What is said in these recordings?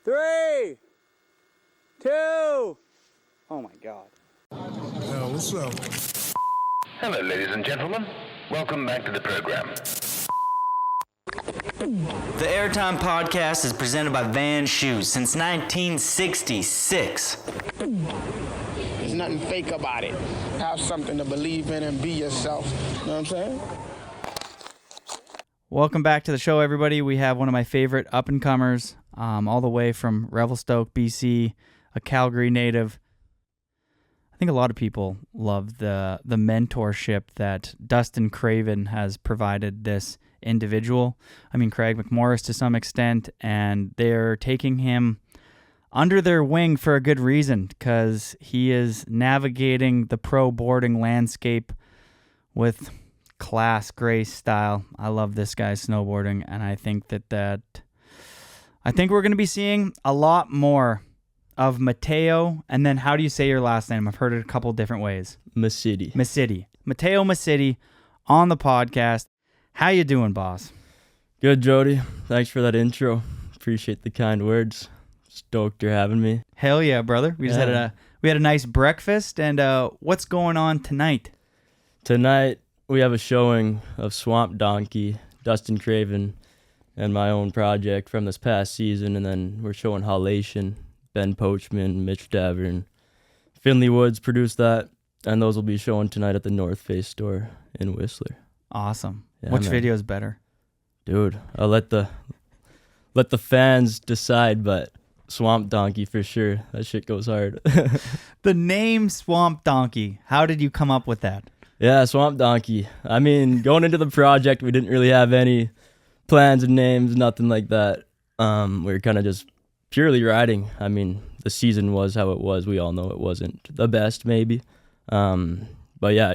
3, 2. Oh my God. Yo, what's up? Hello, ladies and gentlemen. Welcome back to the program. The Airtime podcast is presented by Van Shoes since 1966. There's nothing fake about it. Have something to believe in and be yourself. You know what I'm saying? Welcome back to the show, everybody. We have one of my favorite up-and-comers, all the way from Revelstoke, BC, a Calgary native. I think a lot of people love the mentorship that Dustin Craven has provided this individual. I mean, Craig McMorris to some extent, and they're taking him under their wing for a good reason, because he is navigating the pro boarding landscape with class, grace, style. I love this guy's snowboarding, and I think I think we're going to be seeing a lot more of Mateo, and then how do you say your last name? I've heard it a couple different ways. Massitti. Mateo Massitti on the podcast. How you doing, boss? Good, Jody. Thanks for that intro. Appreciate the kind words. Stoked you're having me. Hell yeah, brother. We had a nice breakfast, and what's going on tonight? Tonight we have a showing of Swamp Donkey, Dustin Craven, and my own project from this past season, and then we're showing Halation, Ben Poachman, Mitch Davern, Finley Woods produced that, and those will be shown tonight at the North Face store in Whistler. Awesome. Yeah, Which man. video is better? Dude, I'll let the fans decide, but Swamp Donkey for sure. That shit goes hard. The name Swamp Donkey. How did you come up with that? Yeah, Swamp Donkey. I mean, going into the project, we didn't really have any plans and names, nothing like that. We were kind of just purely riding. I mean, the season was how it was. We all know it wasn't the best, maybe. But yeah,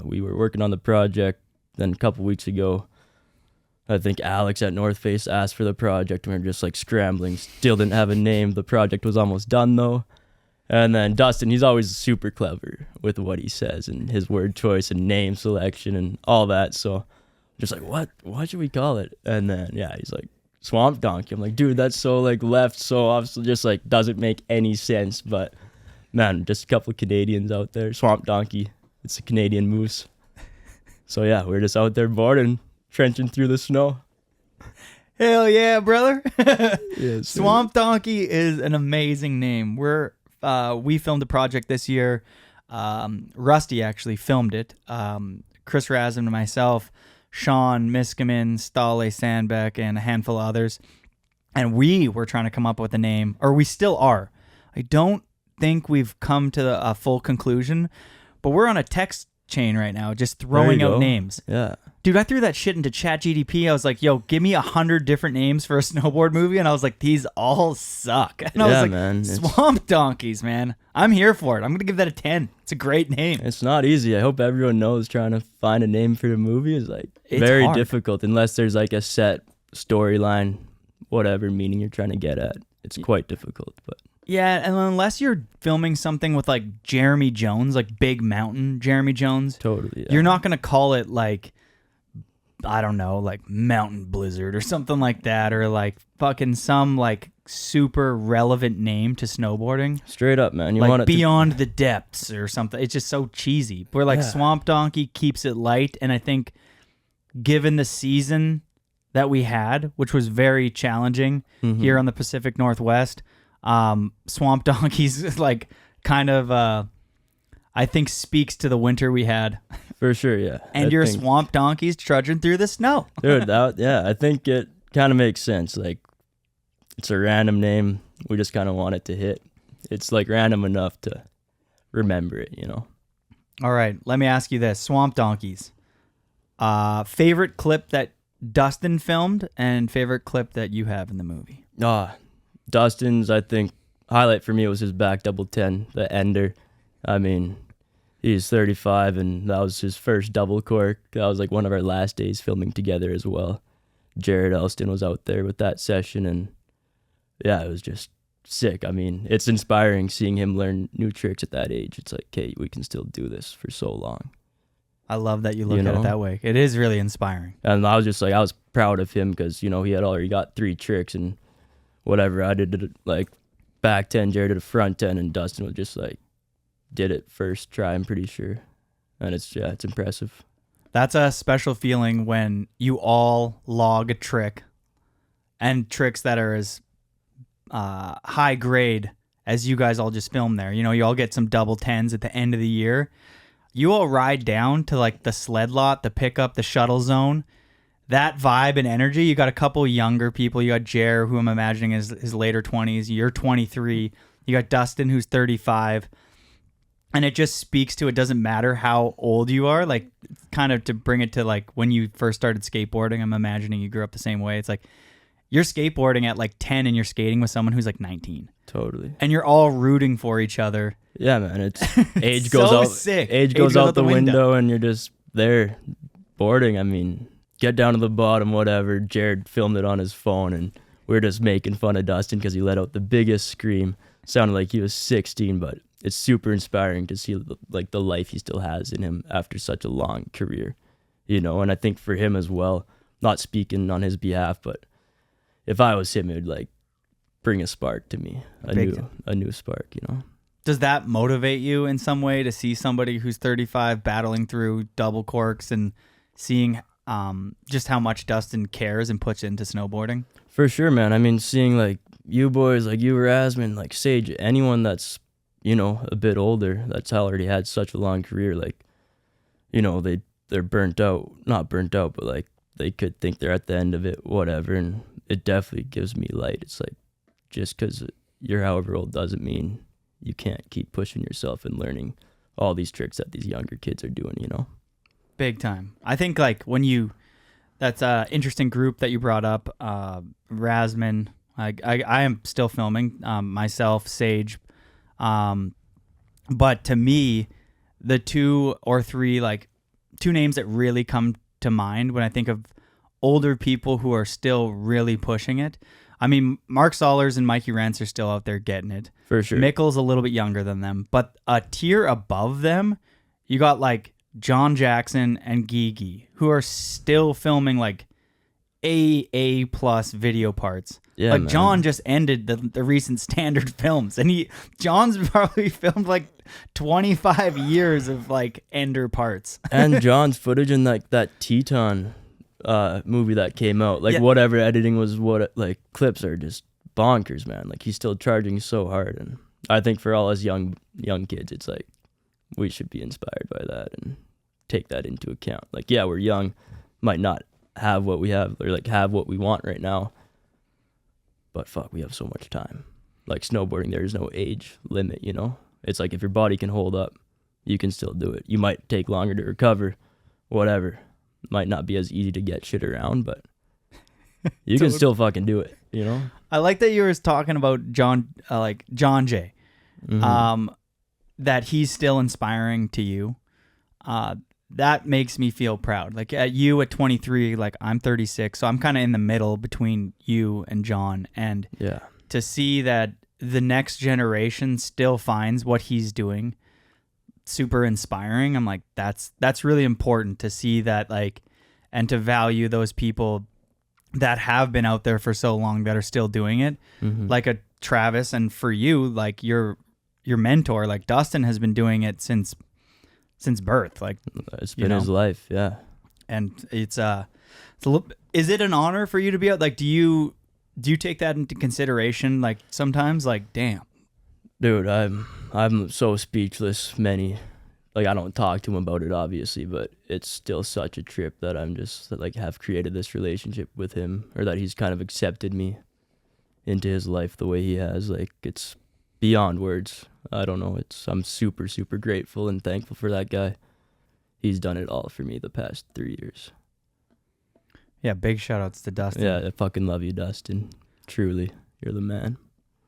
we were working on the project. Then a couple weeks ago, I think Alex at North Face asked for the project, and we were just like scrambling. Still didn't have a name. The project was almost done though. And then Dustin, he's always super clever with what he says and his word choice and name selection and all that. So just like, what should we call it? And then, yeah, he's like, Swamp Donkey. I'm like, dude, that's so like left, so obviously just like doesn't make any sense. But man, just a couple of Canadians out there. Swamp Donkey, it's a Canadian moose. So yeah, we're just out there boarding, trenching through the snow. Hell yeah, brother. Yes, Swamp Donkey is an amazing name. We filmed a project this year. Rusty actually filmed it. Chris Razin and myself, Sean Miskimin, Stale Sandbeck, and a handful of others. And we were trying to come up with a name, or we still are. I don't think we've come to a full conclusion, but we're on a text chain right now, just throwing out names. Yeah. Dude, I threw that shit into ChatGPT. I was like, yo, give me 100 different names for a snowboard movie. And I was like, these all suck. And I was like, man, Swamp Donkeys, man. I'm here for it. I'm going to give that a 10. It's a great name. It's not easy. I hope everyone knows trying to find a name for the movie is like very hard. difficult unless there's like a set storyline, whatever meaning you're trying to get at. It's quite difficult, but yeah, and unless you're filming something with like Jeremy Jones, like Big Mountain Jeremy Jones, totally. Yeah. You're not going to call it like, I don't know, like Mountain Blizzard or something like that, or like fucking some like super relevant name to snowboarding. Straight up, man. You like want it Beyond the Depths or something. It's just so cheesy. But like Swamp Donkey keeps it light, and I think given the season that we had, which was very challenging here on the Pacific Northwest, Swamp Donkey's like kind of I think speaks to the winter we had. For sure, yeah. And your Swamp Donkeys trudging through the snow. Dude, I think it kind of makes sense. Like, it's a random name. We just kind of want it to hit. It's like random enough to remember it, you know? All right, let me ask you this. Swamp Donkeys. Favorite clip that Dustin filmed and favorite clip that you have in the movie? Dustin's, I think, highlight for me was his back double 10, the ender. I mean, he's 35, and that was his first double cork. That was like one of our last days filming together as well. Jared Elston was out there with that session, and yeah, it was just sick. I mean, it's inspiring seeing him learn new tricks at that age. It's like, okay, we can still do this for so long. I love that you look at it that way. It is really inspiring. And I was just like, I was proud of him because, you know, he had already got 3 tricks, and whatever. I did it like back 10, Jared did a front 10, and Dustin was just like did it first try, I'm pretty sure. And it's impressive. That's a special feeling when you all log a trick, and tricks that are as high grade as you guys all just filmed there. You know, you all get some double 10s at the end of the year. You all ride down to like the sled lot, the pickup, the shuttle zone. That vibe and energy. You got a couple younger people. You got Jer, who I'm imagining is his later 20s. You're 23. You got Dustin, who's 35. And it just speaks to, it doesn't matter how old you are. Like, kind of to bring it to like when you first started skateboarding, I'm imagining you grew up the same way. It's like you're skateboarding at like 10 and you're skating with someone who's like 19. Totally. And you're all rooting for each other. Yeah, man. It's age goes so out. Sick. Age goes out the window, and you're just there boarding. I mean, get down to the bottom, whatever. Jared filmed it on his phone, and we are just making fun of Dustin because he let out the biggest scream. Sounded like he was 16, but it's super inspiring to see like the life he still has in him after such a long career, you know. And I think for him as well, not speaking on his behalf, but if I was him, it would like bring a spark to me, a new spark, you know. Does that motivate you in some way to see somebody who's 35 battling through double corks and seeing just how much Dustin cares and puts into snowboarding? For sure, man. I mean, seeing like you boys, like you, Rasman, like Sage, anyone that's, you know, a bit older, that's already had such a long career, like, you know, they're burnt out, not burnt out, but like they could think they're at the end of it, whatever. And it definitely gives me light. It's like, just because you're however old doesn't mean you can't keep pushing yourself and learning all these tricks that these younger kids are doing, you know? Big time. I think like that's an interesting group that you brought up, Rasman. I am still filming, myself, Sage. But to me, the two or three, like two names that really come to mind when I think of older people who are still really pushing it. I mean, Mark Sollers and Mikey Rentz are still out there getting it. For sure. Mikkel's a little bit younger than them, but a tier above them, you got like John Jackson and Gigi, who are still filming like A+ video parts. Yeah, like man. John just ended the recent Standard Films, and John's probably filmed like 25 years of like Ender parts. And John's footage in like that Teton movie that came out, like whatever editing was, like clips are just bonkers, man. Like he's still charging so hard, and I think for all us young kids, it's like we should be inspired by that and take that into account. Like, yeah, we're young, might not have what we have or like have what we want right now, but fuck, we have so much time. Like snowboarding, there is no age limit, you know? It's like if your body can hold up, you can still do it. You might take longer to recover, whatever. Might not be as easy to get shit around, but you can still fucking do it, you know? I like that you were talking about John Jay, that he's still inspiring to you. That makes me feel proud. Like at you at 23, like I'm 36, so I'm kind of in the middle between you and John. And to see that the next generation still finds what he's doing super inspiring. I'm like, that's really important to see that, like, and to value those people that have been out there for so long that are still doing it. Like a Travis, and for you, like your mentor, like Dustin has been doing it since birth. Like it's been his life, yeah. And it's a little, is it an honor for you to be out? Like, do you take that into consideration? Like sometimes, like, damn, dude, I'm so speechless. Like I don't talk to him about it, obviously, but it's still such a trip that I'm just like have created this relationship with him, or that he's kind of accepted me into his life the way he has. Like it's beyond words. I don't know. I'm super, super grateful and thankful for that guy. He's done it all for me the past 3 years. Yeah, big shout outs to Dustin. Yeah, I fucking love you, Dustin. Truly, you're the man.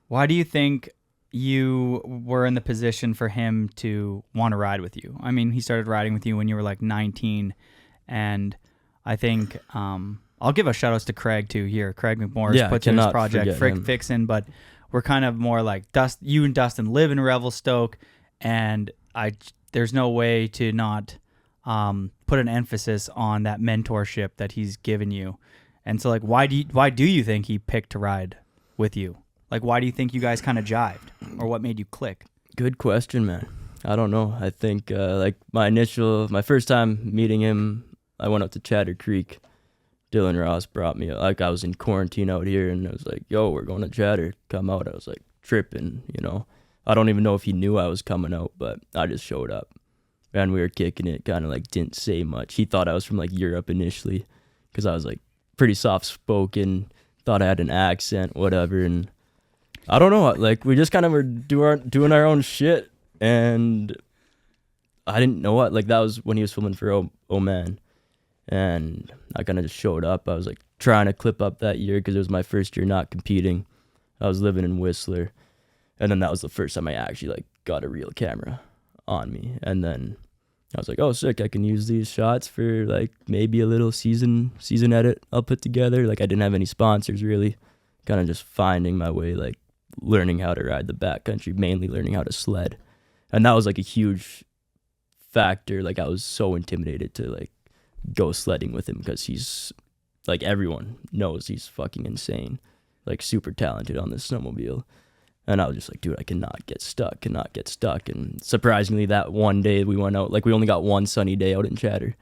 Why do you think you were in the position for him to want to ride with you? I mean, he started riding with you when you were like 19, and I think I'll give a shout outs to Craig too here. Craig McMorris puts in his project Fixin', but we're kind of more like you and Dustin live in Revelstoke, and there's no way to not put an emphasis on that mentorship that he's given you. And so like why do you think he picked to ride with you? Like, why do you think you guys kind of jived, or what made you click? Good question, man. I don't know. I think like my first time meeting him, I went up to Chatter Creek. Dylan Ross brought me, like I was in quarantine out here, and I was like, yo, we're going to Chatter, come out. I was like tripping, you know. I don't even know if he knew I was coming out, but I just showed up. And we were kicking it, kind of like didn't say much. He thought I was from like Europe initially, because I was like pretty soft-spoken, thought I had an accent, whatever. And I don't know, like we just kind of were doing our own shit. And I didn't know what, like that was when he was filming for Oh Man. And I kind of just showed up. I was like trying to clip up that year because it was my first year not competing. I was living in Whistler. And then that was the first time I actually like got a real camera on me. And then I was like, oh, sick, I can use these shots for like maybe a little season edit I'll put together. Like I didn't have any sponsors really. Kind of just finding my way, like learning how to ride the backcountry, mainly learning how to sled. And that was like a huge factor. Like I was so intimidated to like go sledding with him because he's like, everyone knows he's fucking insane, like super talented on this snowmobile. And I was just like, dude, I cannot get stuck. And surprisingly, that one day we went out, like we only got one sunny day out in Chatter,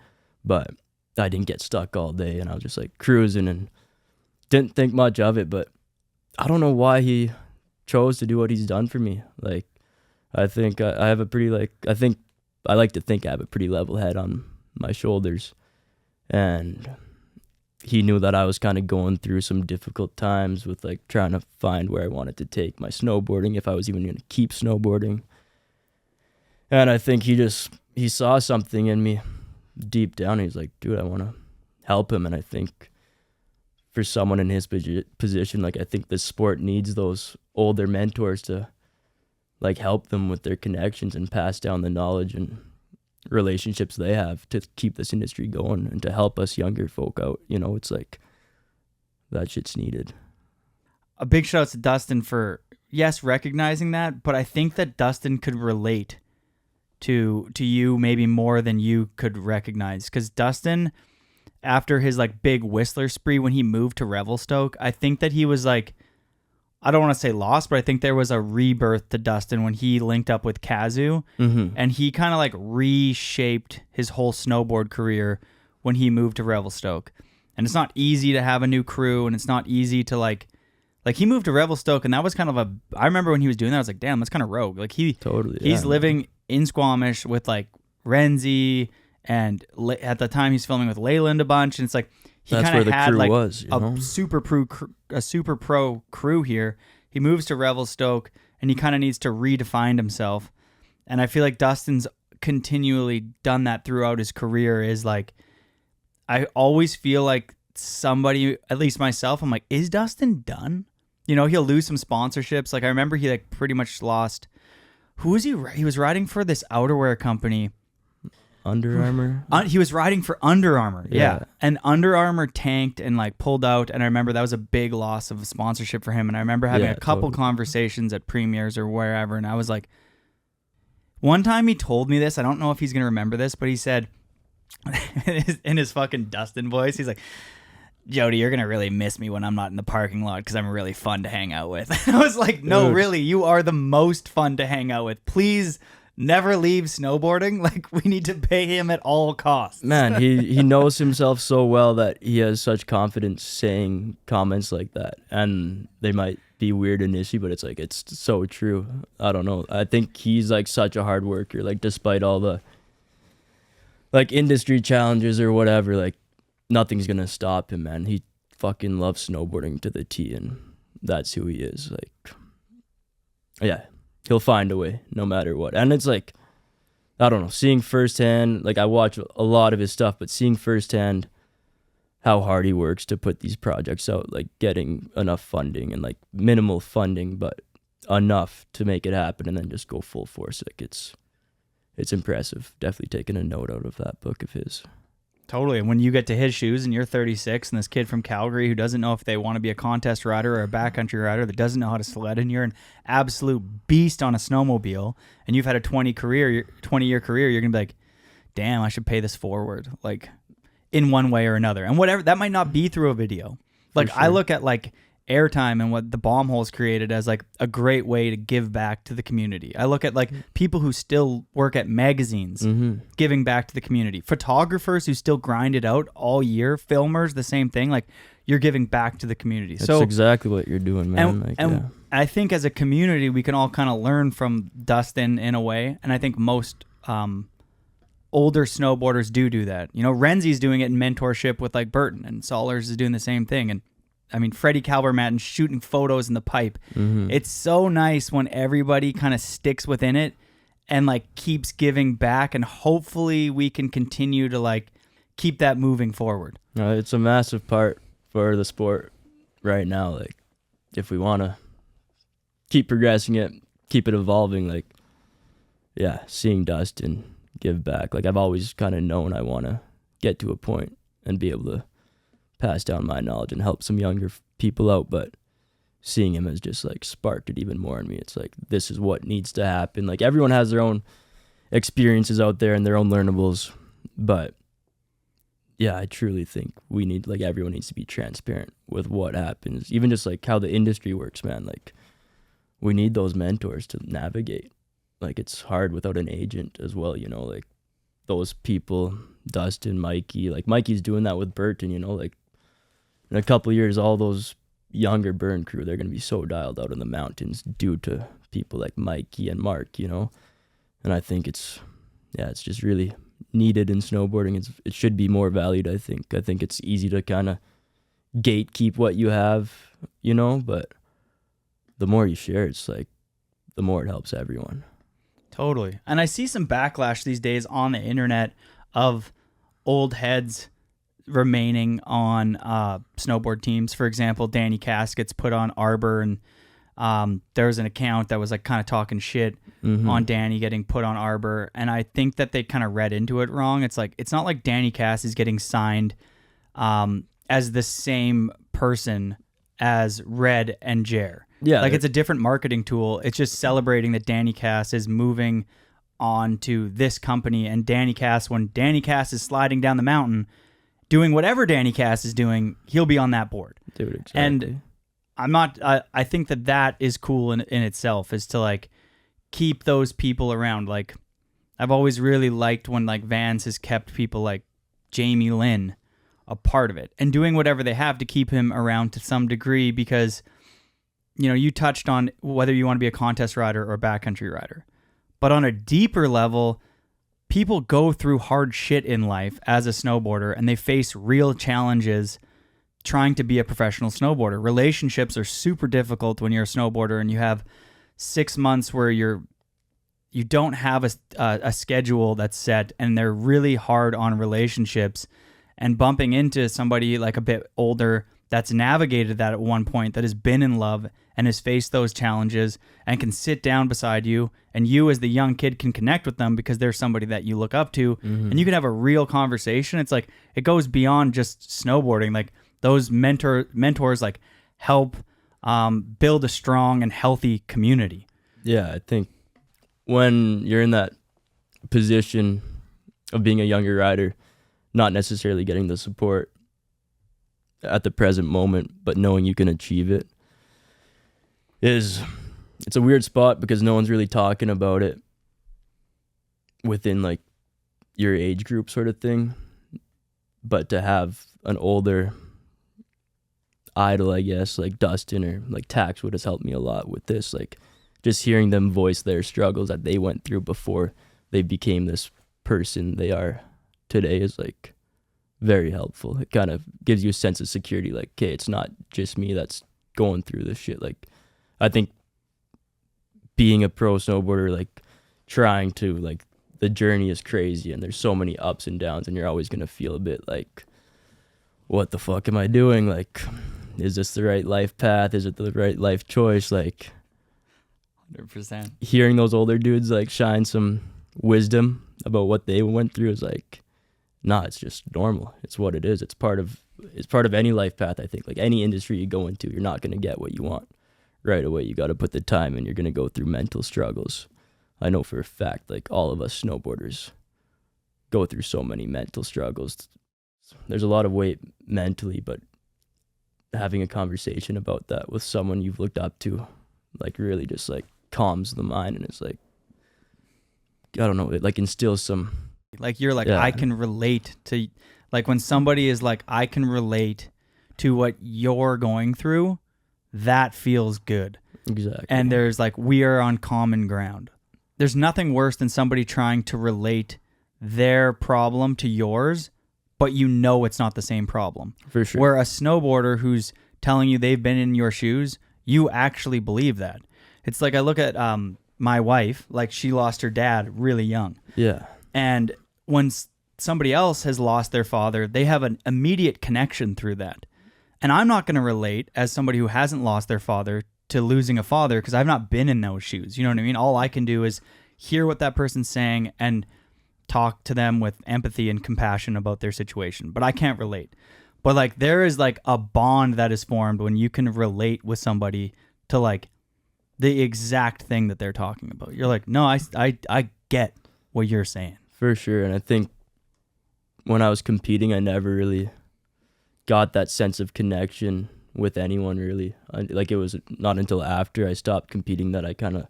but I didn't get stuck all day. And I was just like cruising and didn't think much of it. But I don't know why he chose to do what he's done for me. Like, I think I have a pretty, like, I like to think I have a pretty level head on my shoulders. And he knew that I was kind of going through some difficult times with like trying to find where I wanted to take my snowboarding, if I was even going to keep snowboarding. And I think he saw something in me deep down. He's like, dude, I want to help him. And I think for someone in his position, like I think the sport needs those older mentors to like help them with their connections and pass down the knowledge and relationships they have to keep this industry going and to help us younger folk out. You know, it's like that shit's needed. A big shout out to Dustin for, yes, recognizing that, but I think that Dustin could relate to you maybe more than you could recognize, because Dustin, after his like big Whistler spree when he moved to Revelstoke, I think that he was like, I don't want to say lost, but I think there was a rebirth to Dustin when he linked up with Kazu, and he kind of like reshaped his whole snowboard career when he moved to Revelstoke. And it's not easy to have a new crew, and it's not easy to like he moved to Revelstoke, and that was kind of I remember when he was doing that, I was like, damn, that's kind of rogue. Like he's living in Squamish with like Renzi, and at the time he's filming with Leyland a bunch, and it's like, he kind of had like a super pro crew here. He moves to Revelstoke, and he kind of needs to redefine himself. And I feel like Dustin's continually done that throughout his career. Is like, I always feel like somebody, at least myself, I'm like, is Dustin done? You know, he'll lose some sponsorships. Like I remember he like pretty much lost. Who was he? He was riding for this outerwear company. Under Armour? He was riding for Under Armour, yeah. And Under Armour tanked and like pulled out, and I remember that was a big loss of sponsorship for him. And I remember having a couple conversations at premieres or wherever, and I was like, one time he told me this, I don't know if he's going to remember this, but he said, in his fucking Dustin voice, he's like, Jody, you're going to really miss me when I'm not in the parking lot because I'm really fun to hang out with. And I was like, no, really, you are the most fun to hang out with. Please never leave snowboarding. Like, we need to pay him at all costs. Man, he knows himself so well that he has such confidence saying comments like that. And they might be weird initially, but it's like, it's so true. I don't know. I think he's like such a hard worker. Like, despite all the like industry challenges or whatever, like nothing's gonna stop him, man. He fucking loves snowboarding to the T, and that's who he is. Like, yeah. He'll find a way no matter what. And it's like, I don't know, seeing firsthand, like I watch a lot of his stuff, but seeing firsthand how hard he works to put these projects out, like getting enough funding and like minimal funding, but enough to make it happen and then just go full force. Like it's impressive. Definitely taking a note out of that book of his. Totally. And when you get to his shoes and you're 36 and this kid from Calgary who doesn't know if they want to be a contest rider or a backcountry rider that doesn't know how to sled, and you're an absolute beast on a snowmobile, and you've had a 20-year career, you're going to be like, damn, I should pay this forward, like in one way or another. And whatever, that might not be through a video. Like, sure. I look at like Airtime and what the bomb holes created as like a great way to give back to the community. I look at like people who still work at magazines giving back to the community, photographers who still grind it out all year, filmers, the same thing. Like you're giving back to the community. That's exactly what you're doing, man. And I think as a community, we can all kind of learn from Dustin in a way. And I think most older snowboarders do that. You know, Renzi's doing it in mentorship with like Burton, and Solers is doing the same thing. And I mean, Freddie Calvermatten shooting photos in the pipe. It's so nice when everybody kind of sticks within it and like keeps giving back, and hopefully we can continue to like keep that moving forward. It's a massive part for the sport right now. Like if we want to keep progressing it, keep it evolving, like, yeah, seeing Dustin give back. Like I've always kind of known I want to get to a point and be able to pass down my knowledge and help some younger people out, but seeing him has just like sparked it even more in me. It's like, this is what needs to happen. Like everyone has their own experiences out there and their own learnables, but yeah, I truly think we need, like, everyone needs to be transparent with what happens, even just like how the industry works, man. Like we need those mentors to navigate. Like it's hard without an agent as well, you know, like those people, Dustin, Mikey, like Mikey's doing that with Burton, you know, like in a couple of years, all those younger burn crew, they're going to be so dialed out in the mountains due to people like Mikey and Mark, you know. And I think it's just really needed in snowboarding. It should be more valued, I think. I think it's easy to kind of gatekeep what you have, you know, but the more you share, it's like the more it helps everyone. Totally. And I see some backlash these days on the internet of old heads remaining on snowboard teams. For example, Danny Cass gets put on Arbor, and there was an account that was like kind of talking shit on Danny getting put on Arbor, and I think that they kind of read into it wrong. It's like, it's not like Danny Cass is getting signed as the same person as Red and Jer. Yeah, like it's a different marketing tool. It's just celebrating that Danny Cass is moving on to this company, and Danny Cass, when Danny Cass is sliding down the mountain doing whatever Danny Cass is doing, he'll be on that board. Dude, exactly. And I'm not, I think that is cool in itself, is to like keep those people around. Like I've always really liked when like Vans has kept people like Jamie Lynn a part of it and doing whatever they have to keep him around to some degree, because, you know, you touched on whether you want to be a contest rider or a backcountry rider, but on a deeper level, people go through hard shit in life as a snowboarder, and they face real challenges trying to be a professional snowboarder. Relationships are super difficult when you're a snowboarder, and you have 6 months where you don't have a schedule that's set, and they're really hard on relationships. And bumping into somebody like a bit older that's navigated that at one point, that has been in love and has faced those challenges and can sit down beside you, and you as the young kid can connect with them because they're somebody that you look up to, and you can have a real conversation. It's like, it goes beyond just snowboarding. Like those mentors like help build a strong and healthy community. Yeah, I think when you're in that position of being a younger rider, not necessarily getting the support at the present moment, but knowing you can achieve it, it's a weird spot because no one's really talking about it within like your age group sort of thing. But to have an older idol, I guess, like Dustin or like Taxwood has helped me a lot with this. Like just hearing them voice their struggles that they went through before they became this person they are today is like very helpful. It kind of gives you a sense of security, like, okay, it's not just me that's going through this shit. Like I think being a pro snowboarder, like trying to, like, the journey is crazy and there's so many ups and downs, and you're always going to feel a bit like, what the fuck am I doing? Like, is this the right life path? Is it the right life choice? Like 100%. Hearing those older dudes like shine some wisdom about what they went through is like, nah, it's just normal. It's what it is. It's part of any life path, I think. Like any industry you go into, you're not going to get what you want right away. You got to put the time in. You're going to go through mental struggles. I know for a fact, like all of us snowboarders go through so many mental struggles. There's a lot of weight mentally, but having a conversation about that with someone you've looked up to, like, really just like calms the mind, and it's like, I don't know, it like instills some, like, you're like, Yeah. I can relate to, like, when somebody is like, I can relate to what you're going through, that feels good. exactly. And there's like, we are on common ground. There's nothing worse than somebody trying to relate their problem to yours, but you know it's not the same problem. For sure. Where a snowboarder who's telling you they've been in your shoes, you actually believe that. It's like, I look at my wife, like, she lost her dad really young. Yeah. And when somebody else has lost their father, they have an immediate connection through that. And I'm not going to relate, as somebody who hasn't lost their father, to losing a father, because I've not been in those shoes. You know what I mean? All I can do is hear what that person's saying and talk to them with empathy and compassion about their situation. But I can't relate. But like, there is like a bond that is formed when you can relate with somebody to like the exact thing that they're talking about. You're like, no, I get what you're saying. For sure. And I think when I was competing, I never really got that sense of connection with anyone, really. Like, it was not until after I stopped competing that I kind of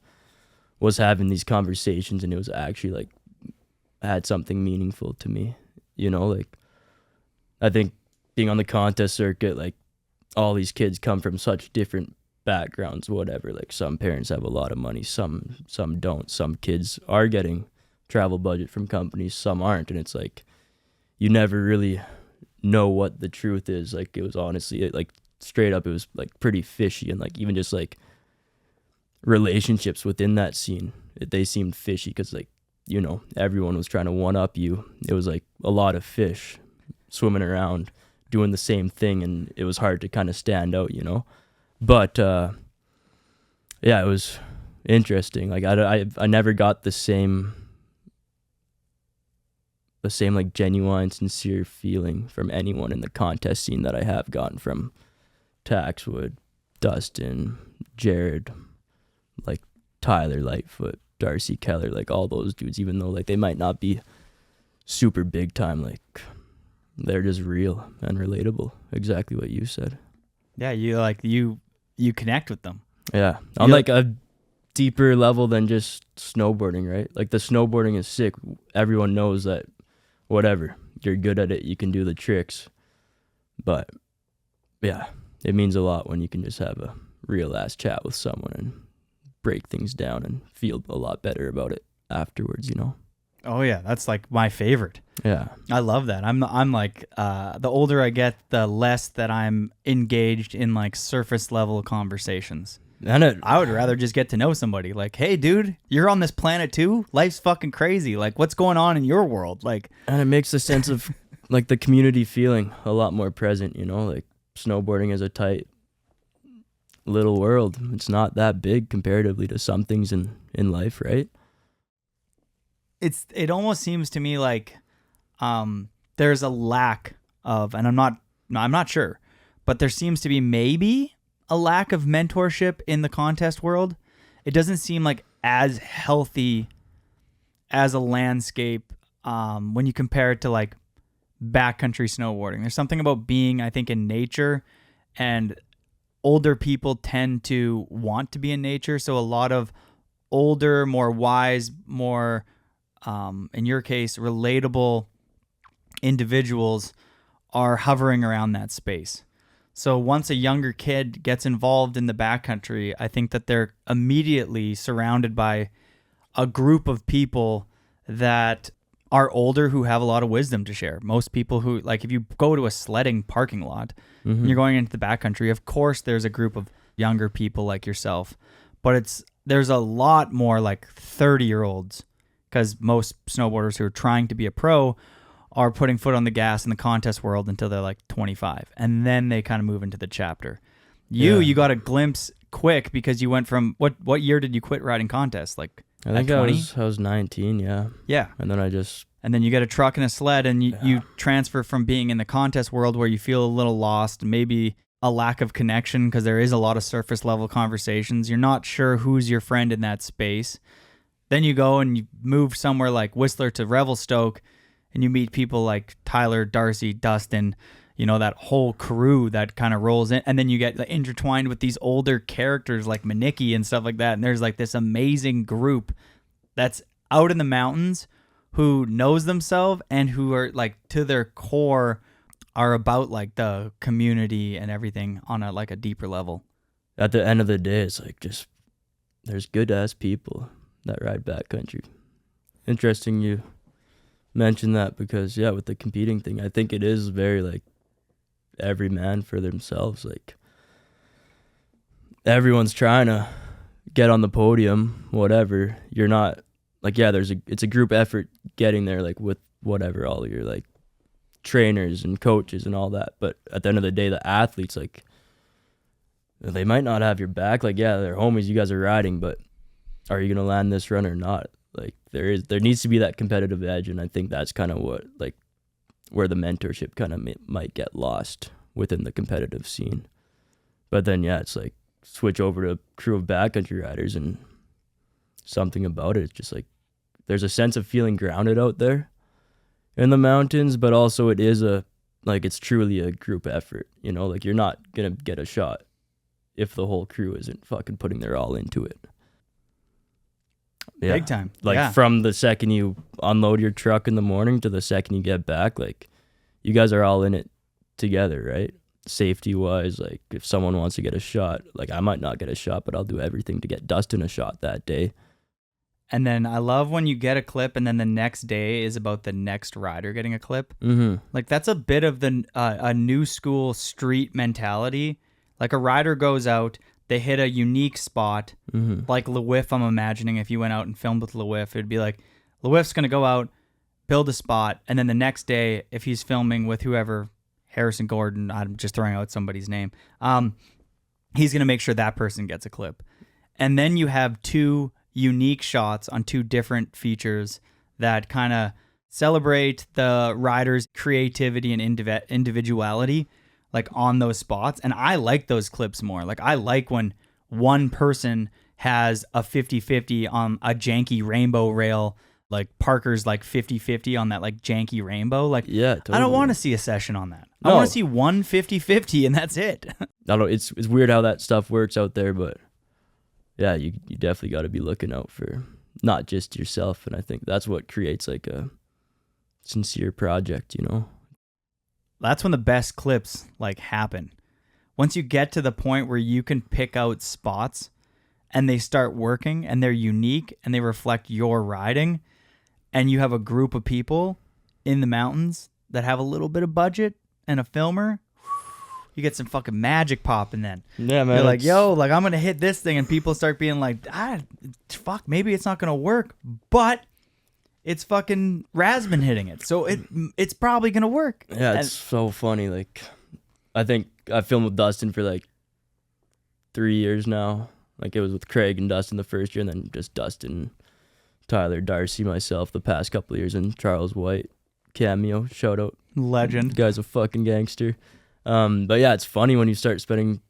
was having these conversations, and it was actually like had something meaningful to me. You know, like, I think being on the contest circuit, like, all these kids come from such different backgrounds, whatever. Like, some parents have a lot of money, some don't. Some kids are getting travel budget from companies, some aren't. And it's like, you never really know what the truth is. Like, it was honestly, like, straight up, it was like pretty fishy. And like, even just like relationships within that scene, they seemed fishy, because like, you know, everyone was trying to one up you. It was like a lot of fish swimming around doing the same thing, and it was hard to kind of stand out, you know. But yeah, it was interesting. Like, I never got the same like genuine, sincere feeling from anyone in the contest scene that I have gotten from Taxwood, Dustin, Jared, like Tyler Lightfoot, Darcy Keller, like all those dudes. Even though like they might not be super big time, like, they're just real and relatable. Exactly what you said. Yeah, you connect with them. Yeah, on like a deeper level than just snowboarding, right? Like, the snowboarding is sick. Everyone knows that, whatever, you're good at it, you can do the tricks. But yeah, it means a lot when you can just have a real ass chat with someone and break things down and feel a lot better about it afterwards, you know? Oh yeah, that's like my favorite. Yeah. I love that. I'm like, the older I get, the less that I'm engaged in like surface level conversations. And I would rather just get to know somebody. Like, hey, dude, you're on this planet too? Life's fucking crazy. Like, what's going on in your world? Like, and it makes the sense of like the community feeling a lot more present, you know? Like, snowboarding is a tight little world. It's not that big comparatively to some things in life, right? it almost seems to me like there's a lack of, and I'm not sure, but there seems to be maybe a lack of mentorship in the contest world. It doesn't seem like as healthy as a landscape when you compare it to like backcountry snowboarding. There's something about being, I think, in nature, and older people tend to want to be in nature. So a lot of older, more wise, more, in your case, relatable individuals are hovering around that space. So once a younger kid gets involved in the backcountry, I think that they're immediately surrounded by a group of people that are older who have a lot of wisdom to share. Most people who, like, if you go to a sledding parking lot and you're going into the backcountry, of course there's a group of younger people like yourself, but there's a lot more like 30-year-olds, because most snowboarders who are trying to be a pro are putting foot on the gas in the contest world until they're like 25, and then they kind of move into the chapter. You got a glimpse quick because you went from what year did you quit riding contests? Like, I think I was 19, yeah. Yeah. And then you get a truck and a sled, and you transfer from being in the contest world where you feel a little lost, maybe a lack of connection because there is a lot of surface level conversations. You're not sure who's your friend in that space. Then you go and you move somewhere like Whistler to Revelstoke, and you meet people like Tyler, Darcy, Dustin. that whole crew that kind of rolls in, and then you get intertwined with these older characters like Manicki and stuff like that, and there's like this amazing group that's out in the mountains who knows themselves and who are like to their core are about like the community and everything on a like a deeper level. At the end of the day, it's like just there's good ass people that ride backcountry. Interesting you mentioned that, because yeah, with the competing thing, I think it is very like every man for themselves. Like everyone's trying to get on the podium, whatever. You're not like, yeah, it's a group effort getting there, like with whatever, all your like trainers and coaches and all that. But at the end of the day, the athletes, like, they might not have your back. Like, yeah, they're homies, you guys are riding, but are you gonna land this run or not? Like there needs to be that competitive edge, and I think that's kind of what like where the mentorship kind of might get lost within the competitive scene. But then yeah, it's like switch over to a crew of backcountry riders, and something about it, it's just like there's a sense of feeling grounded out there in the mountains, but also it is it's truly a group effort, like you're not gonna get a shot if the whole crew isn't fucking putting their all into it. Yeah. Big time. Like yeah. From the second you unload your truck in the morning to the second you get back, like you guys are all in it together, right? Safety wise, like if someone wants to get a shot, like I might not get a shot, but I'll do everything to get Dustin a shot that day. And then I love when you get a clip and then the next day is about the next rider getting a clip. Mm-hmm. Like that's a bit of a new school street mentality. Like a rider goes out, they hit a unique spot, like LeWiff. I'm imagining if you went out and filmed with LeWiff, it'd be like LeWiff's going to go out, build a spot, and then the next day, if he's filming with whoever, Harrison Gordon, I'm just throwing out somebody's name, he's going to make sure that person gets a clip. And then you have two unique shots on two different features that kind of celebrate the rider's creativity and individuality, like on those spots. And I like those clips more. Like I like when one person has a 50-50 on a janky rainbow rail, like Parker's like 50-50 on that like janky rainbow. Like, yeah, totally. I don't want to see a session on that. No. I want to see one 50-50 and that's it. I don't know. It's weird how that stuff works out there, but yeah, you definitely got to be looking out for not just yourself. And I think that's what creates like a sincere project, That's when the best clips like happen. Once you get to the point where you can pick out spots and they start working and they're unique and they reflect your riding, and you have a group of people in the mountains that have a little bit of budget and a filmer, you get some fucking magic popping then. Yeah, man. You're like, yo, like I'm going to hit this thing, and people start being like, fuck, maybe it's not going to work, but it's fucking Rasman hitting it, so it's probably going to work. Yeah, it's so funny. Like, I think I filmed with Dustin for like 3 years now. Like, it was with Craig and Dustin the first year, and then just Dustin, Tyler, Darcy, myself the past couple of years, and Charles White cameo. Shout out. Legend. The guy's a fucking gangster. But yeah, it's funny when you start spending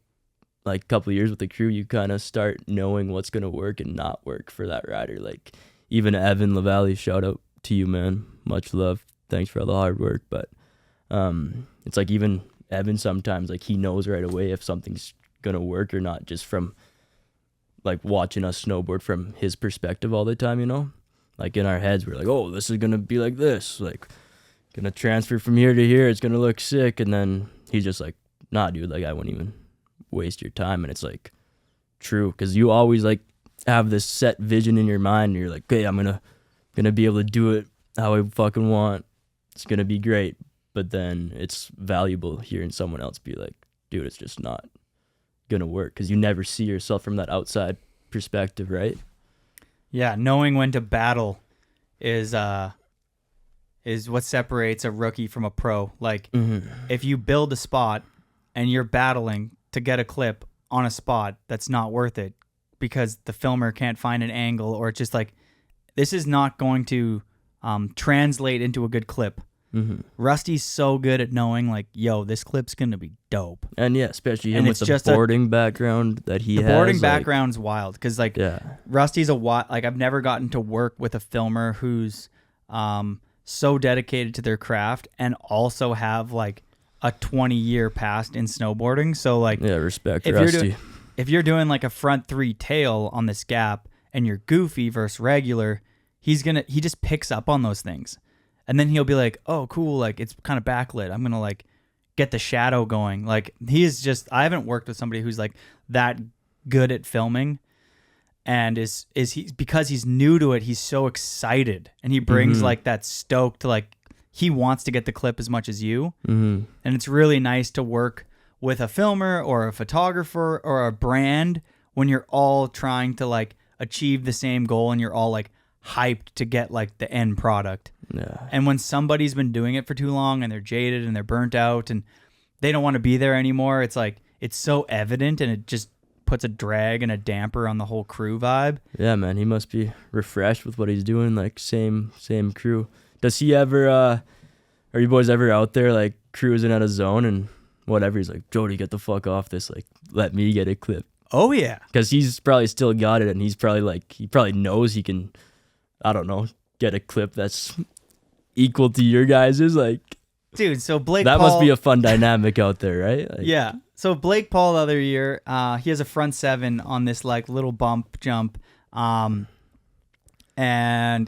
like a couple of years with the crew, you kind of start knowing what's going to work and not work for that rider. Like, even Evan LaValle, shout out to you, man. Much love. Thanks for all the hard work. But it's like even Evan sometimes, like, he knows right away if something's going to work or not, just from like watching us snowboard from his perspective all the time, Like in our heads, we're like, oh, this is going to be like this. Like, going to transfer from here to here. It's going to look sick. And then he's just like, nah, dude, like I wouldn't even waste your time. And it's like true, because you always like have this set vision in your mind, and you're like, okay, I'm gonna be able to do it how I fucking want. It's gonna be great. But then it's valuable hearing someone else be like, dude, it's just not gonna work, because you never see yourself from that outside perspective, right? Yeah, knowing when to battle is what separates a rookie from a pro. Like, if you build a spot and you're battling to get a clip on a spot that's not worth it because the filmer can't find an angle, or it's just like, this is not going to translate into a good clip. Rusty's so good at knowing, like, yo, this clip's going to be dope. And yeah, especially him with the boarding background that he has. The boarding background's wild, because, like, yeah. Rusty's like, I've never gotten to work with a filmer who's so dedicated to their craft and also have, like, a 20-year past in snowboarding. So like, Yeah, respect, if Rusty. if you're doing like a front 3 tail on this gap and you're goofy versus regular, he just picks up on those things. And then he'll be like, oh, cool, like it's kind of backlit. I'm going to like get the shadow going. Like I haven't worked with somebody who's like that good at filming, and is he, because he's new to it, he's so excited and he brings like that stoke to like, he wants to get the clip as much as you. And it's really nice to work with a filmer or a photographer or a brand when you're all trying to like achieve the same goal and you're all like hyped to get like the end product. Yeah. And when somebody's been doing it for too long and they're jaded and they're burnt out and they don't want to be there anymore, it's like, it's so evident, and it just puts a drag and a damper on the whole crew vibe. Yeah, man, he must be refreshed with what he's doing. Like same crew. Does he ever? Are you boys ever out there like cruising at a zone and whatever? He's like, Jody, get the fuck off this. Like, let me get a clip. Oh yeah, Because he's probably still got it, and he's probably like, he probably knows he can, I don't know, get a clip that's equal to your guys's. Like, dude. So Blake that Paul, must be a fun dynamic out there, right? Like, yeah. So Blake Paul the other year, he has a front 7 on this like little bump jump, and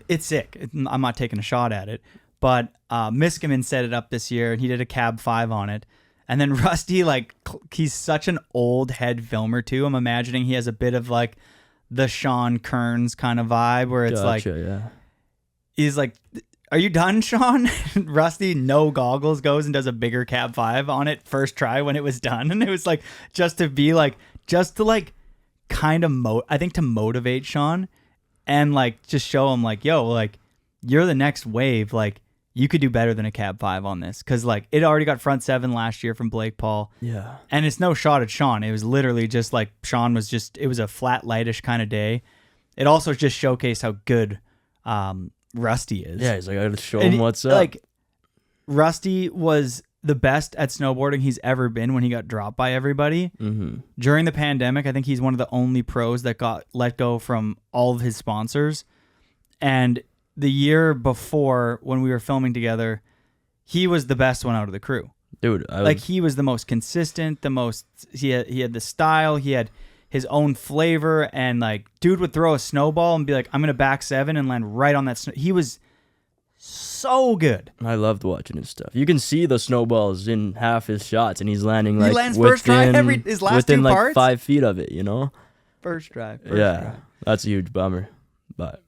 it's sick. I'm not taking a shot at it, but Miskimen set it up this year, and he did a cab 5 on it. And then Rusty, like, he's such an old head filmer too. I'm imagining he has a bit of like the Sean Kearns kind of vibe, where it's like, yeah. he's like, are you done, Sean? Rusty, no goggles, goes and does a bigger cab 5 on it first try when it was done. And it was like, just to kind of I think to motivate Sean and like just show him like, yo, like you're the next wave. Like you could do better than a cab 5 on this. Cause like it already got front 7 last year from Blake Paul. Yeah. And it's no shot at Sean. It was literally just like Sean was just, it was a flat lightish kind of day. It also just showcased how good, Rusty is. Yeah, he's like, I gotta show him what's up. Like, Rusty was the best at snowboarding he's ever been when he got dropped by everybody. During the pandemic, I think he's one of the only pros that got let go from all of his sponsors. And the year before, when we were filming together, he was the best one out of the crew. Dude, he was the most consistent, he had the style, he had his own flavor, and like dude would throw a snowball and be like, I'm gonna back 7 and land right on that snow. He was so good. I loved watching his stuff. You can see the snowballs in half his shots, and he's landing like He lands first try his last within 2 like parts. 5 feet of it, you know? First try. That's a huge bummer. But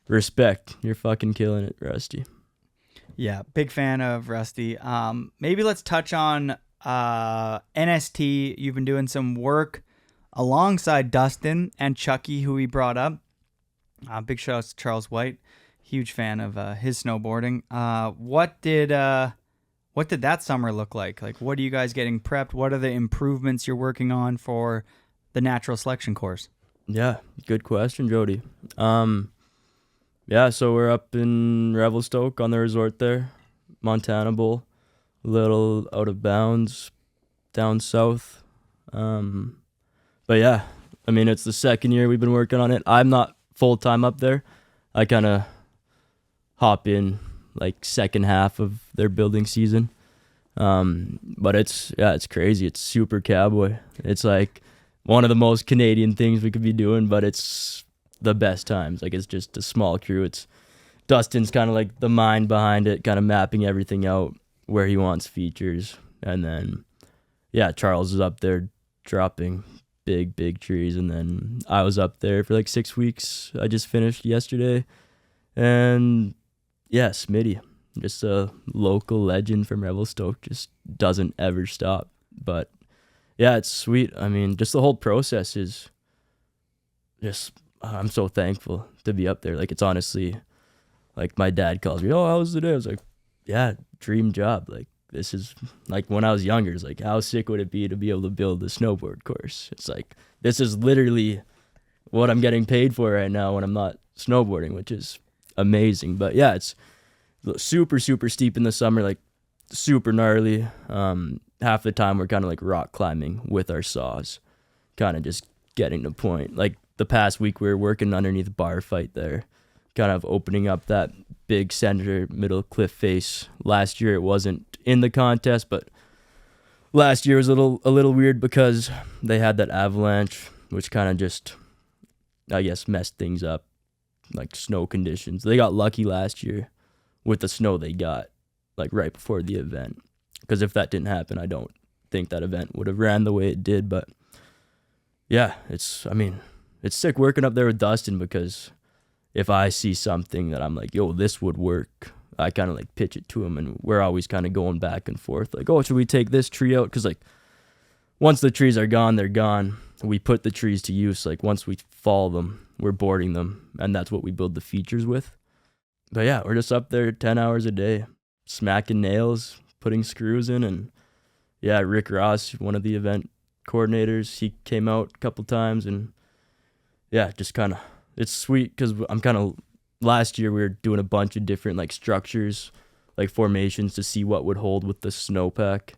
respect. You're fucking killing it, Rusty. Yeah, big fan of Rusty. Maybe let's touch on NST. You've been doing some work alongside Dustin and Chucky, who we brought up. Big shout out to Charles White. Huge fan of his snowboarding. What did that summer look like? Like, what are you guys getting prepped? What are the improvements you're working on for the natural selection course? Yeah, good question, Jody. Yeah, so we're up in Revelstoke on the resort there, Montana Bowl, a little out of bounds, down south. But yeah, I mean, it's the second year we've been working on it. I'm not full-time up there. I kind of hop in like second half of their building season. But it's crazy. It's super cowboy. It's like one of the most Canadian things we could be doing, but it's the best times. Like, it's just a small crew. It's Dustin's kind of like the mind behind it, kind of mapping everything out where he wants features. And then, yeah, Charles is up there dropping big trees. And then I was up there for like 6 weeks. I just finished yesterday. And yeah, Smitty, just a local legend from Revelstoke, just doesn't ever stop. But yeah, it's sweet. I mean, just the whole process is just, I'm so thankful to be up there. Like, it's honestly, like, my dad calls me, oh, how was the day? I was like, yeah, dream job. Like, this is, like, when I was younger, it's like, how sick would it be to be able to build a snowboard course? It's like, this is literally what I'm getting paid for right now when I'm not snowboarding, which is amazing. But yeah, it's super steep in the summer, like super gnarly. Half the time we're kind of like rock climbing with our saws, kind of just getting to point. Like the past week we were working underneath bar fight there, kind of opening up that big center middle cliff face. Last year it wasn't in the contest, but last year was a little weird because they had that avalanche, which kind of just, I guess, messed things up, like snow conditions. They got lucky last year with the snow they got, like right before the event. Because if that didn't happen, I don't think that event would have ran the way it did. But yeah, it's sick working up there with Dustin, because if I see something that I'm like, yo, this would work, I kind of like pitch it to him, and we're always kind of going back and forth. Like, oh, should we take this tree out? Because like once the trees are gone, they're gone. We put the trees to use. Like once we fall them, we're boarding them, and that's what we build the features with. But yeah, we're just up there 10 hours a day, smacking nails, putting screws in. And yeah, Rick Ross, one of the event coordinators, he came out a couple times, and yeah, just kind of, it's sweet because I'm kind of, last year we were doing a bunch of different like structures, like formations to see what would hold with the snowpack.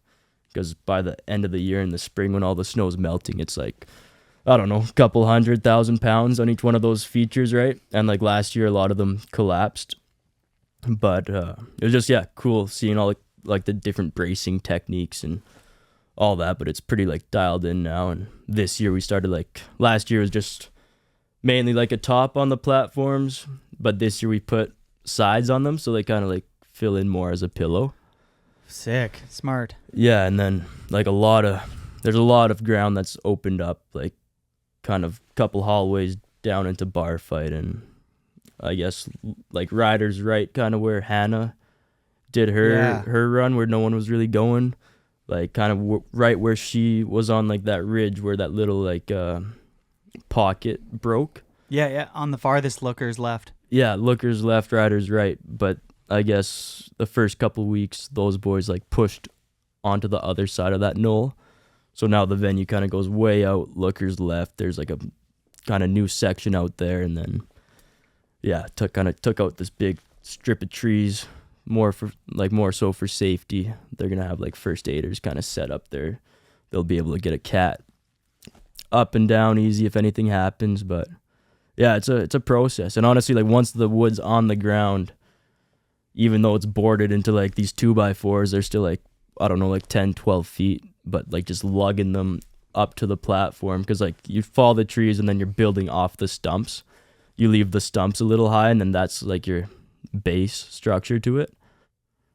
Because by the end of the year in the spring, when all the snow's melting, it's like, I don't know, a couple 100,000 pounds on each one of those features, right? And like last year, a lot of them collapsed. But it was just, yeah, cool seeing all like the different bracing techniques and all that. But it's pretty like dialed in now. And this year we started like, last year was just mainly like a top on the platforms. But this year we put sides on them, so they kind of like fill in more as a pillow. Sick. Smart. Yeah, and then like there's a lot of ground that's opened up, like kind of couple hallways down into bar fight, and I guess like Riders Right, kind of where Hannah did her run, where no one was really going, like kind of right where she was on like that ridge where that little like pocket broke. Yeah, on the farthest Lookers left. Yeah, Lookers left, Riders Right, but I guess the first couple weeks, those boys like pushed onto the other side of that knoll. So now the venue kind of goes way out, Lookers left. There's like a kind of new section out there. And then, yeah, took out this big strip of trees, more so for safety. They're going to have like first aiders kind of set up there. They'll be able to get a cat up and down easy if anything happens. But yeah, it's a process. And honestly, like once the wood's on the ground, even though it's boarded into like these 2x4s, they're still like, I don't know, like 10, 12 feet, but like just lugging them up to the platform, because like you fall the trees and then you're building off the stumps. You leave the stumps a little high, and then that's like your base structure to it.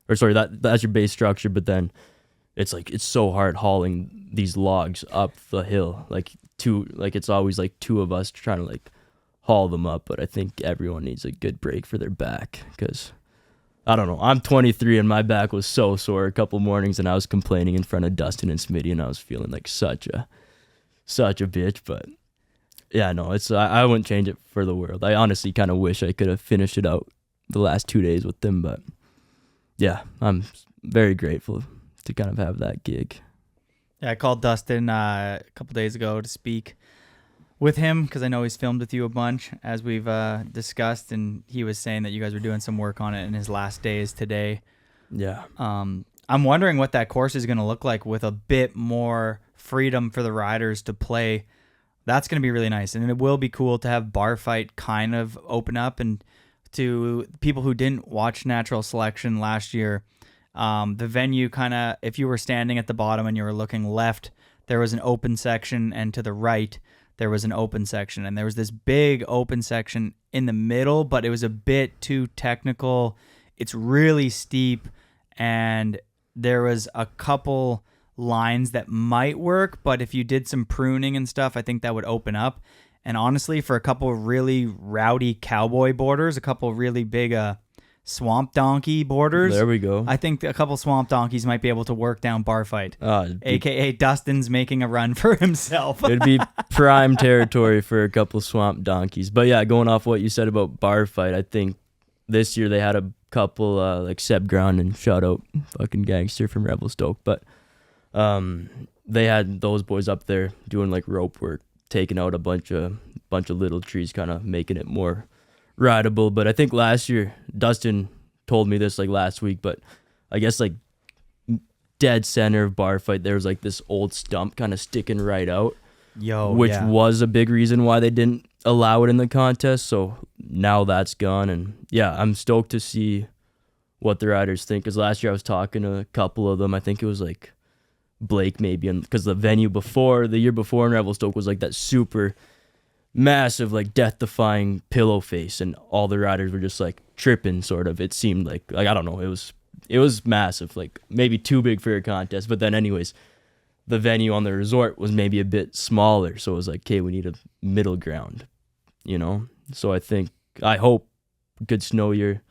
Or sorry, that's your base structure, but then it's like, it's so hard hauling these logs up the hill. Like it's always like two of us trying to like haul them up, but I think everyone needs a good break for their back, because I don't know. I'm 23 and my back was so sore a couple mornings, and I was complaining in front of Dustin and Smitty, and I was feeling like such a bitch. But yeah, no, I wouldn't change it for the world. I honestly kind of wish I could have finished it out the last 2 days with them, but yeah, I'm very grateful to kind of have that gig. Yeah, I called Dustin a couple days ago to speak with him, because I know he's filmed with you a bunch, as we've discussed, and he was saying that you guys were doing some work on it, and his last day is today. Yeah. I'm wondering what that course is going to look like with a bit more freedom for the riders to play. That's going to be really nice, and it will be cool to have bar fight kind of open up. And to people who didn't watch Natural Selection last year, the venue kind of, if you were standing at the bottom and you were looking left, there was an open section, and to the right there was an open section, and there was this big open section in the middle, but it was a bit too technical. It's really steep, and there was a couple lines that might work, but if you did some pruning and stuff, I think that would open up. And honestly, for a couple of really rowdy cowboy boarders, a couple of really big swamp donkey boarders, there we go. I think a couple swamp donkeys might be able to work down bar fight. AKA Dustin's making a run for himself. It'd be prime territory for a couple swamp donkeys. But yeah, going off what you said about bar fight, I think this year they had a couple like Seb Ground, and shout out fucking gangster from Revelstoke, but they had those boys up there doing like rope work, taking out a bunch of little trees, kind of making it more rideable. But I think last year, Dustin told me this like last week, but I guess like dead center of bar fight, there was like this old stump kind of sticking right out, which was a big reason why they didn't allow it in the contest. So now that's gone. And yeah, I'm stoked to see what the riders think. Because last year I was talking to a couple of them. I think it was like Blake maybe, and because the venue the year before in Revelstoke was like that super massive, like death-defying pillow face, and all the riders were just like tripping, sort of. It seemed like I don't know, it was massive, like maybe too big for a contest. But then anyways, the venue on the resort was maybe a bit smaller, so it was like, okay, we need a middle ground, you know. So I hope good snow year,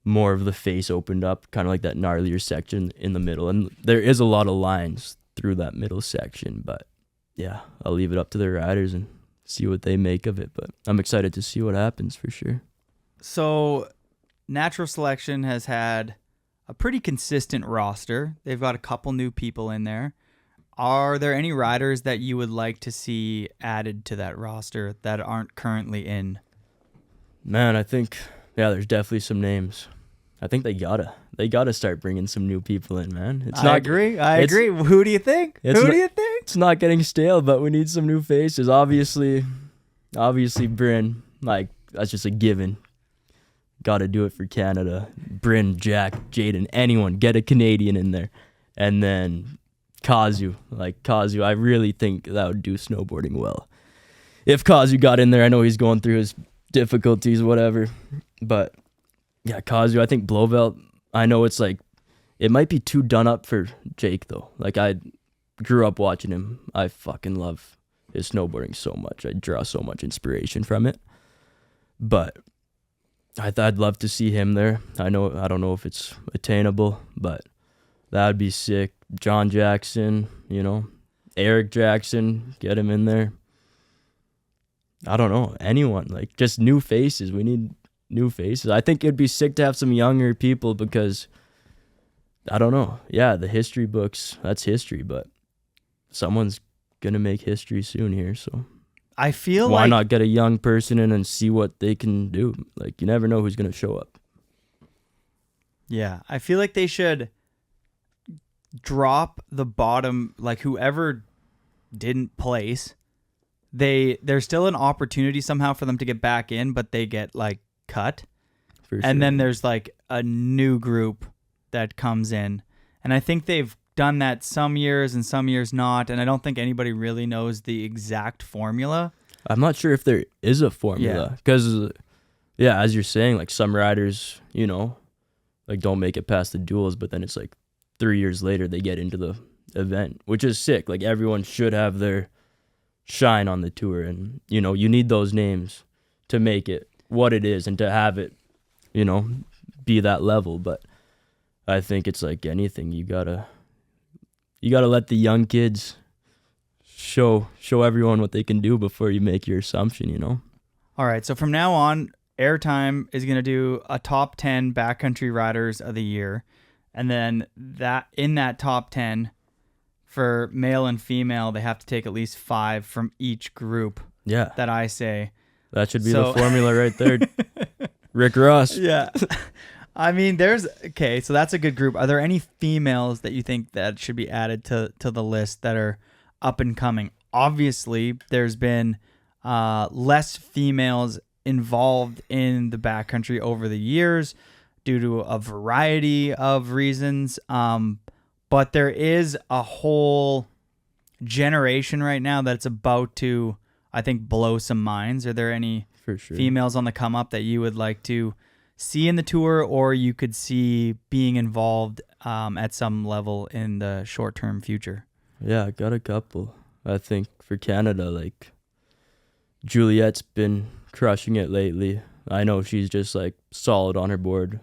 more of the face opened up, kind of like that gnarlier section in the middle, and there is a lot of lines through that middle section. But yeah, I'll leave it up to the riders and see what they make of it, but I'm excited to see what happens for sure. So Natural Selection has had a pretty consistent roster. They've got a couple new people in there. Are there any riders that you would like to see added to that roster that aren't currently in? Man, I think, yeah, there's definitely some names. I think they gotta start bringing some new people in, man. I agree. Who do you think? It's not getting stale, but we need some new faces. Obviously, Bryn, like, that's just a given. Got to do it for Canada. Bryn, Jack, Jaden, anyone, get a Canadian in there. And then Kazu, I really think that would do snowboarding well. If Kazu got in there, I know he's going through his difficulties, whatever, but yeah, Kazu, I think Blowbelt, I know it's like, it might be too done up for Jake though. Like, I grew up watching him. I fucking love his snowboarding so much. I draw so much inspiration from it. But I'd love to see him there. I don't know if it's attainable, but that would be sick. John Jackson, you know, Eric Jackson, get him in there. I don't know, anyone, like, just new faces. We need new faces. I think it'd be sick to have some younger people because, I don't know. Yeah, the history books, that's history, but someone's going to make history soon here, so I feel why like... not get a young person in and see what they can do? Like, you never know who's going to show up. Yeah, I feel like they should drop the bottom, like whoever didn't place, there's still an opportunity somehow for them to get back in, but they get like cut. For and sure. then there's like a new group that comes in. And I think they've done that some years and some years not, and I don't think anybody really knows the exact formula. I'm not sure if there is a formula because, yeah, as you're saying, like some riders, you know, like don't make it past the duels, but then it's like 3 years later they get into the event, which is sick. Like, everyone should have their shine on the tour, and, you know, you need those names to make it what it is and to have it, you know, be that level. But I think it's like anything, you gotta let the young kids show everyone what they can do before you make your assumption, you know? All right, so from now on, Airtime is going to do a top 10 backcountry riders of the year. And then that in that top 10, for male and female, they have to take at least 5 from each group. Yeah. That I say. That should be the formula right there. Rick Ross. Yeah. I mean, so that's a good group. Are there any females that you think that should be added to the list that are up and coming? Obviously, there's been less females involved in the backcountry over the years due to a variety of reasons. But there is a whole generation right now that's about to, I think, blow some minds. Are there any females on the come up that you would like to see in the tour, or you could see being involved at some level in the short-term future? Yeah, I got a couple. I think for Canada, like, Juliet's been crushing it lately. I know she's just like solid on her board.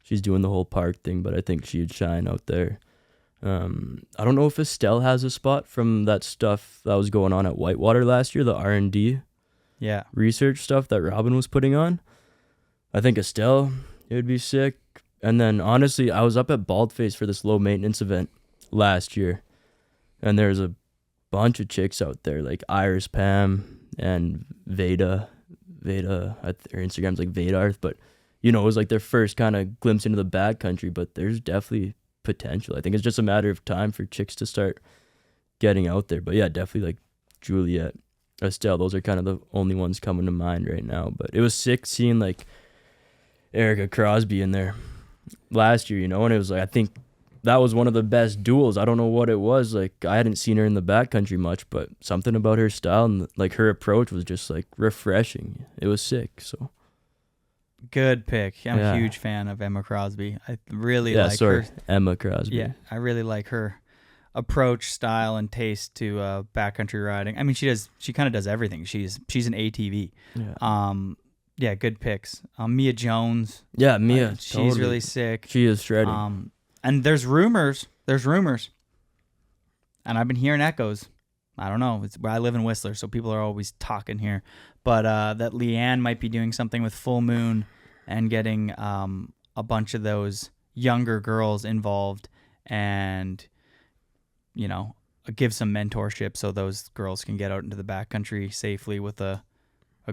She's doing the whole park thing, but I think she'd shine out there. I don't know if Estelle has a spot from that stuff that was going on at Whitewater last year, the R&D research stuff that Robin was putting on. I think Estelle, it would be sick. And then, honestly, I was up at Baldface for this low-maintenance event last year, and there's a bunch of chicks out there, like Iris Pam and Veda. Her Instagram's like Vedarth, but, you know, it was like their first kind of glimpse into the backcountry, but there's definitely potential. I think it's just a matter of time for chicks to start getting out there. But yeah, definitely like Juliet Estelle. Those are kind of the only ones coming to mind right now. But it was sick seeing like Erica Crosby in there last year, and it was like, I think that was one of the best duels. I don't know what it was. Like, I hadn't seen her in the backcountry much, but something about her style and like her approach was just like refreshing. It was sick. So Good pick. I'm a huge fan of Emma Crosby. I really like her. Emma Crosby. Yeah, I really like her approach, style, and taste to backcountry riding. I mean, she kind of does everything. She's an ATV. Yeah. Good picks. Mia Jones. Yeah, Mia. She's totally. really sick. She is shredding. And there's rumors, and I've been hearing echoes. I don't know. It's where I live in Whistler, so people are always talking here. But that Leanne might be doing something with Full Moon and getting a bunch of those younger girls involved and, give some mentorship so those girls can get out into the backcountry safely with a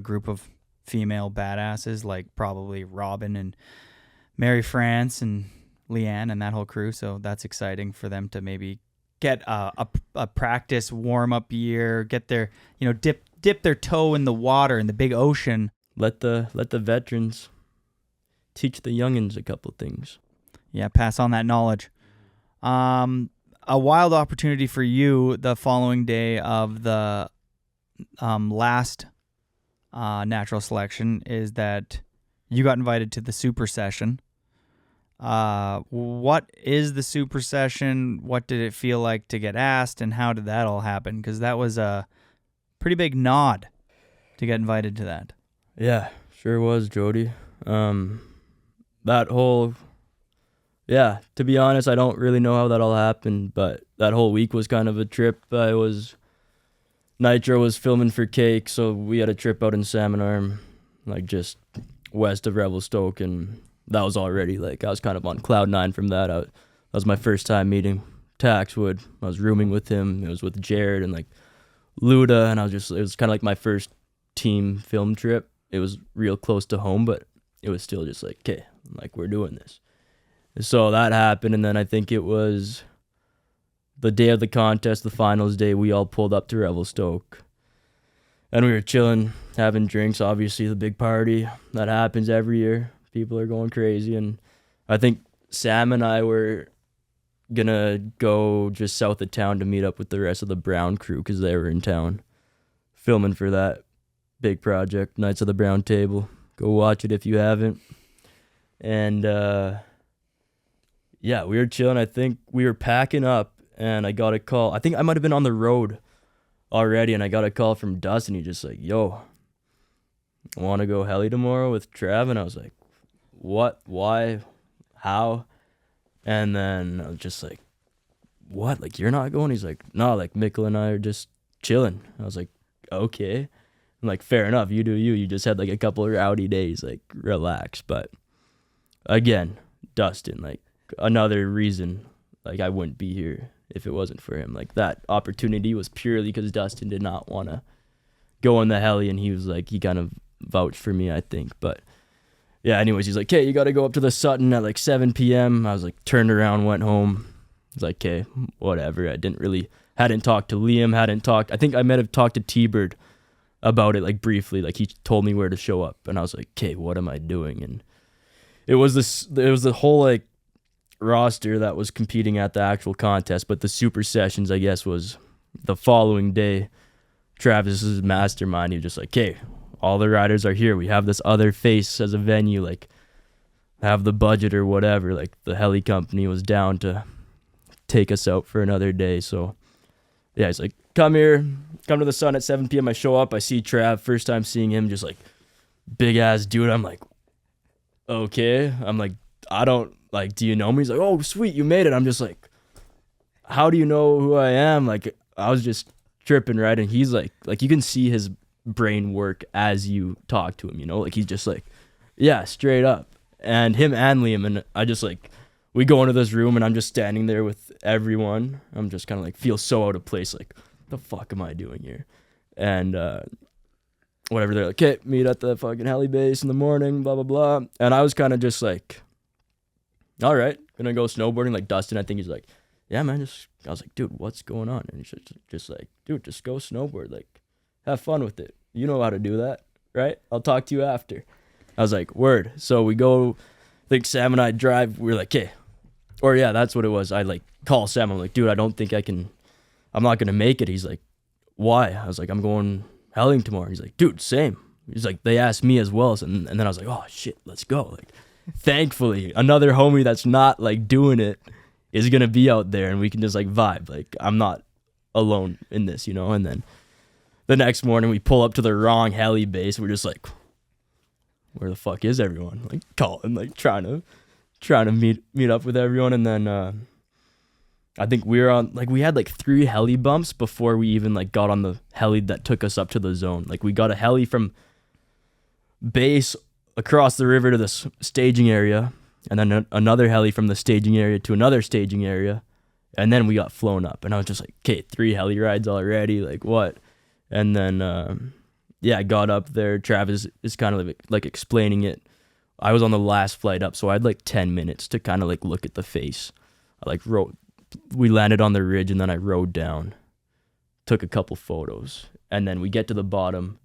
group of female badasses like probably Robin and Mary France and Leanne and that whole crew. So that's exciting for them to maybe get a practice warm-up year, get their, dip their toe in the water in the big ocean. Let the veterans teach the youngins a couple things. Yeah, pass on that knowledge. A wild opportunity for you the following day of the last natural selection is that you got invited to the super session. What is the super session? What did it feel like to get asked, and how did that all happen? Because that was a pretty big nod to get invited to that. Yeah, sure was, Jody. That whole, to be honest, I don't really know how that all happened, but that whole week was kind of a trip. Nitro was filming for Cake, so we had a trip out in Salmon Arm, like just west of Revelstoke, and that was already like I was kind of on cloud nine from that. That was my first time meeting Taxwood. I was rooming with him. It was with Jared and like Luda, and it was kind of like my first team film trip. It was real close to home, but it was still just like, okay, like we're doing this. So that happened, and then I think it was the day of the contest, the finals day, we all pulled up to Revelstoke. And we were chilling, having drinks, obviously the big party that happens every year. People are going crazy, and I think Sam and I were gonna go just south of town to meet up with the rest of the Brown crew because they were in town filming for that big project, Knights of the Brown Table. Go watch it if you haven't. And we were chilling. I think we were packing up, and I got a call. I think I might have been on the road already, and I got a call from Dustin. He just like, yo, want to go heli tomorrow with Trav? And I was like, what, why, how? And then I was just like, what, like you're not going? He's like, no, like Mikkel and I are just chilling. I was like, okay. I'm like, fair enough, you do you just had like a couple of rowdy days, like relax. But again, Dustin, like another reason like I wouldn't be here if it wasn't for him. Like that opportunity was purely because Dustin did not want to go on the heli, and he was like, he kind of vouched for me, I think. But yeah, anyways, he's like, okay, you got to go up to the Sutton at like 7 p.m. I was like, turned around, went home. I was like, okay, whatever. I hadn't talked to Liam, I think I might have talked to T-Bird about it like briefly. Like he told me where to show up, and I was like, okay, what am I doing? And it was the whole like roster that was competing at the actual contest, but the super sessions, I guess, was the following day. Travis's mastermind, he was just like, okay, all the riders are here. We have this other face as a venue, like have the budget or whatever. Like the heli company was down to take us out for another day. So yeah, he's like, come to the Sun at 7 p.m. I show up, I see Trav, first time seeing him, just like big ass dude. I'm like, okay. I'm like, I don't like, do you know me? He's like, oh sweet, you made it. I'm just like, how do you know who I am? Like I was just tripping, right? And he's like you can see his brain work as you talk to him, like he's just like, yeah, straight up. And him and Liam, and I just like, we go into this room, and I'm just standing there with everyone. I'm just kind of like, feel so out of place, like, the fuck am I doing here? And whatever, they're like, okay, meet at the fucking heli base in the morning, blah blah blah. And I was kind of just like, all right, gonna go snowboarding. Like Dustin, I think he's like, yeah man, I was like, dude, what's going on? And he's just like, dude, just go snowboard, like have fun with it. You know how to do that, right? I'll talk to you after. I was like, word. So we go, I think Sam and I drive. We're like, okay. Or yeah, that's what it was. I like call Sam. I'm like, dude, I don't think I'm not going to make it. He's like, why? I was like, I'm going helling tomorrow. He's like, dude, same. He's like, they asked me as well. And then I was like, oh shit, let's go. Like, thankfully, another homie that's not like doing it is going to be out there and we can just like vibe. Like, I'm not alone in this, you know? And then the next morning we pull up to the wrong heli base. We're just like, where the fuck is everyone? Like calling, like trying to meet up with everyone. And then I think we had like 3 heli bumps before we even like got on the heli that took us up to the zone. Like we got a heli from base across the river to the staging area, and then another heli from the staging area to another staging area, and then we got flown up. And I was just like, okay, 3 heli rides already, like what? And then I got up there. Travis is kind of like explaining it. I was on the last flight up, so I had like 10 minutes to kind of like look at the face. We landed on the ridge, and then I rode down, took a couple photos, and then we get to the bottom,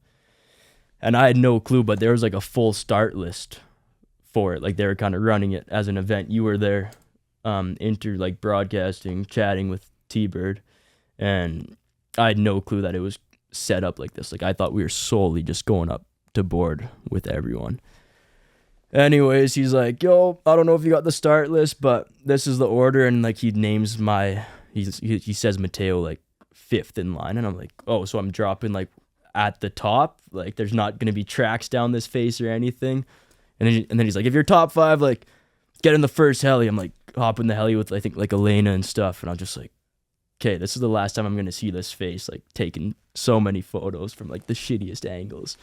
and I had no clue, but there was like a full start list for it. Like they were kind of running it as an event. You were there, like broadcasting, chatting with T-Bird, and I had no clue that it was set up like this. Like I thought we were solely just going up to board with everyone. Anyways, he's like, yo, I don't know if you got the start list, but this is the order. And like he names he says Mateo like 5th in line. And I'm like, oh, so I'm dropping like at the top. Like there's not going to be tracks down this face or anything. And then he's like, if you're top 5, like get in the first heli. I'm like, hop in the heli with I think like Elena and stuff. And I'm just like, okay, this is the last time I'm going to see this face, like taking so many photos from like the shittiest angles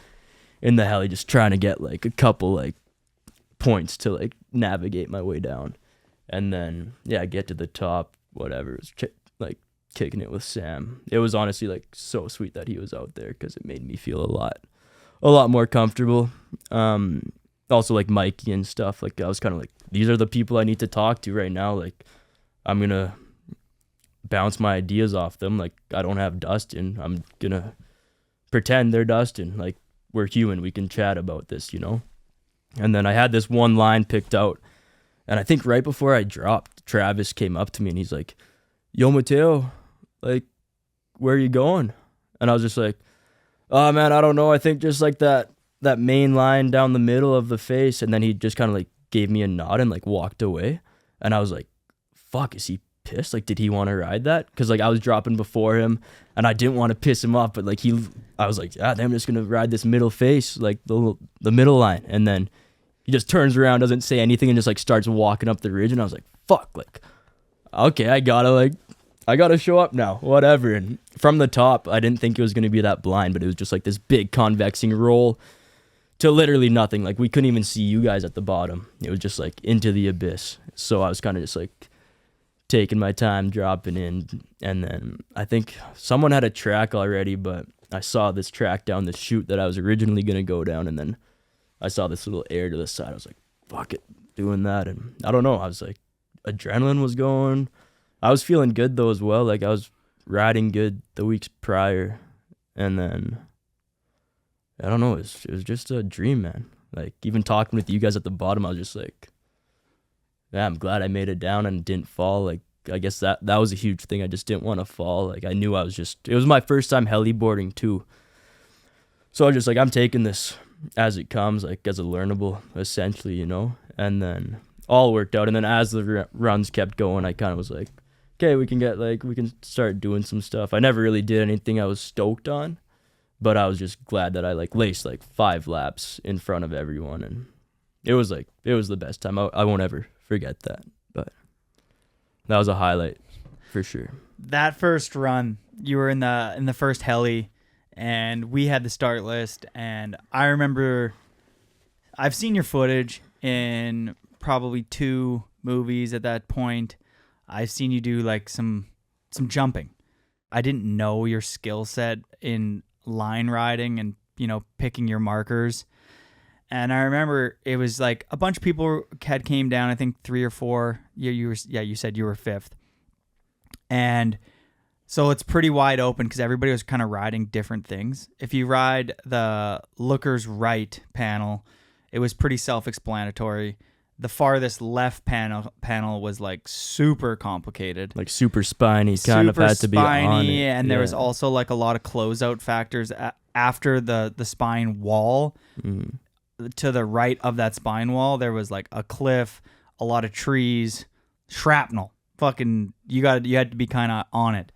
in the heli, just trying to get like a couple like points to like navigate my way down. And then I get to the top, whatever. It was like kicking it with Sam. It was honestly like so sweet that he was out there because it made me feel a lot more comfortable. Also like Mikey and stuff, like I was kind of like, these are the people I need to talk to right now. Like I'm gonna bounce my ideas off them. Like I don't have Dustin, I'm gonna pretend they're Dustin. Like we're human, we can chat about this, you know. And then I had this one line picked out, and I think right before I dropped, Travis came up to me and he's like, yo, Mateo, like, where are you going? And I was just like, oh, man, I don't know. I think just like that main line down the middle of the face. And then he just kind of like gave me a nod and like walked away. And I was like, fuck, is he pissed? Like, did he want to ride that? Because like I was dropping before him and I didn't want to piss him off. But like I was like, I'm just going to ride this middle face, like the middle line. And then he just turns around, doesn't say anything, and just like starts walking up the ridge. And I was like, fuck, like, okay, I gotta show up now, whatever. And from the top, I didn't think it was going to be that blind, but it was just like this big convexing roll to literally nothing. Like we couldn't even see you guys at the bottom. It was just like into the abyss. So I was kind of just like taking my time, dropping in. And then I think someone had a track already, but I saw this track down the chute that I was originally going to go down. And then I saw this little air to the side. I was like, fuck it, doing that. And I don't know, I was like, adrenaline was going. I was feeling good though as well. Like I was riding good the weeks prior. And then, I don't know, it was just a dream, man. Like even talking with you guys at the bottom, I was just like, yeah, I'm glad I made it down and didn't fall. Like I guess that was a huge thing. I just didn't want to fall. Like I knew it was my first time heli boarding too. So I was just like, I'm taking this as it comes, like as a learnable essentially, you know. And then all worked out. And then as the runs kept going, I kind of was like, okay, we can start doing some stuff. I never really did anything I was stoked on, but I was just glad that I like laced like 5 laps in front of everyone. And it was the best time. I won't ever forget that, but that was a highlight for sure. That first run, you were in the first heli, and we had the start list, and I remember I've seen your footage in probably 2 movies at that point. I've seen you do like some jumping. I didn't know your skill set in line riding and, you know, picking your markers. And I remember it was like a bunch of people had came down, I think 3 or 4. You said you were 5th. And So it's pretty wide open because everybody was kind of riding different things. If you ride the looker's right panel, it was pretty self-explanatory. The farthest left panel was like super complicated. Like super spiny, kind of had to be on it. And there was also like a lot of closeout factors after the spine wall. To the right of that spine wall, there was like a cliff, a lot of trees, shrapnel. Fucking, you had to be kind of on it.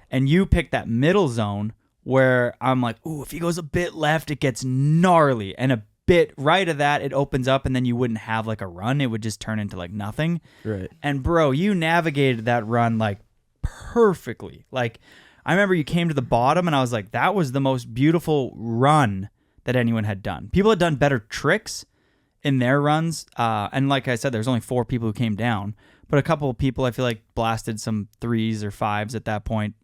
And you picked that middle zone where I'm like, ooh, if he goes a bit left, it gets gnarly. And a bit right of that, it opens up, and then you wouldn't have like a run. It would just turn into like nothing. Right. And bro, you navigated that run like perfectly. Like, I remember you came to the bottom, and I was like, that was the most beautiful run that anyone had done. People had done better tricks in their runs. And like I said, there's only 4 people who came down. But a couple of people, I feel like, blasted some 3s or 5s at that point.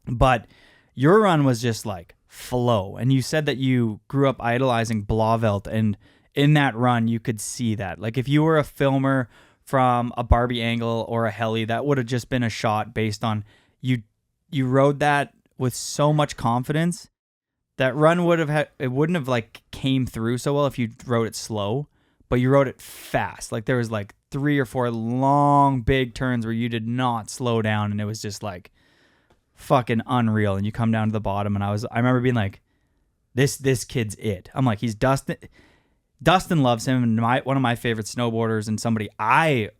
But your run was just like flow. And you said that you grew up idolizing Blauvelt, and in that run, you could see that. Like, if you were a filmer from a Barbie angle or a heli, that would have just been a shot based on you rode that with so much confidence. That run it wouldn't have like came through so well if you rode it slow, but you rode it fast. Like, there was like 3 or 4 long big turns where you did not slow down, and it was just like fucking unreal. And you come down to the bottom, and I remember being like, this kid's it. I'm like, he's Dustin. Dustin loves him, and one of my favorite snowboarders, and somebody a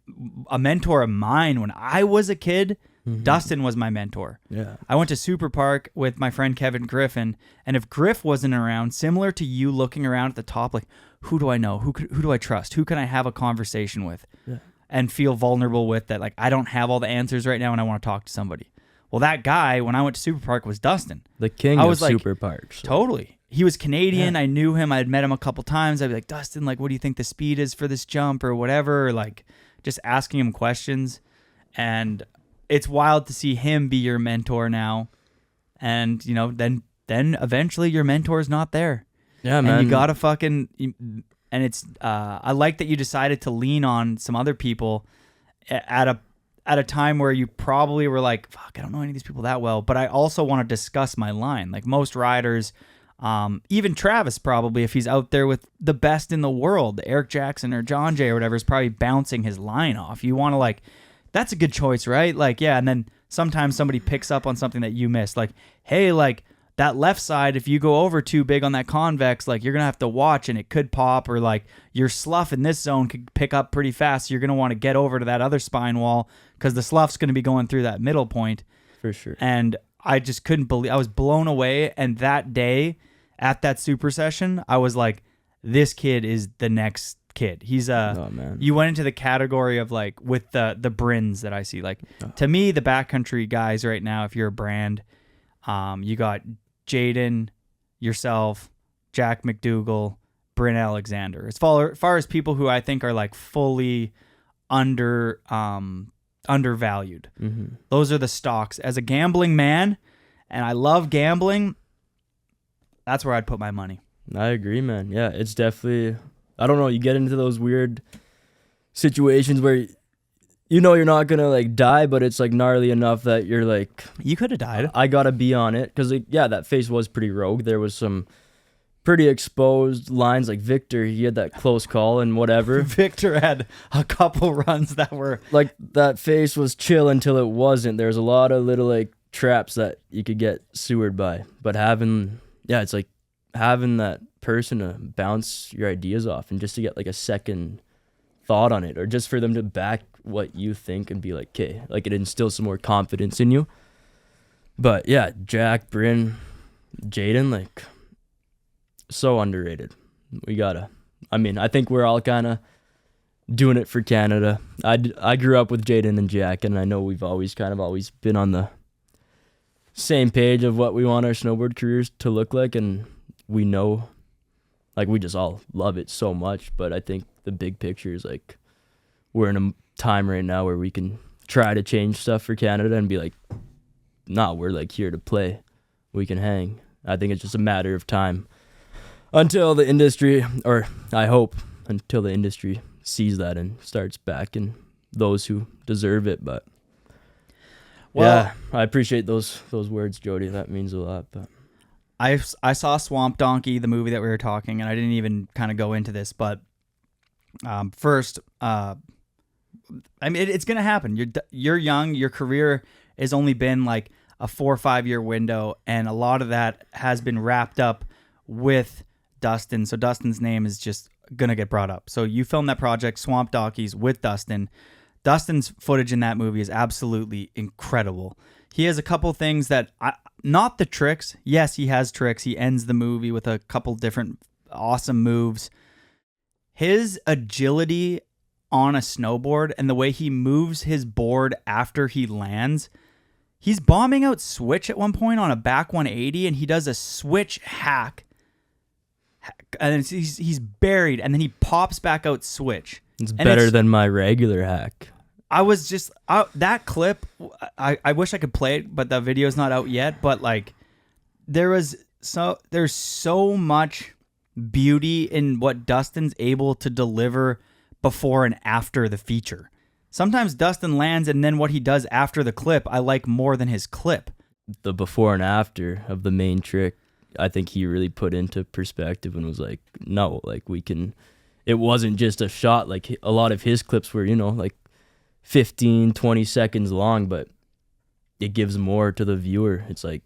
mentor of mine when I was a kid. Dustin was my mentor. Yeah. I went to Super Park with my friend Kevin Griffin, and if Griff wasn't around, similar to you looking around at the top, like, who do I know? Who do I trust? Who can I have a conversation with and feel vulnerable with, that like I don't have all the answers right now and I want to talk to somebody? Well, that guy, when I went to Super Park, was Dustin. The king of Super Parks. Totally. He was Canadian. I knew him. I had met him a couple times. I'd be like, Dustin, like, what do you think the speed is for this jump or whatever? Or like just asking him questions. And it's wild to see him be your mentor now. And, you know, then eventually your mentor's not there. Yeah, man. And you gotta fucking, and it's, I like that you decided to lean on some other people at a time where you probably were like, fuck, I don't know any of these people that well, but I also want to discuss my line. Like most riders, even Travis probably, if he's out there with the best in the world, Eric Jackson or John Jay or whatever, is probably bouncing his line off. You want to like, that's a good choice, right? Like, yeah, and then sometimes somebody picks up on something that you missed. Like, hey, like, that left side, if you go over too big on that convex, like, you're going to have to watch and it could pop, or like your slough in this zone could pick up pretty fast. So you're going to want to get over to that other spine wall because the slough's going to be going through that middle point. For sure. And I just couldn't believe, I was blown away. And that day at that super session, I was like, this kid is the next kid. He's oh, man. You went into the category of like with the Brins that I see. Like to me, the backcountry guys right now, if you're a brand, you got Jaden, yourself, Jack McDougall, Bryn Alexander. As far as people who I think are like fully undervalued. Those are the stocks. As a gambling man, and I love gambling, that's where I'd put my money. I agree, man. Yeah, it's definitely, I don't know, you get into those weird situations where you know you're not gonna like die, but it's like gnarly enough that you're like, you could have died. I gotta be on it, because like, yeah, that face was pretty rogue. There was some pretty exposed lines. Like Victor, he had that close call and whatever. Victor had a couple runs that were like, that face was chill until it wasn't. There's a lot of little like traps that you could get sewered by, but it's like having that person to bounce your ideas off and just to get like a second thought on it, or just for them to back what you think and be like, okay, like it instills some more confidence in you. But yeah, Jack, Bryn, Jaden, like, so underrated. I think we're all kind of doing it for Canada. I grew up with Jaden and Jack, and I know we've always been on the same page of what we want our snowboard careers to look like, and we know, like, we just all love it so much. But I think the big picture is like, we're in a time right now where we can try to change stuff for Canada and be like, nah, we're like here to play. We can hang. I think it's just a matter of time until the industry, or I hope until the industry sees that and starts backing those who deserve it. But Well, yeah, I appreciate those words, Jody. That means a lot. But I saw Swamp Donkey, the movie that we were talking, and I didn't even kind of go into this, but first, I mean, it's gonna happen. You're young. Your career has only been like a 4 or 5 year window, and a lot of that has been wrapped up with Dustin. So Dustin's name is just gonna get brought up. So you filmed that project, Swamp Donkeys, with Dustin. Dustin's footage in that movie is absolutely incredible. He has a couple things that, not the tricks. Yes, he has tricks. He ends the movie with a couple different awesome moves. His agility on a snowboard and the way he moves his board after he lands. He's bombing out switch at one point on a back 180, and he does a switch hack. And he's buried, and then he pops back out switch. it's better than my regular hack. I was just that clip. I wish I could play it, but the video's not out yet. But like, there's so much beauty in what Dustin's able to deliver before and after the feature. Sometimes Dustin lands, and then what he does after the clip, I like more than his clip. The before and after of the main trick, I think he really put into perspective and was like, no, like we can. It wasn't just a shot. Like a lot of his clips were, like 15, 20 seconds long, but it gives more to the viewer. It's like,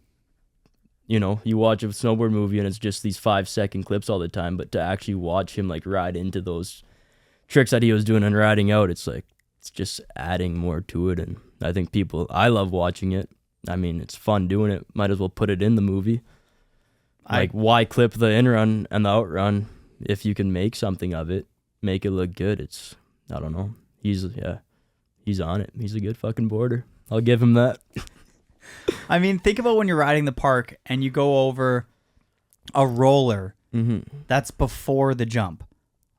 you watch a snowboard movie and it's just these 5-second clips all the time, but to actually watch him like ride into those tricks that he was doing and riding out, it's like, it's just adding more to it. And I think I love watching it. I mean, it's fun doing it. Might as well put it in the movie. Like, why clip the in-run and the out-run if you can make something of it, make it look good? I don't know. He's on it. He's a good fucking boarder. I'll give him that. I mean, think about when you're riding the park and you go over a roller. That's before the jump.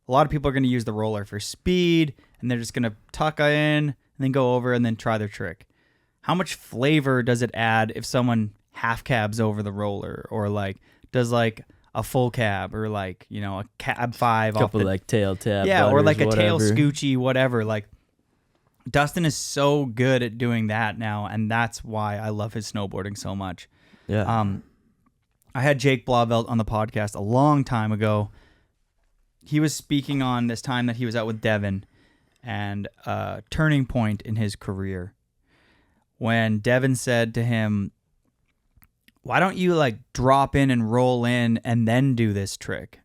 A lot of people are going to use the roller for speed, and they're just going to tuck in and then go over and then try their trick. How much flavor does it add if someone half cabs over the roller, or like does like a full cab, or like, a cab 5 off Couple like tail tab. yeah, or like a whatever. tail scoochy, whatever. Like, Dustin is so good at doing that now, and that's why I love his snowboarding so much. Yeah. I had Jake Blauvelt on the podcast a long time ago. He was speaking on this time that he was out with Devin and a turning point in his career, when Devin said to him, why don't you like drop in and roll in and then do this trick?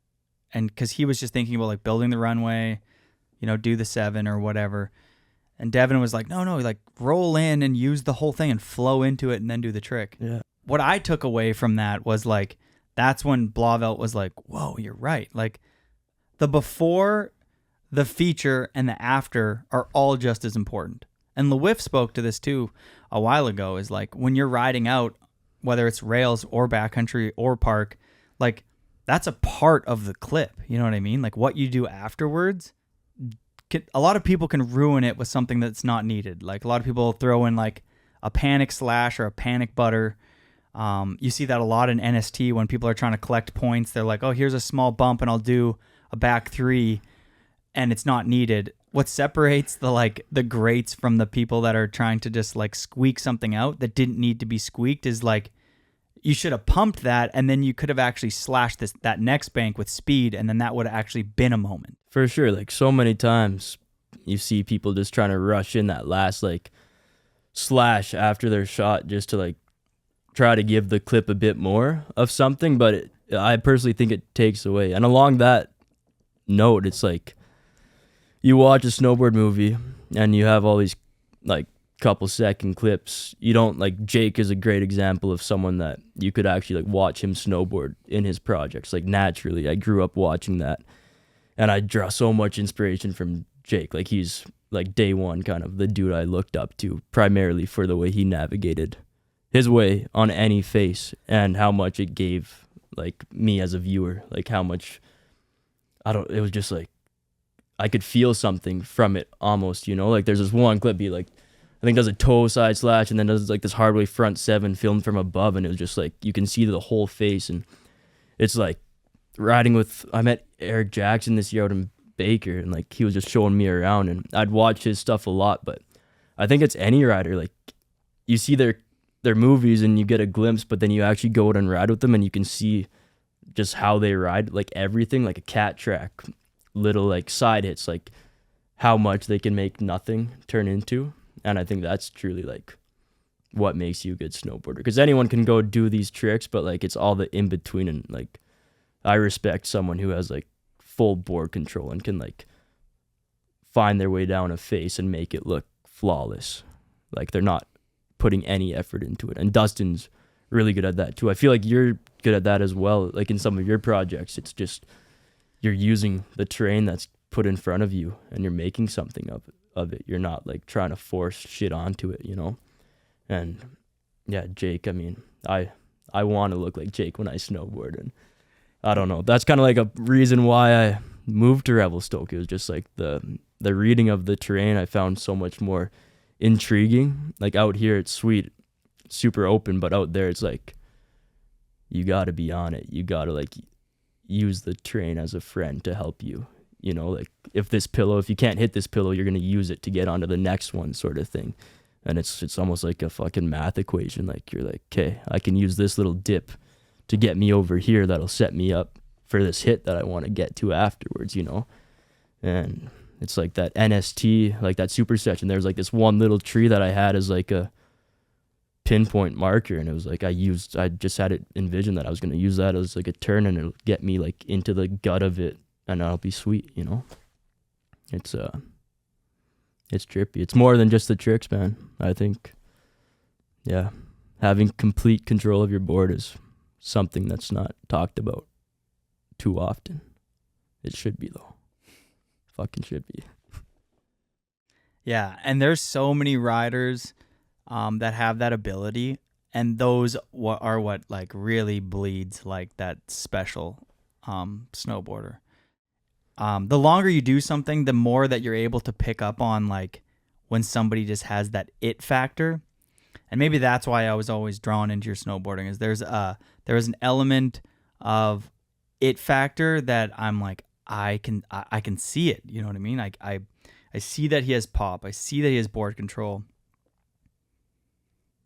And because he was just thinking about like building the runway, do the 7 or whatever. And Devin was like, no, like roll in and use the whole thing and flow into it and then do the trick. Yeah. What I took away from that was like, that's when Blauvelt was like, whoa, you're right. Like, the before, the feature, and the after are all just as important. And LeWiff spoke to this too a while ago, is like, when you're riding out, whether it's rails or backcountry or park, like, that's a part of the clip. You know what I mean? Like, what you do afterwards, a lot of people can ruin it with something that's not needed. Like, a lot of people throw in like a panic slash or a panic butter. You see that a lot in NST when people are trying to collect points. They're like, oh, here's a small bump and I'll do a back 3, and it's not needed. What separates the greats from the people that are trying to just like squeak something out that didn't need to be squeaked is like, you should have pumped that, and then you could have actually slashed that next bank with speed, and then that would have actually been a moment. For sure. Like, so many times you see people just trying to rush in that last like slash after their shot just to like try to give the clip a bit more of something, but I personally think it takes away. And along that note, it's like, you watch a snowboard movie and you have all these like couple second clips. You don't like, Jake is a great example of someone that you could actually like watch him snowboard in his projects. Like, naturally, I grew up watching that, and I draw so much inspiration from Jake. Like, he's like day one kind of the dude I looked up to, primarily for the way he navigated his way on any face, and how much it gave like me as a viewer, like how much it was just like, I could feel something from it almost, like there's this one clip he like, I think does a toe side slash and then does like this hardway front 7 filmed from above, and it was just like, you can see the whole face. And it's like riding with, I met Eric Jackson this year out in Baker, and like he was just showing me around, and I'd watch his stuff a lot. But I think it's any rider, like you see their movies and you get a glimpse, but then you actually go out and ride with them and you can see just how they ride, like everything, like a cat track, little like side hits, like how much they can make nothing turn into. And I think that's truly like what makes you a good snowboarder, because anyone can go do these tricks, but like it's all the in between. And like I respect someone who has like full board control and can like find their way down a face and make it look flawless, like they're not putting any effort into it. And Dustin's really good at that too. I feel like you're good at that as well. Like in some of your projects, it's just you're using the terrain that's put in front of you and you're making something of it. You're not like trying to force shit onto it, you know? And yeah, Jake, I mean, I want to look like Jake when I snowboard, and I don't know. That's kind of like a reason why I moved to Revelstoke. It was just like the reading of the terrain I found so much more intriguing. Like out here it's sweet, super open, but out there it's like you got to be on it. You got to like use the terrain as a friend to help you, you know, like if you can't hit this pillow, you're going to use it to get onto the next one, sort of thing. And it's almost like a fucking math equation. Like you're like, okay, I can use this little dip to get me over here that'll set me up for this hit that I want to get to afterwards, you know. And it's like that NST, like that super section. There's like this one little tree that I had as like a pinpoint marker, and it was like I just had it envisioned that I was going to use that as like a turn, and it'll get me like into the gut of it, and I'll be sweet, you know. It's trippy. It's more than just the tricks, man. I think, yeah, having complete control of your board is something that's not talked about too often. It should be, though. Fucking should be. Yeah, and there's so many riders that have that ability, and those are what like really bleeds like that special snowboarder. The longer you do something, the more that you're able to pick up on like when somebody just has that it factor. And maybe that's why I was always drawn into your snowboarding, is there is an element of it factor that I'm like, I can see it. You know what I mean? I see that he has pop. I see that he has board control.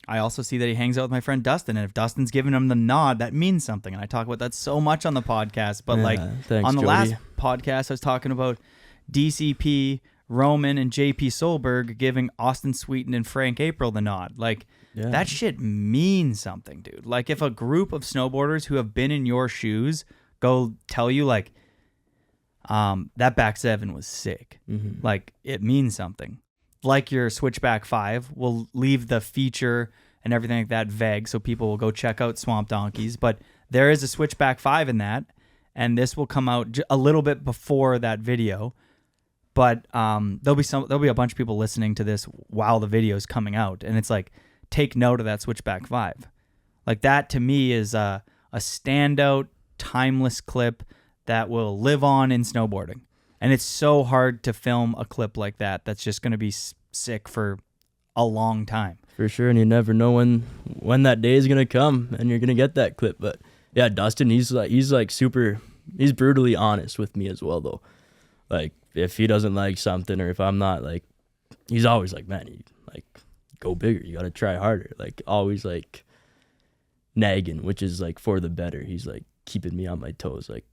I also see that he hangs out with my friend Dustin, and if Dustin's giving him the nod, that means something. And I talk about that so much on the podcast. But thanks, on the Jody. last podcast, I was talking about DCP, Roman, and JP Solberg giving Austin Sweeten and Frank April the nod. Like, that shit means something, dude. Like, if a group of snowboarders who have been in your shoes go tell you, like, that back seven was sick, like, it means something. Like your Switchback 5, we'll leave the feature and everything like that vague, so people will go check out Swamp Donkeys. But there is a Switchback 5 in that, and this will come out a little bit before that video. But there'll be a bunch of people listening to this while the video is coming out, and it's like, take note of that Switchback 5. Like, that to me is a standout, timeless clip that will live on in snowboarding. And it's so hard to film a clip like that that's just going to be sick for a long time. For sure, and you never know when that day is going to come and you're going to get that clip. But yeah, Dustin, he's brutally honest with me as well, though. Like, if he doesn't like something, or if I'm not, like, he's always like, man, you, like, go bigger. You got to try harder. Like, always, like, nagging, which is, like, for the better. He's, like, keeping me on my toes. Like,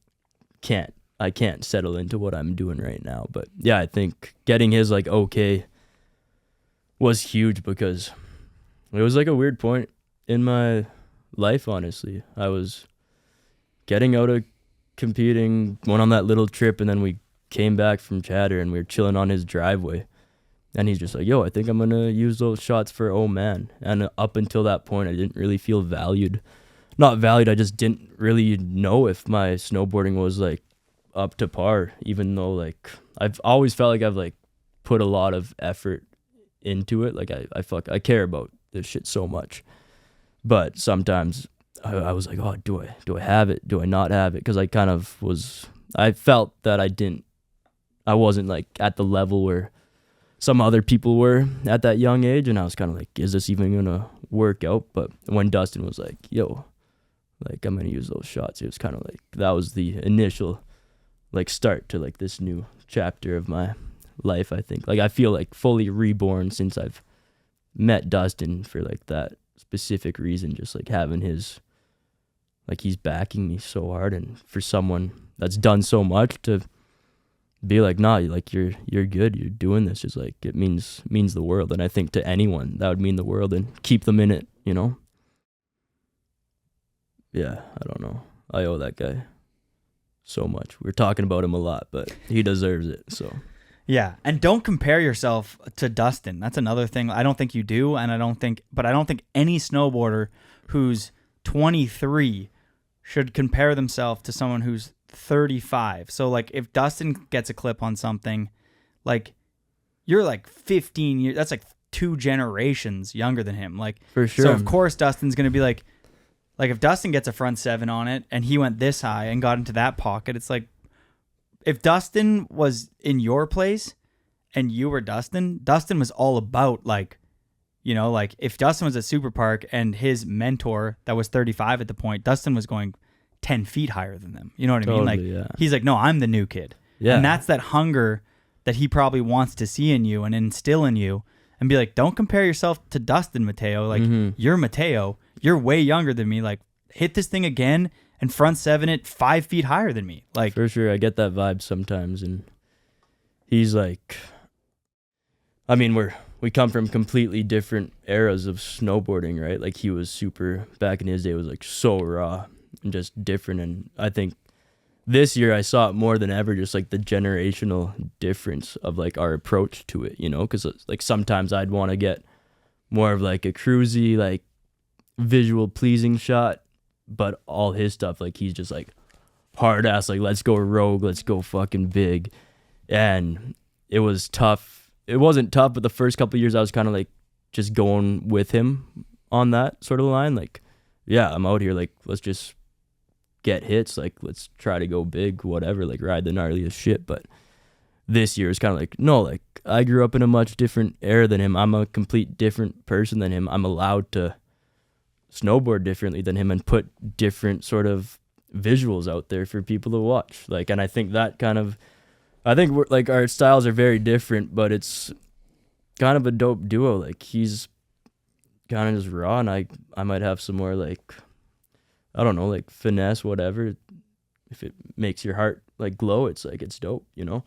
I can't settle into what I'm doing right now. But yeah, I think getting his like okay was huge, because it was like a weird point in my life, honestly. I was getting out of competing, went on that little trip, and then we came back from Chatter and we were chilling on his driveway, and he's just like, yo, I think I'm gonna use those shots for Oh Man. And up until that point, I didn't really feel not valued. I just didn't really know if my snowboarding was like up to par, even though like I've always felt like I've like put a lot of effort into it. Like I care about this shit so much, but sometimes I was like, oh, do I have it? Do I not have it? Because I felt that I wasn't like at the level where some other people were at that young age, and I was kind of like, is this even gonna work out? But when Dustin was like, yo, like, I'm gonna use those shots, it was kind of like, that was the initial like start to like this new chapter of my life. I think like I feel like fully reborn since I've met Dustin for like that specific reason, just like having his, like he's backing me so hard, and for someone that's done so much to be like, nah, like you're good, you're doing this, is like, it means the world. And I think to anyone that would mean the world and keep them in it, you know? Yeah, I don't know. I owe that guy so much. We're talking about him a lot, but he deserves it. So Yeah, and don't compare yourself to Dustin. That's another thing. I don't think you do, and I don't think any snowboarder who's 23 should compare themselves to someone who's 35. So like if Dustin gets a clip on something, like you're like 15 years, that's like 2 generations younger than him. Like for sure. So of course Dustin's going to be like if Dustin gets a front 7 on it and he went this high and got into that pocket, it's like if Dustin was in your place and you were Dustin was all about like, you know, like if Dustin was at Super Park and his mentor that was 35 at the point, Dustin was going 10 feet higher than them. You know what I mean? Like he's like, no, I'm the new kid. Yeah. And that's that hunger that he probably wants to see in you and instill in you and be like, don't compare yourself to Dustin, Mateo. Like you're Mateo. You're way younger than me. Like hit this thing again and front 7 it 5 feet higher than me. Like for sure. I get that vibe sometimes. And he's like, I mean, we come from completely different eras of snowboarding, right? Like he was super, back in his day, was like so raw and just different. And I think this year I saw it more than ever, just like the generational difference of like our approach to it, you know? Because like sometimes I'd want to get more of like a cruisy, like visual pleasing shot, but all his stuff, like he's just like hard ass, like let's go rogue, let's go fucking big. And it was tough. It wasn't tough, but the first couple of years I was kind of like just going with him on that sort of line. Like, yeah, I'm out here, like let's just get hits, like let's try to go big, whatever, like ride the gnarliest shit. But this year is kind of like, no, like I grew up in a much different era than him. I'm a complete different person than him. I'm allowed to snowboard differently than him and put different sort of visuals out there for people to watch. Like, and I think that kind of, I think we're like our styles are very different, but it's kind of a dope duo. Like he's kind of just raw, and I might have some more like, I don't know, like finesse, whatever. If it makes your heart like glow, it's like, it's dope, you know?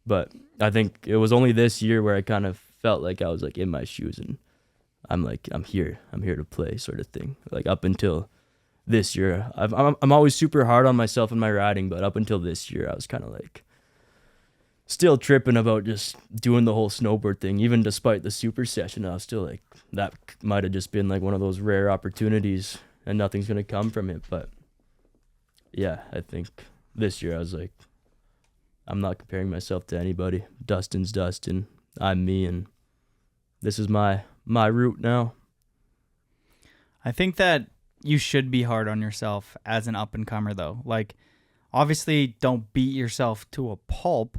But I think it was only this year where I kind of felt like I was like in my shoes and I'm like, I'm here to play sort of thing. Like up until this year, I'm always super hard on myself in my riding, but up until this year, I was kind of like still tripping about just doing the whole snowboard thing. Even despite the super session, I was still like, that might have just been like one of those rare opportunities and nothing's going to come from it. But yeah, I think this year I was like, I'm not comparing myself to anybody. Dustin's Dustin. I'm me, and this is my route now. I think that you should be hard on yourself as an up-and-comer, though. Like, obviously, don't beat yourself to a pulp.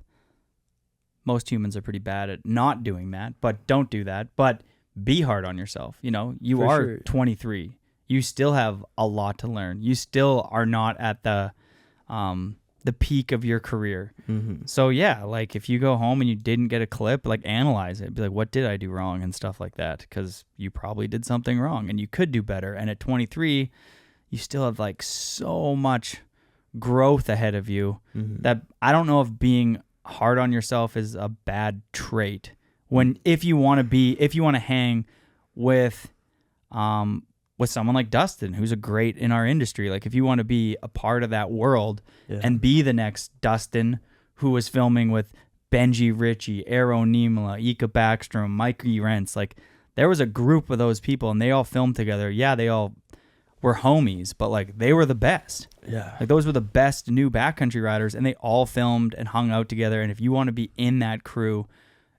Most humans are pretty bad at not doing that, but don't do that. But be hard on yourself. You know, you are sure. 23. You still have a lot to learn. You still are not at the peak of your career. Mm-hmm. So yeah, like if you go home and you didn't get a clip, like analyze it. Be like, what did I do wrong and stuff like that? Because you probably did something wrong and you could do better. And at 23, you still have like so much growth ahead of you that I don't know if being hard on yourself is a bad trait. If you want to hang with someone like Dustin, who's a great in our industry. Like if you want to be a part of that world and be the next Dustin who was filming with Benji Ritchie, Aero Niemela, Ika Backstrom, Mikey Rentz, like there was a group of those people and they all filmed together. Yeah, they all were homies, but like they were the best. Yeah. Like those were the best new backcountry riders and they all filmed and hung out together. And if you want to be in that crew,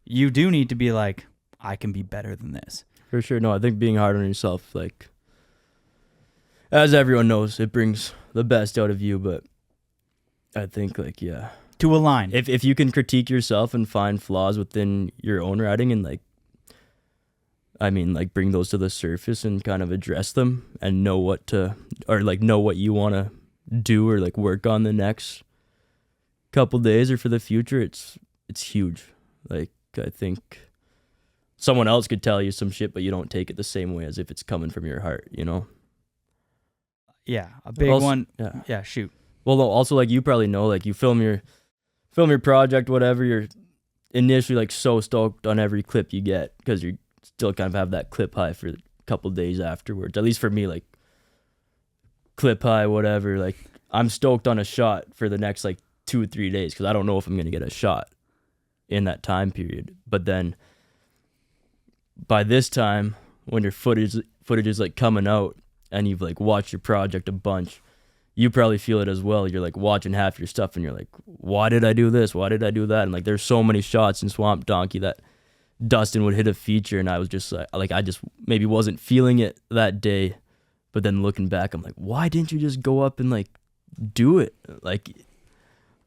you do need to be like, I can be better than this. For sure. No, I think being hard on yourself, like, as everyone knows, it brings the best out of you, but I think, like, yeah. To align. If you can critique yourself and find flaws within your own writing and, like, I mean, like, bring those to the surface and kind of address them and know what you want to do or, like, work on the next couple days or for the future, it's huge. Like, I think someone else could tell you some shit, but you don't take it the same way as if it's coming from your heart, you know? Yeah, a big Also- one. yeah. Yeah, shoot. Well, also, like, you probably know, like, you film your project, whatever, you're initially, like, so stoked on every clip you get because you still kind of have that clip high for a couple days afterwards. At least for me, like, clip high, whatever, like, I'm stoked on a shot for the next, like, 2 or 3 days because I don't know if I'm going to get a shot in that time period. But then by this time, when your footage is, like, coming out and you've, like, watched your project a bunch, you probably feel it as well. You're like watching half your stuff and you're like, why did I do this? Why did I do that? And like, there's so many shots in Swamp Donkey that Dustin would hit a feature and I was just like, I just maybe wasn't feeling it that day. But then looking back, I'm like, why didn't you just go up and like do it? Like,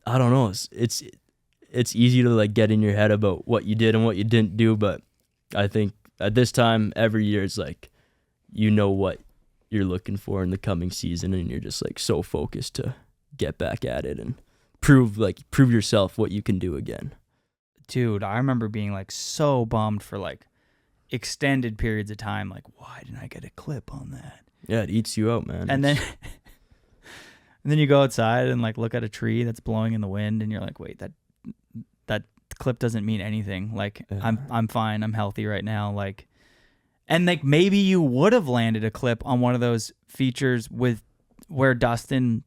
I don't know. It's easy to like get in your head about what you did and what you didn't do. But I think at this time every year, it's like, you know what you're looking for in the coming season, and you're just like so focused to get back at it and prove yourself what you can do again. Dude, I remember being like so bummed for like extended periods of time. Like, why didn't I get a clip on that? Yeah, it eats you out, man. And then you go outside and like look at a tree that's blowing in the wind, and you're like, wait, that clip doesn't mean anything. Like, Yeah. I'm fine. I'm healthy right now. Like, and like maybe you would have landed a clip on one of those features with where Dustin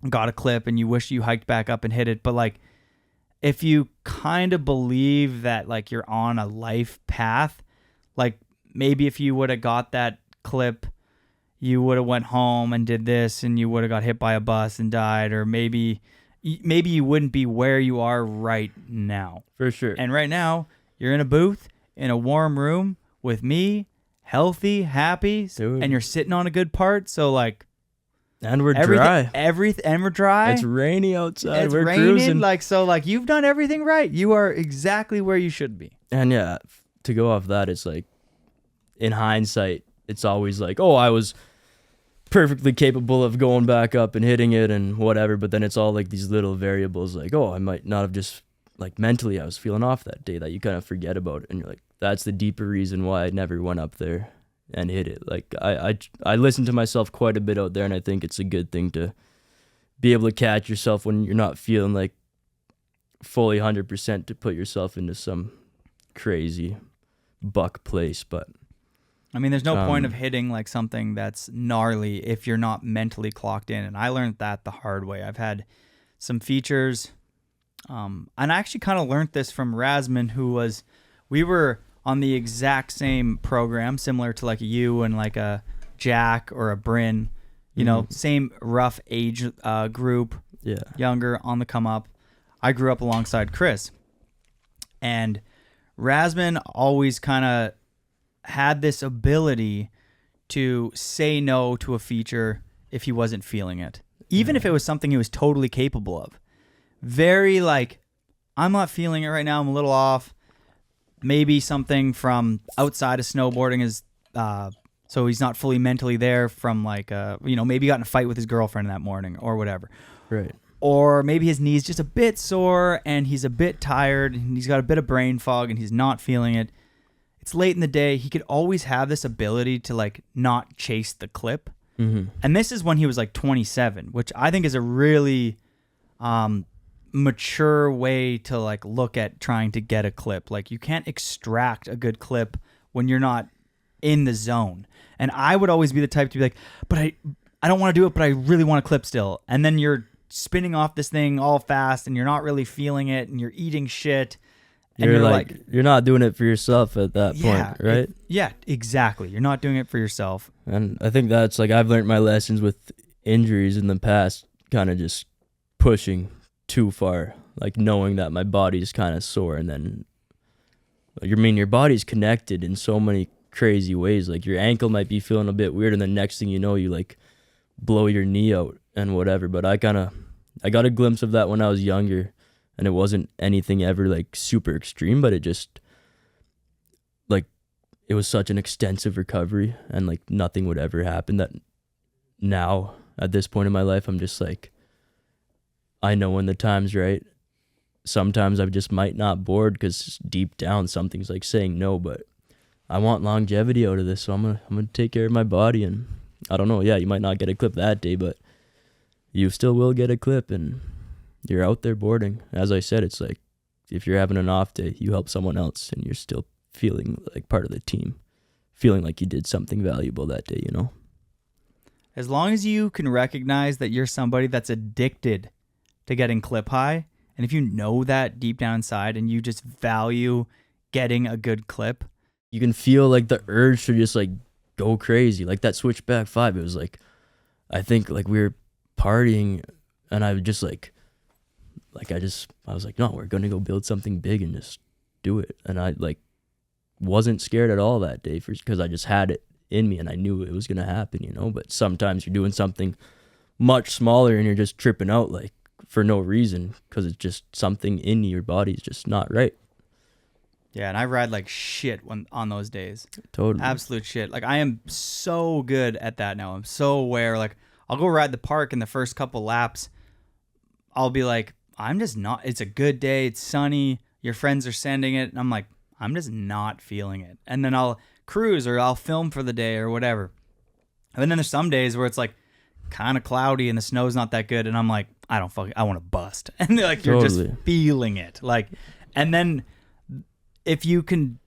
got a clip and you wish you hiked back up and hit it. But like, if you kind of believe that like you're on a life path, like maybe if you would have got that clip, you would have went home and did this and you would have got hit by a bus and died, or maybe you wouldn't be where you are right now. For sure. And right now you're in a booth in a warm room with me, healthy, happy, Dude. and you're sitting on a good part. So like, And we're everything, dry. and we're dry. It's rainy outside. It's we're raining. cruising. Like, so like you've done everything right. You are exactly where you should be. And yeah, to go off that, it's like, in hindsight, it's always like, oh, I was perfectly capable of going back up and hitting it and whatever. But then it's all like these little variables, like, oh, I might not have just, like, mentally I was feeling off that day, that you kind of forget about it. And you're like, that's the deeper reason why I never went up there and hit it. Like, I listen to myself quite a bit out there, and I think it's a good thing to be able to catch yourself when you're not feeling like fully 100% to put yourself into some crazy buck place. But I mean, there's no point of hitting like something that's gnarly if you're not mentally clocked in. And I learned that the hard way. I've had some features, and I actually kind of learned this from Rasman, we were on the exact same program, similar to like a you and like a Jack or a Bryn, you know, same rough age group, yeah, younger, on the come up. I grew up alongside Chris, and Rasman always kind of had this ability to say no to a feature if he wasn't feeling it, even if it was something he was totally capable of. Very like, I'm not feeling it right now, I'm a little off. Maybe something from outside of snowboarding is so he's not fully mentally there from like maybe he got in a fight with his girlfriend that morning or whatever, right? Or maybe his knee's just a bit sore and he's a bit tired and he's got a bit of brain fog and he's not feeling it. It's late in the day. He could always have this ability to like not chase the clip. Mm-hmm. And this is when he was like 27, which I think is a really mature way to like look at trying to get a clip. Like, you can't extract a good clip when you're not in the zone. And I would always be the type to be like, but I don't want to do it, but I really want a clip still. And then you're spinning off this thing all fast and you're not really feeling it and you're eating shit. And You're like, you're not doing it for yourself at that point, right? Yeah, exactly. You're not doing it for yourself. And I think that's like, I've learned my lessons with injuries in the past, kind of just pushing too far, like knowing that my body's kind of sore. And then, your body's connected in so many crazy ways. Like, your ankle might be feeling a bit weird, and the next thing you know, you like blow your knee out and whatever. But I got a glimpse of that when I was younger. And it wasn't anything ever like super extreme, but it just like, it was such an extensive recovery and like nothing would ever happen, that now at this point in my life, I'm just like, I know when the time's right. sometimes I just might not board because deep down something's like saying no, but I want longevity out of this, so I'm gonna take care of my body. And I don't know, yeah, you might not get a clip that day, but you still will get a clip, and you're out there boarding. As I said, it's like if you're having an off day, you help someone else, and you're still feeling like part of the team, feeling like you did something valuable that day, you know? As long as you can recognize that you're somebody that's addicted to getting clip high, and if you know that deep down inside and you just value getting a good clip, you can feel like the urge to just like go crazy. Like that switchback 5, it was like, I think like we were partying, and I just I was like, no, we're going to go build something big and just do it. And I like wasn't scared at all that day because I just had it in me and I knew it was going to happen, you know? But sometimes you're doing something much smaller and you're just tripping out like for no reason because it's just something in your body is just not right. yeah, and I ride like shit on those days. Totally. Absolute shit. Like, I am so good at that now. I'm so aware. Like, I'll go ride the park, and the first couple laps, I'll be like, I'm just not, it's a good day, it's sunny, your friends are sending it, and I'm like, I'm just not feeling it. And then I'll cruise or I'll film for the day or whatever. And then there's some days where it's like kind of cloudy and the snow's not that good, and I'm like, I want to bust. And like, you're Totally. just feeling it. Like, and then if you can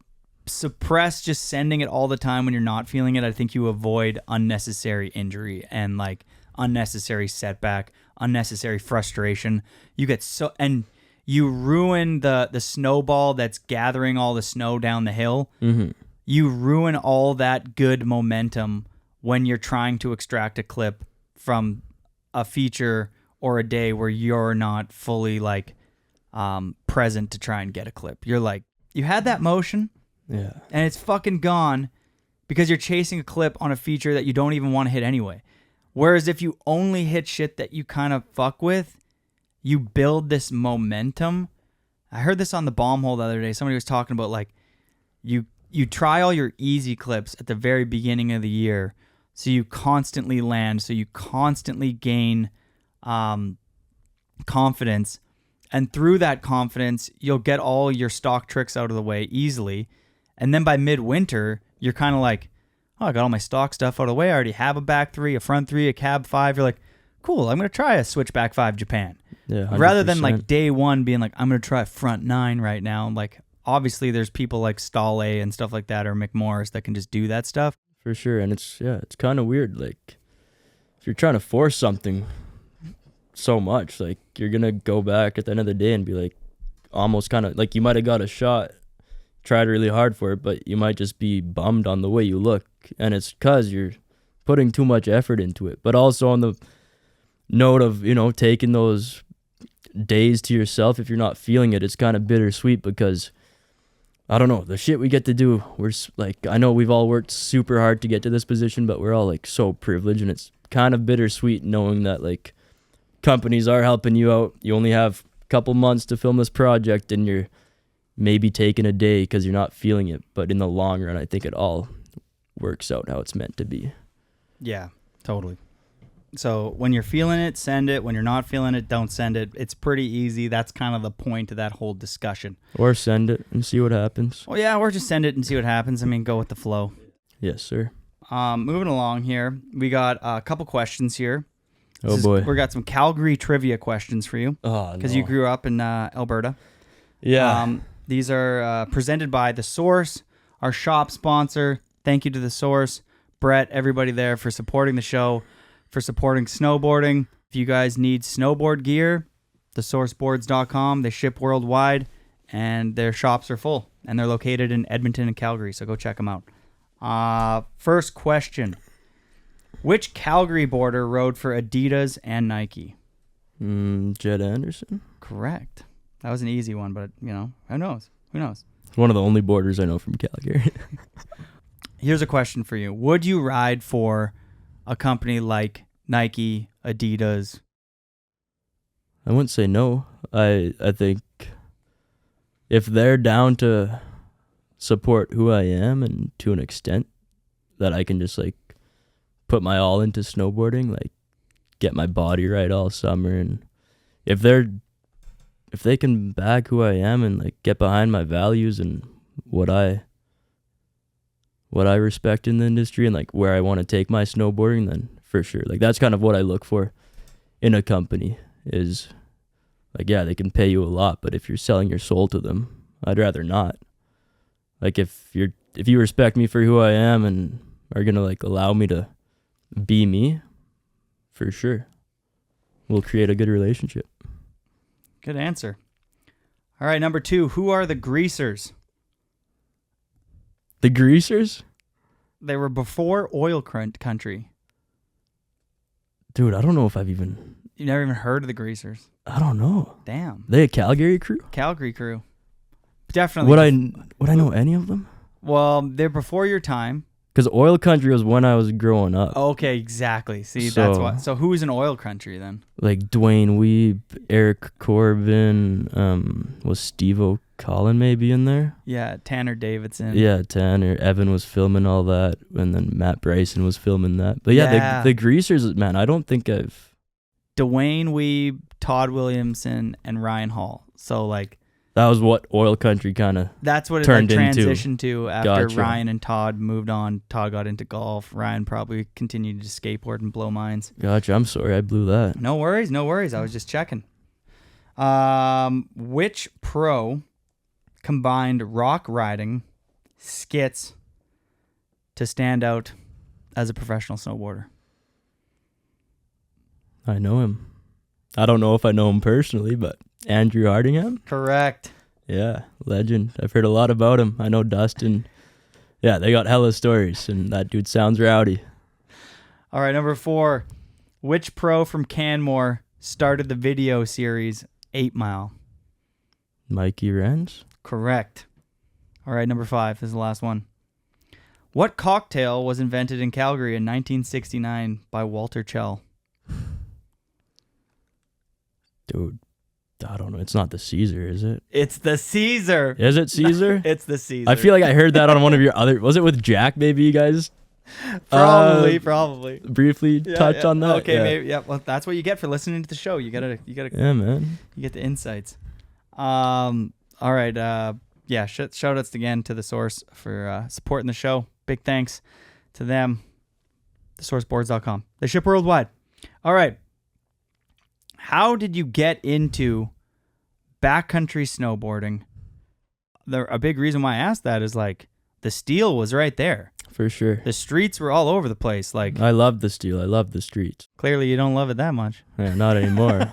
suppress just sending it all the time when you're not feeling it, I think you avoid unnecessary injury and like unnecessary setback, unnecessary frustration. You get so, and you ruin the snowball that's gathering all the snow down the hill. Mm-hmm. You ruin all that good momentum when you're trying to extract a clip from a feature or a day where you're not fully like present to try and get a clip. You're like, you had that motion, Yeah. and it's fucking gone because you're chasing a clip on a feature that you don't even want to hit anyway. Whereas if you only hit shit that you kind of fuck with, you build this momentum. I heard this on the bomb hole the other day. Somebody was talking about like you try all your easy clips at the very beginning of the year, so you constantly land, so you constantly gain confidence. And through that confidence, you'll get all your stock tricks out of the way easily. And then by midwinter, you're kind of like, oh, I got all my stock stuff out of the way. I already have a back 3, a front 3, a cab 5. You're like, cool, I'm going to try a switchback 5 Japan. Yeah. 100%. Rather than like day one being like, I'm going to try front 9 right now. Like, obviously there's people like Stahle and stuff like that, or McMorris, that can just do that stuff. For sure. And it's kind of weird. Like, if you're trying to force something so much, like, you're going to go back at the end of the day and be like, almost kind of like you might have got a shot, tried really hard for it, but you might just be bummed on the way you look. And it's because you're putting too much effort into it. But also on the note of, you know, taking those days to yourself, if you're not feeling it, it's kind of bittersweet because, I don't know, the shit we get to do, we're like, I know we've all worked super hard to get to this position, but we're all like so privileged, and it's kind of bittersweet knowing that like companies are helping you out. You only have a couple months to film this project, and you're maybe taking a day because you're not feeling it. But in the long run, I think it all works out how it's meant to be. Yeah, totally. So when you're feeling it, send it. When you're not feeling it, don't send it. It's pretty easy. That's kind of the point of that whole discussion. Or send it and see what happens. Well, yeah, or just send it and see what happens. I mean, go with the flow. Yes, sir. Moving along here, we got a couple questions here. Boy. We got some Calgary trivia questions for you Oh, because you grew up in Alberta. Yeah. These are presented by The Source, our shop sponsor. Thank you to The Source, Brett, everybody there for supporting the show, for supporting snowboarding. If you guys need snowboard gear, thesourceboards.com. They ship worldwide, and their shops are full, and they're located in Edmonton and Calgary, so go check them out. First question. Which Calgary boarder rode for Adidas and Nike? Jed Anderson. Correct. That was an easy one, but, you know, who knows? Who knows? One of the only boarders I know from Calgary. Here's a question for you. Would you ride for a company like Nike, Adidas? I wouldn't say no. I think if they're down to support who I am, and to an extent that I can just like put my all into snowboarding, like get my body right all summer, and if they're if they can back who I am and like get behind my values and what I respect in the industry and like where I want to take my snowboarding, then for sure. Like that's kind of what I look for in a company is like, yeah, they can pay you a lot, but if you're selling your soul to them, I'd rather not. Like if you respect me for who I am and are going to like allow me to be me, for sure. We'll create a good relationship. Good answer. All right, number 2. Who are the Greasers? The Greasers? They were before oil country. Dude, I don't know if you never even heard of the Greasers. I don't know. Damn. They a Calgary crew? Calgary crew. Definitely. Would I know any of them? Well, they're before your time. Because oil country was when I was growing up. Okay, exactly. See, that's why. So who's in oil country then? Like Dwayne Weeb, Eric Corbin, was Steve O'Collin maybe in there? Yeah, Tanner Davidson. Yeah, Tanner. Evan was filming all that, and then Matt Bryson was filming that. But yeah. The Greasers, man, I don't think I've... Dwayne Weeb, Todd Williamson, and Ryan Hall. So like... That was what oil country kind of That's what it turned transitioned to after Gotcha. Ryan and Todd moved on. Todd got into golf. Ryan probably continued to skateboard and blow mines. Gotcha. I'm sorry I blew that. No worries. I was just checking. Which pro combined rock riding, skits to stand out as a professional snowboarder? I know him. I don't know if I know him personally, but Andrew Hardingham? Correct. Yeah, legend. I've heard a lot about him. I know Dustin. Yeah, they got hella stories, and that dude sounds rowdy. All right, number 4. Which pro from Canmore started the video series 8 Mile? Mikey Renz? Correct. All right, number 5 is the last one. What cocktail was invented in Calgary in 1969 by Walter Chell? Dude, I don't know. It's not the Caesar, is it? It's the Caesar. Is it Caesar? It's the Caesar. I feel like I heard that on one of your other... Was it with Jack, maybe, you guys? Probably. Briefly touch on that? Okay, maybe. Yeah, well, that's what you get for listening to the show. You gotta. Yeah, man. You get the insights. All right. Yeah, shout outs again to The Source for supporting the show. Big thanks to them. TheSourceBoards.com. They ship worldwide. All right. How did you get into backcountry snowboarding? A big reason why I asked that is like the steel was right there. For sure. The streets were all over the place. Like I love the steel. I love the streets. Clearly you don't love it that much. Yeah, not anymore.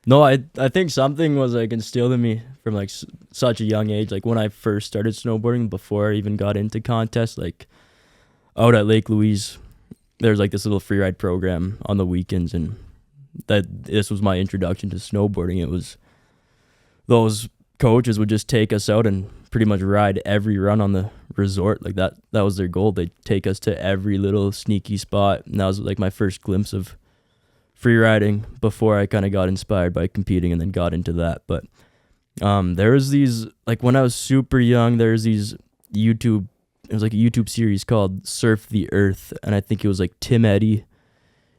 No, I think something was like instilled in me from like such a young age. Like when I first started snowboarding, before I even got into contests, like out at Lake Louise, there's like this little free ride program on the weekends, and this was my introduction to snowboarding. It was those coaches would just take us out and pretty much ride every run on the resort. Like that was their goal. They'd take us to every little sneaky spot, and that was like my first glimpse of free riding before I kind of got inspired by competing and then got into that. But there was these, like when I was super young, there was these it was like a YouTube series called Surf the Earth, and I think it was like Tim Eddy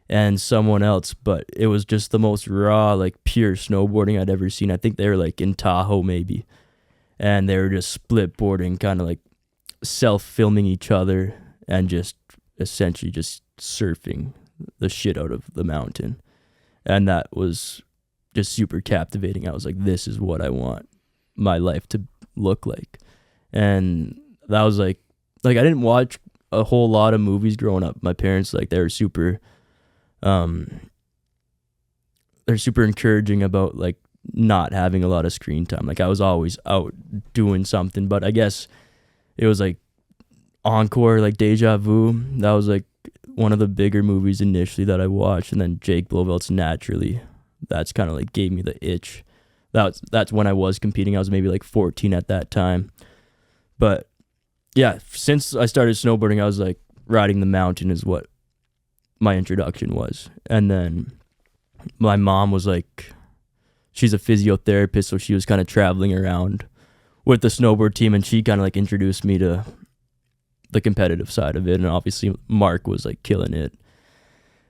and someone else, but it was just the most raw, like pure snowboarding I'd ever seen. I think they were like in Tahoe maybe, and they were just split boarding, kind of like self-filming each other and just essentially just surfing the shit out of the mountain. And that was just super captivating. I was like, this is what I want my life to look like. And that was like I didn't watch a whole lot of movies growing up. My parents, like, they're super encouraging about like not having a lot of screen time. Like I was always out doing something, but I guess it was like Encore, like Deja Vu. That was like one of the bigger movies initially that I watched, and then Jake Blovelt's Naturally. That's kind of like gave me the itch. That's when I was competing. I was maybe like 14 at that time. But yeah, since I started snowboarding, I was like riding the mountain is what my introduction was. And then my mom was like, she's a physiotherapist, so she was kind of traveling around with the snowboard team, and she kind of like introduced me to the competitive side of it. And obviously Mark was like killing it.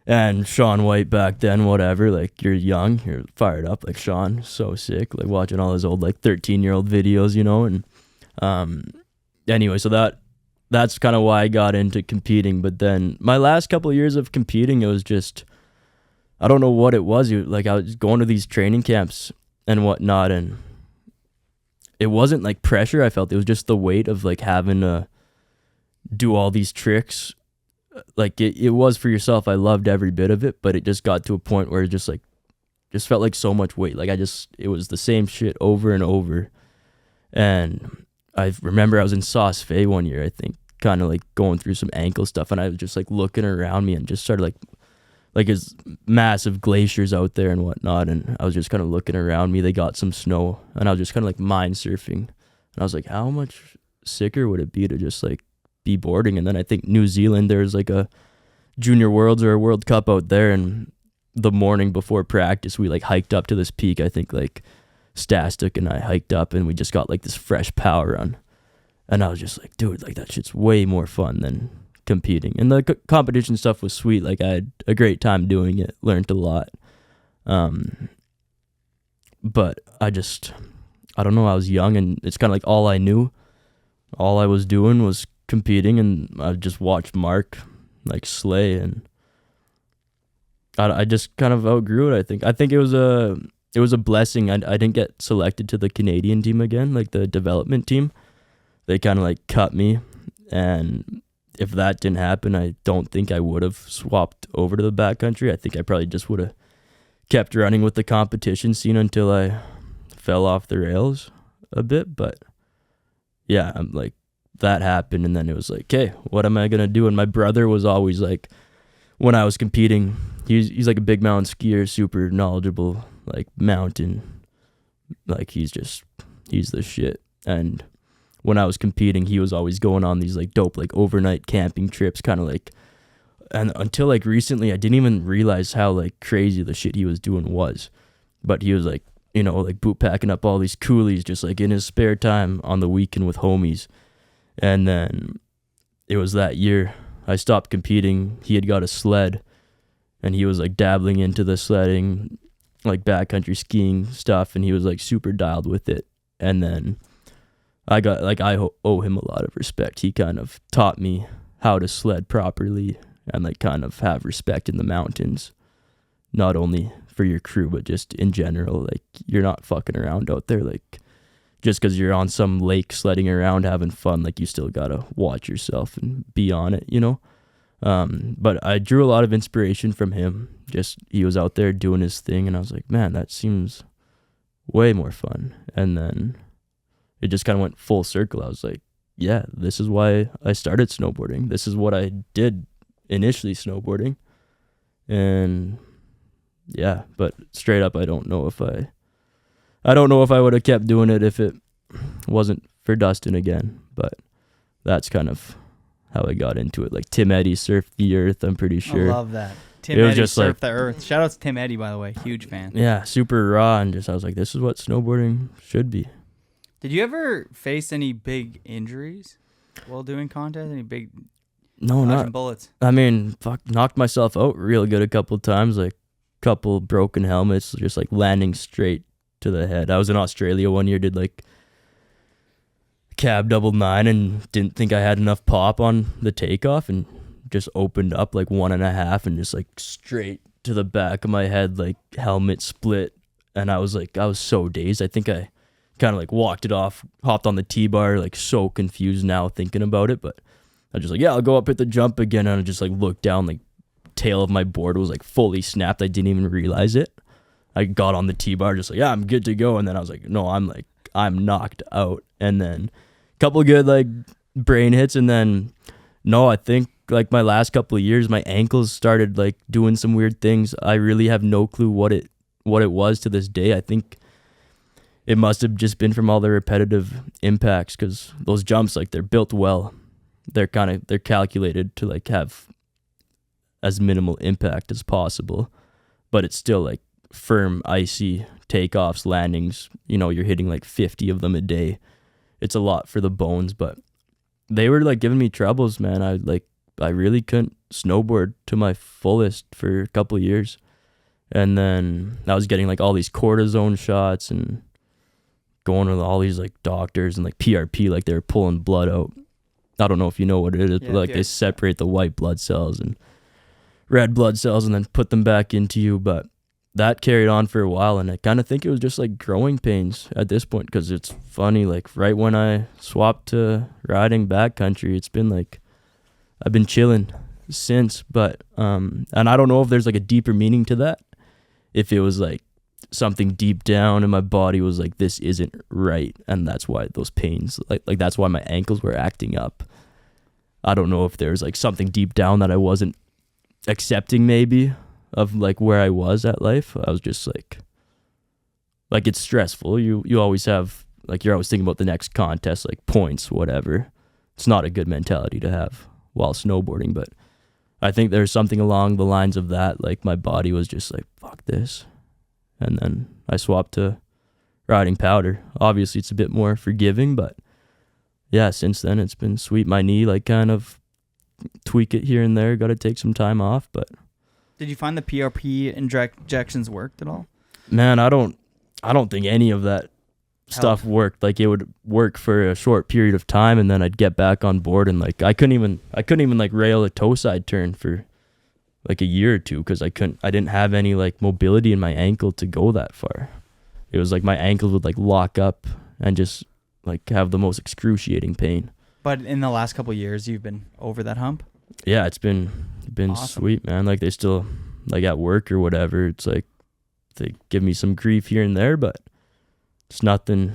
And Sean White back then, whatever, like you're young, you're fired up, like Sean, so sick, like watching all his old like 13-year-old videos, you know. And anyway, so that's kind of why I got into competing. But then my last couple of years of competing, it was just, I don't know what it was. Like I was going to these training camps and whatnot, and it wasn't like pressure I felt. It was just the weight of like having to do all these tricks. Like it was for yourself. I loved every bit of it, but it just got to a point where it just felt like so much weight. Like it was the same shit over and over. And I remember I was in Sauce Fe one year, I think, kind of like going through some ankle stuff, and I was just like looking around me and just started like there's massive glaciers out there and whatnot, and I was just kind of looking around me. They got some snow, and I was just kind of like mind surfing, and I was like, how much sicker would it be to just like be boarding? And then I think New Zealand, there's like a Junior Worlds or a World Cup out there, and the morning before practice we like hiked up to this peak. I think like Stastic and I hiked up, and we just got like this fresh power run, and I was just like, dude, like that shit's way more fun than competing. And the competition stuff was sweet. Like I had a great time doing it, learned a lot, but I don't know, I was young, and it's kind of like all I knew, all I was doing was competing, and I just watched Mark like slay, and I just kind of outgrew it. I think it was a blessing. I didn't get selected to the Canadian team again, like the development team. They kind of like cut me, and if that didn't happen, I don't think I would have swapped over to the backcountry. I think I probably just would have kept running with the competition scene until I fell off the rails a bit. But yeah, I'm like, that happened, and then it was like, okay, what am I gonna do? And my brother was always like, when I was competing, he's like a big mountain skier, super knowledgeable, like mountain, like he's the shit. And when I was competing, he was always going on these like dope like overnight camping trips, kind of like, and until like recently I didn't even realize how like crazy the shit he was doing was. But he was like, you know, like boot packing up all these coolies just like in his spare time on the weekend with homies. And then it was that year I stopped competing. He had got a sled, and he was like dabbling into the sledding, like backcountry skiing stuff, and he was like super dialed with it. And then I owe him a lot of respect. He kind of taught me how to sled properly and like kind of have respect in the mountains, not only for your crew, but just in general. Like you're not fucking around out there. Like just because you're on some lake sledding around having fun, like you still gotta watch yourself and be on it, you know. But I drew a lot of inspiration from him. Just he was out there doing his thing, and I was like, man, that seems way more fun. And then it just kind of went full circle. I was like, yeah, this is why I started snowboarding. This is what I did initially, snowboarding. And yeah, but straight up, I don't know if I would have kept doing it if it wasn't for Dustin again. But that's kind of how I got into it. Like Tim Eddy surfed the earth, I'm pretty sure. I love that. Tim Eddy surfed the earth. Shout out to Tim Eddy, by the way. Huge fan. Yeah, super raw, and just I was like, this is what snowboarding should be. Did you ever face any big injuries while doing contest? Any big not bullets? I mean, knocked myself out real good a couple times, like couple broken helmets, just like landing straight to the head. I was in Australia one year, did like cab 99 and didn't think I had enough pop on the takeoff, and just opened up like 1.5 and just like straight to the back of my head, like helmet split. And I was so dazed. I think I kind of like walked it off, hopped on the T-bar, like so confused now thinking about it. But I was just like, yeah, I'll go up, hit the jump again. And I just like looked down, like tail of my board was like fully snapped. I didn't even realize it. I got on the T-bar just like, yeah, I'm good to go. And then I was like, no, I'm knocked out. And then a couple good like brain hits. And then no, I think like my last couple of years, my ankles started like doing some weird things. I really have no clue what it was to this day. I think it must have just been from all the repetitive impacts, because those jumps, like they're built well. They're calculated to like have as minimal impact as possible, but it's still like firm, icy takeoffs, landings. You know, you're hitting like 50 of them a day. It's a lot for the bones, but they were like giving me troubles, man. I like I really couldn't snowboard to my fullest for a couple of years. And then I was getting like all these cortisone shots and going to all these like doctors and like PRP, like they were pulling blood out. I don't know if you know what it is, but like they separate the white blood cells and red blood cells and then put them back into you. But that carried on for a while, and I kind of think it was just like growing pains at this point, because it's funny, like right when I swapped to riding backcountry, it's been like I've been chilling since. But and I don't know if there's like a deeper meaning to that, if it was like something deep down in my body was like, this isn't right, and that's why those pains, like that's why my ankles were acting up. I don't know if there's like something deep down that I wasn't accepting, maybe, of like where I was at life. I was just like it's stressful. You always have, like, you're always thinking about the next contest, like points, whatever. It's not a good mentality to have while snowboarding, but I think there's something along the lines of that. Like my body was just like, fuck this. And then I swapped to riding powder. Obviously it's a bit more forgiving, but yeah, since then it's been sweet. My knee, like, kind of tweak it here and there. Got to take some time off, but Did you find the PRP injections worked at all? Man, I don't think any of that stuff worked. Like, it would work for a short period of time, and then I'd get back on board, and like I couldn't even like rail a toe side turn for like a year or two, because I didn't have any like mobility in my ankle to go that far. It was like my ankles would like lock up and just like have the most excruciating pain. But in the last couple of years, you've been over that hump? Yeah, it's been awesome. Sweet, man. Like, they still, like, at work or whatever, it's like they give me some grief here and there, but it's nothing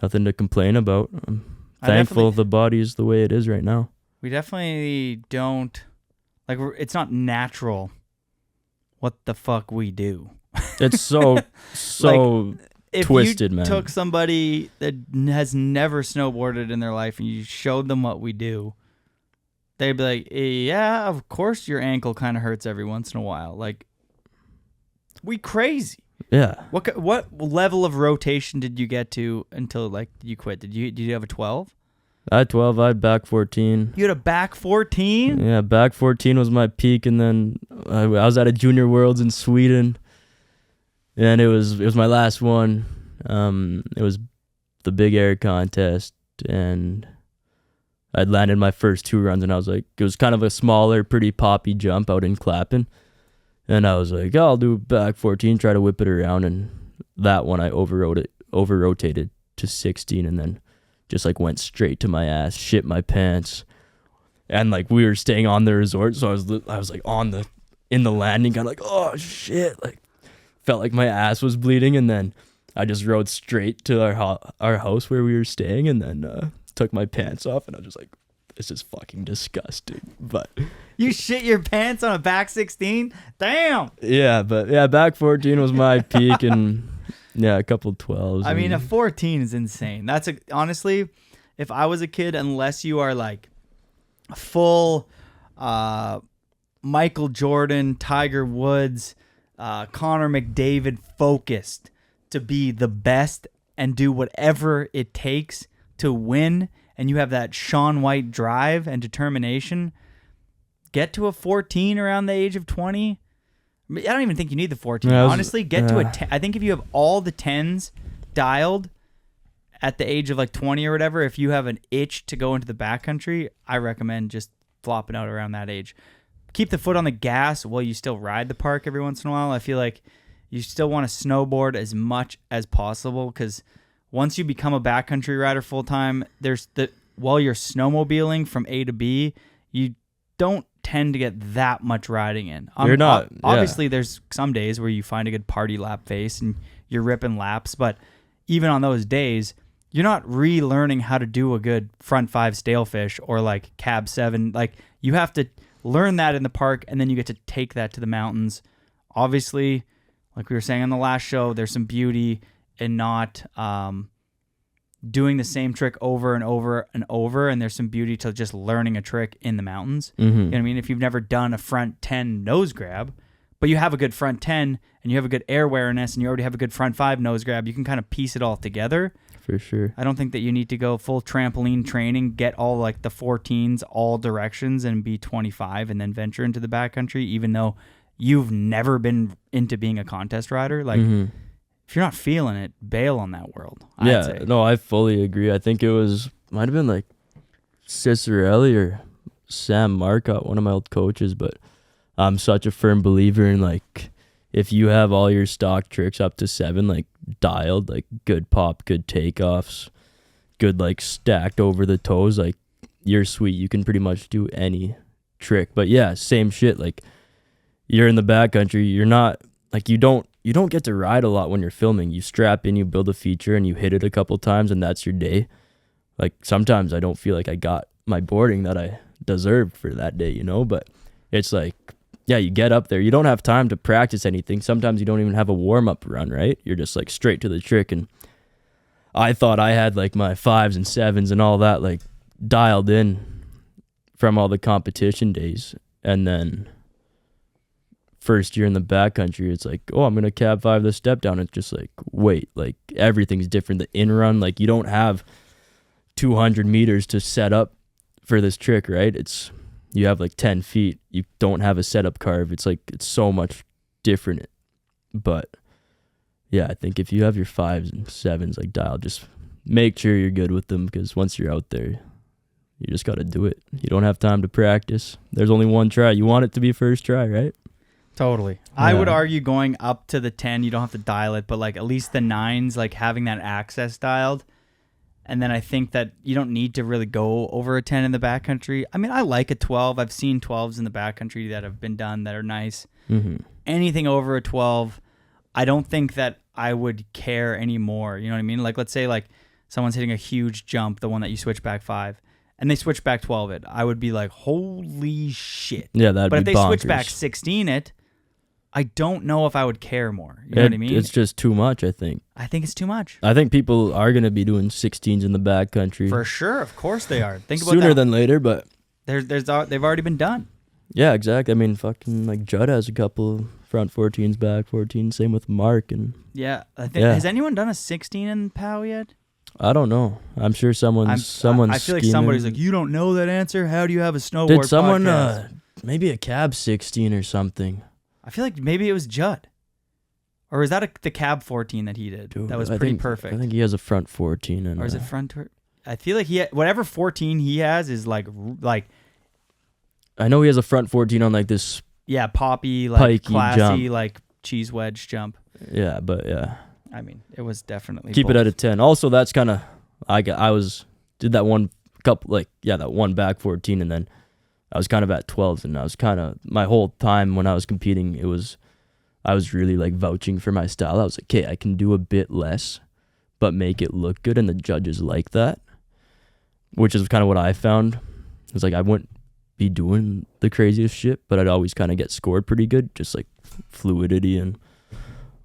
to complain about. I'm thankful the body is the way it is right now. We definitely don't, like, it's not natural what the fuck we do. It's so like, if twisted, you man. took somebody that has never snowboarded in their life and you showed them what we do, they'd be like, yeah, of course your ankle kind of hurts every once in a while. Like, we crazy. Yeah. What level of rotation did you get to until, like, you quit? Did you have a 12? I had 12. I had back 14. You had a back 14? Yeah, back 14 was my peak, and then I was at a Junior Worlds in Sweden, and it was my last one. It was the big air contest, and I'd landed my first two runs, and I was like, it was kind of a smaller, pretty poppy jump out in Clapham, and I was like, I'll do back 14, try to whip it around, and that one I over-rotated to 16, and then just like went straight to my ass, shit my pants, and like we were staying on the resort, so I was like in the landing, kind of like, oh shit, like felt like my ass was bleeding, and then I just rode straight to our house where we were staying, and then took my pants off, and I was just like, this is fucking disgusting. But you shit your pants on a back 16? Damn. Yeah, but yeah, back 14 was my peak, and yeah, a couple 12s. I mean, a 14 is insane. Honestly, if I was a kid, unless you are like full Michael Jordan, Tiger Woods, Connor McDavid focused to be the best and do whatever it takes to win, and you have that Shaun White drive and determination, get to a 14 around the age of 20. I don't even think you need the 14. Honestly, get to a 10. I think if you have all the 10s dialed at the age of like 20 or whatever, if you have an itch to go into the backcountry, I recommend just flopping out around that age. Keep the foot on the gas while you still ride the park every once in a while. I feel like you still want to snowboard as much as possible, because once you become a backcountry rider full time, while you're snowmobiling from A to B, you don't tend to get that much riding in. You're not. Obviously, there's some days where you find a good party lap face and you're ripping laps, but even on those days, you're not relearning how to do a good front 5 stalefish or like cab 7. Like, you have to learn that in the park, and then you get to take that to the mountains. Obviously, like we were saying on the last show, there's some beauty in not doing the same trick over and over and over, and there's some beauty to just learning a trick in the mountains. Mm-hmm. You know what I mean? If you've never done a front 10 nose grab, but you have a good front 10 and you have a good air awareness and you already have a good front 5 nose grab, you can kind of piece it all together. For sure. I don't think that you need to go full trampoline training, get all like the 14s, all directions, and be 25 and then venture into the backcountry, even though you've never been into being a contest rider. Like, if you're not feeling it, bail on that world. I'd say. No, I fully agree. I think might have been like Cicerelli or Sam Marcotte, one of my old coaches, but I'm such a firm believer in like, if you have all your stock tricks up to 7, like dialed, like good pop, good takeoffs, good like stacked over the toes, like you're sweet. You can pretty much do any trick. But yeah, same shit. Like you're in the backcountry, you're not like you don't get to ride a lot when you're filming. You strap in, you build a feature, and you hit it a couple times, and that's your day. Like sometimes I don't feel like I got my boarding that I deserved for that day, you know. But it's like, yeah, you get up there, you don't have time to practice anything. Sometimes you don't even have a warm-up run, right? You're just like straight to the trick. And I thought I had like my 5s and 7s and all that like dialed in from all the competition days. And then first year in the backcountry, it's like, oh, I'm going to cab 5 the step down. It's just like, wait, like everything's different. The in run, like you don't have 200 meters to set up for this trick, right? You have like 10 feet. You don't have a setup carve. It's like, it's so much different. But yeah, I think if you have your 5s and 7s like dialed, just make sure you're good with them, because once you're out there, you just got to do it. You don't have time to practice. There's only one try. You want it to be first try, right? Totally. Yeah. I would argue going up to the 10, you don't have to dial it, but like at least the 9s, like having that access dialed. And then I think that you don't need to really go over a 10 in the backcountry. I mean, I like a 12. I've seen 12s in the backcountry that have been done that are nice. Anything over a 12, I don't think that I would care anymore. You know what I mean? Like, let's say like someone's hitting a huge jump, the one that you switch back 5, and they switch back 12 it. I would be like, holy shit. Yeah, that'd be bonkers. But if they switch back 16 it, I don't know if I would care more. You know what I mean? It's just too much, I think. I think it's too much. I think people are going to be doing 16s in the backcountry. For sure. Of course they are. Think about sooner that. than later, but they've already been done. Yeah, exactly. I mean, fucking like Judd has a couple front 14s, back 14s. Same with Mark. And yeah, I think has anyone done a 16 in POW yet? I don't know. I'm sure someone's I feel like somebody's like, you don't know that answer? How do you have a snowboard Did someone podcast? Maybe a cab 16 or something? I feel like maybe it was Judd. Or is that the cab 14 that he did? Dude, that was pretty perfect. I think he has a front 14. And or is it front? I feel like whatever 14 he has is like. I know he has a front 14 on like this. Yeah, poppy, like pikey classy, jump. like cheese wedge jump. Yeah, but yeah. I mean, it was definitely keep both. it at a 10. Also, that's kind of did that one couple that one back 14, and then I was kind of at 12s, and I was kind of my whole time when I was competing, I was really like vouching for my style. I was like, okay, I can do a bit less, but make it look good, and the judges like that, which is kind of what I found. It's like I wouldn't be doing the craziest shit, but I'd always kind of get scored pretty good, just like fluidity and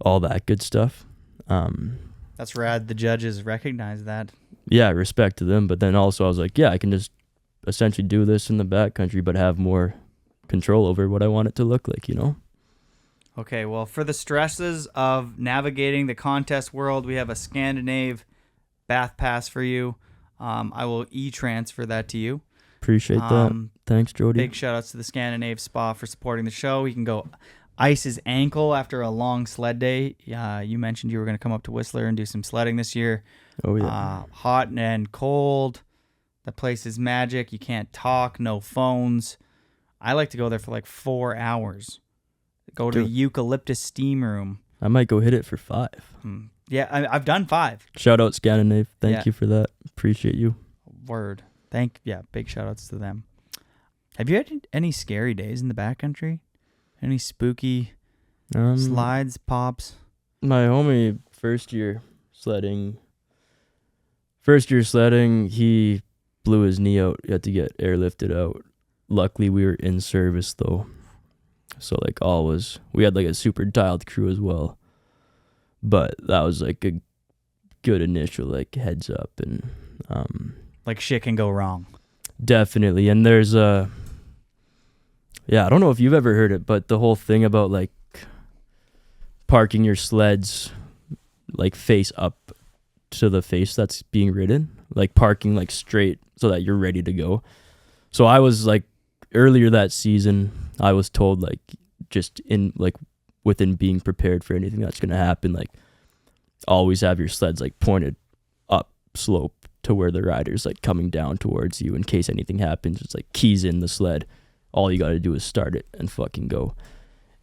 all that good stuff. That's rad. The judges recognize that. Yeah, respect to them. But then also I was like, yeah, I can just essentially do this in the backcountry, but have more control over what I want it to look like, you know? Okay, well, for the stresses of navigating the contest world, we have a Scandinave bath pass for you. I will e-transfer that to you. Appreciate that. Thanks, Jody. Big shout outs to the Scandinave Spa for supporting the show. You can go ice his ankle after a long sled day. You mentioned you were going to come up to Whistler and do some sledding this year. Oh, yeah. Hot and cold. The place is magic. You can't talk, no phones. I like to go there for like 4 hours. Go to the eucalyptus steam room. I might go hit it for 5. Yeah, I've done 5. Shout out Scandinave. Thank you for that. Appreciate you. Word. Big shout outs to them. Have you had any scary days in the backcountry? Any spooky slides, pops? My homie, first year sledding, he blew his knee out. He had to get airlifted out. Luckily, we were in service, though. So, like, we had, like, a super dialed crew as well. But that was, like, a good initial, like, heads up. And, like, shit can go wrong. Definitely. And there's I don't know if you've ever heard it, but the whole thing about, like, parking your sleds like face up to the face that's being ridden, like parking like straight so that you're ready to go. So I was like, earlier that season, I was told like, just in like within being prepared for anything that's going to happen, like always have your sleds like pointed up slope to where the rider's like coming down towards you in case anything happens. It's like keys in the sled. All you got to do is start it and fucking go.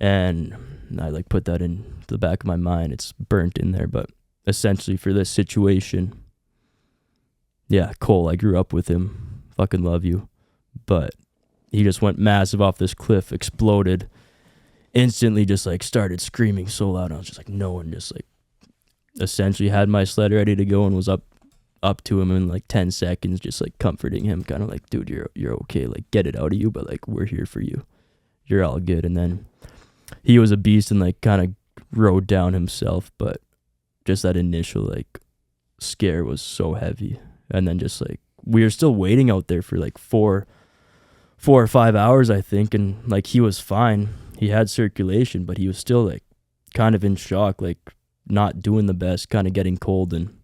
And I like put that in the back of my mind. It's burnt in there, but essentially for this situation, yeah, Cole, I grew up with him. Fucking love you. But he just went massive off this cliff, exploded, instantly just like started screaming so loud. I was just like, no one, just like essentially had my sled ready to go and was up to him in like 10 seconds, just like comforting him, kind of like, dude, you're okay, like get it out of you, but like we're here for you, you're all good. And then he was a beast and like kind of rode down himself, but just that initial like scare was so heavy. And then just like we were still waiting out there for like four or 5 hours, I think, and like he was fine, he had circulation, but he was still like kind of in shock, like not doing the best, kind of getting cold. And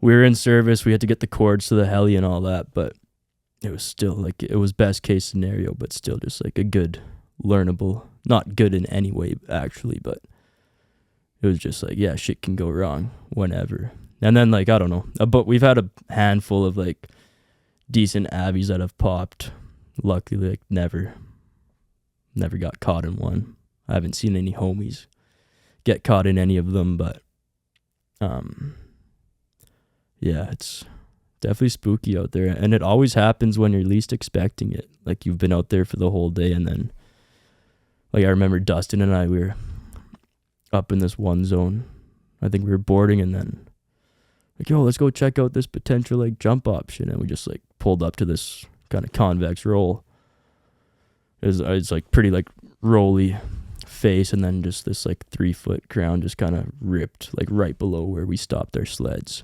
we were in service, we had to get the cords to the heli and all that, but it was still like, it was best case scenario, but still just like a good learnable, not good in any way actually, but it was just like, yeah, shit can go wrong whenever. And then like, I don't know, but we've had a handful of like decent abbeys that have popped. Luckily, like never got caught in one. I haven't seen any homies get caught in any of them, but yeah, it's definitely spooky out there, and it always happens when you're least expecting it. Like you've been out there for the whole day, and then like I remember Dustin and I, we were up in this one zone. I think we were boarding, and then like, yo, let's go check out this potential like jump option, and we just like pulled up to this kind of convex roll. It's like pretty like rolly face, and then just this like 3-foot ground just kind of ripped like right below where we stopped our sleds,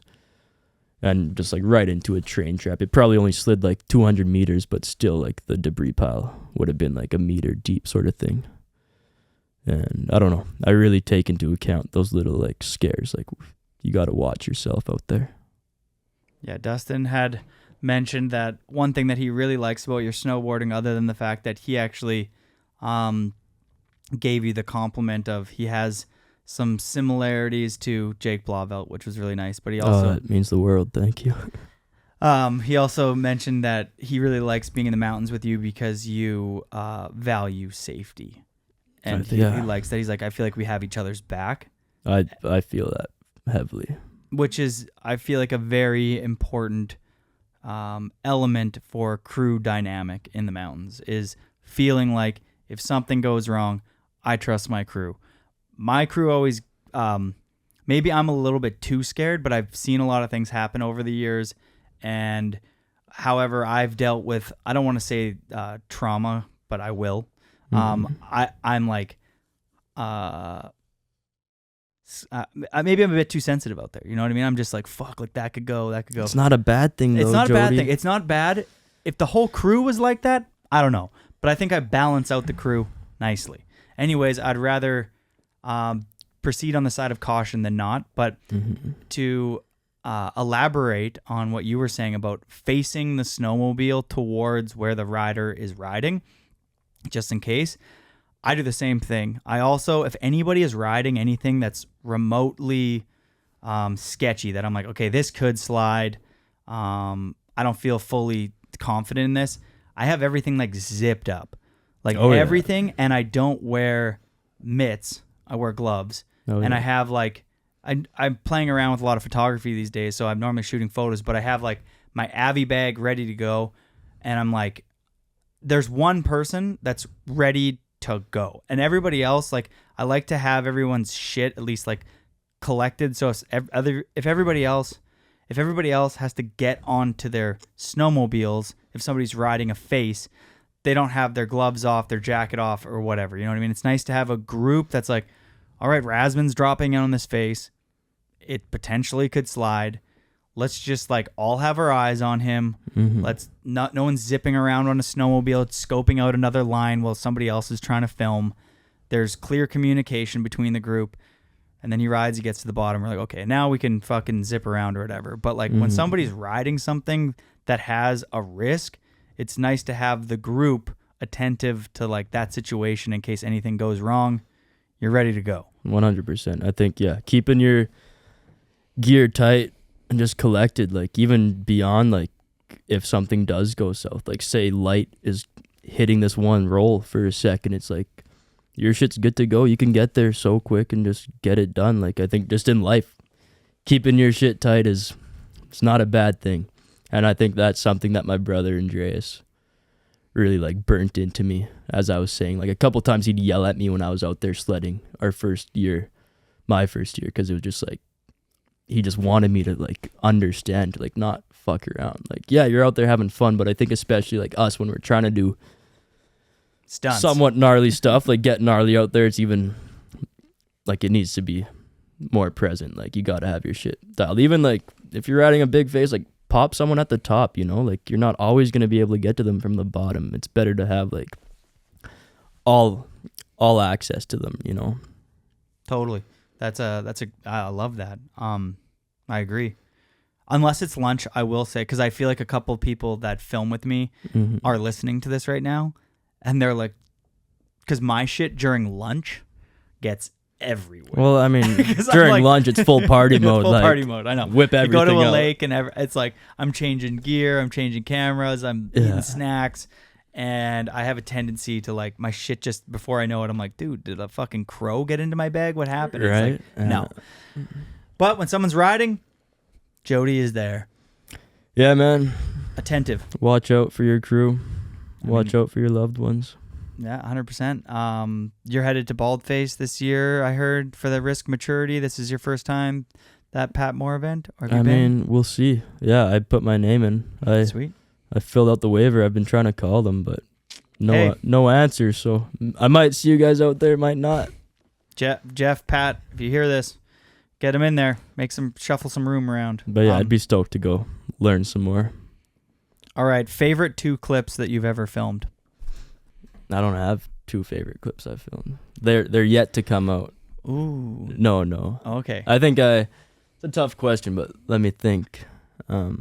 and just like right into a train trap. It probably only slid like 200 meters, but still like the debris pile would have been like a meter deep sort of thing. And I don't know, I really take into account those little like scares. Like you got to watch yourself out there. Yeah, Dustin had mentioned that one thing that he really likes about your snowboarding, other than the fact that he actually gave you the compliment of he has some similarities to Jake Blauvelt, which was really nice. But he also it means the world. Thank you. He also mentioned that he really likes being in the mountains with you because you value safety, and he likes that. He's like, I feel like we have each other's back. I feel that heavily, which is, I feel like, a very important element for crew dynamic in the mountains, is feeling like if something goes wrong, I trust my crew. My crew always, maybe I'm a little bit too scared, but I've seen a lot of things happen over the years. And however, I've dealt with, I don't want to say trauma, but I will. I'm like, maybe I'm a bit too sensitive out there. You know what I mean? I'm just like, fuck, like that could go. It's not a bad thing, though. It's not Jody. a bad thing. It's not bad. If the whole crew was like that, I don't know. But I think I balance out the crew nicely. Anyways, I'd rather proceed on the side of caution than not. But to elaborate on what you were saying about facing the snowmobile towards where the rider is riding, just in case, I do the same thing. I also, if anybody is riding anything that's remotely sketchy, that I'm like, okay, this could slide, I don't feel fully confident in this, I have everything like zipped up. Like everything, and I don't wear mitts. I wear gloves. And I have like, I'm playing around with a lot of photography these days, so I'm normally shooting photos, but I have like my Avi bag ready to go, and I'm like, there's one person that's ready to go, and everybody else, like, I like to have everyone's shit at least like collected, so if everybody else has to get onto their snowmobiles, if somebody's riding a face, they don't have their gloves off, their jacket off, or whatever. You know what I mean? It's nice to have a group that's like, all right, Razman's dropping in on this face. It potentially could slide. Let's just like all have our eyes on him. Let's no one's zipping around on a snowmobile, scoping out another line while somebody else is trying to film. There's clear communication between the group. And then he rides, he gets to the bottom. We're like, okay, now we can fucking zip around or whatever. But like when somebody's riding something that has a risk, it's nice to have the group attentive to like that situation in case anything goes wrong. You're ready to go. 100%. I think, yeah, keeping your gear tight and just collected, like even beyond like if something does go south, like say light is hitting this one roll for a second, it's like your shit's good to go. You can get there so quick and just get it done. Like I think just in life, keeping your shit tight it's not a bad thing. And I think that's something that my brother Andreas really like burnt into me. As I was saying, like a couple times he'd yell at me when I was out there sledding my first year, because it was just like he just wanted me to like understand, like not fuck around. Like, yeah, you're out there having fun, but I think especially like us when we're trying to do Stunts. somewhat gnarly stuff, like get gnarly out there, it's even like it needs to be more present. Like you gotta have your shit dialed. Even like if you're riding a big face, like pop someone at the top, you know, like you're not always gonna be able to get to them from the bottom. It's better to have like all access to them, you know. Totally. I love that. I agree. Unless it's lunch, I will say, because I feel like a couple people that film with me are listening to this right now, and they're like, because my shit during lunch gets everywhere. Well, I mean, during like, lunch, it's full party mode. Full like, party mode. I know. Whip everything You go to a out. lake, and it's like I'm changing gear, I'm changing cameras, I'm eating snacks, and I have a tendency to like my shit just before I know it. I'm like, dude, did a fucking crow get into my bag? What happened? It's Right? like, no. But when someone's riding, Jody is there. Yeah, man. Attentive. Watch out for your crew. Watch out for your loved ones. Yeah, 100%. You're headed to Baldface this year, I heard, for the Risk Maturity. This is your first time that Pat Moore event? Or have you been? Mean, we'll see. Yeah, I put my name in. Sweet. I filled out the waiver. I've been trying to call them, but no answer. So I might see you guys out there, might not. Jeff, Pat, if you hear this, get him in there. Shuffle some room around. But yeah, I'd be stoked to go learn some more. All right, favorite 2 clips that you've ever filmed? I don't have 2 favorite clips I've filmed. They're yet to come out. Ooh. No. Okay. I think it's a tough question, but let me think. I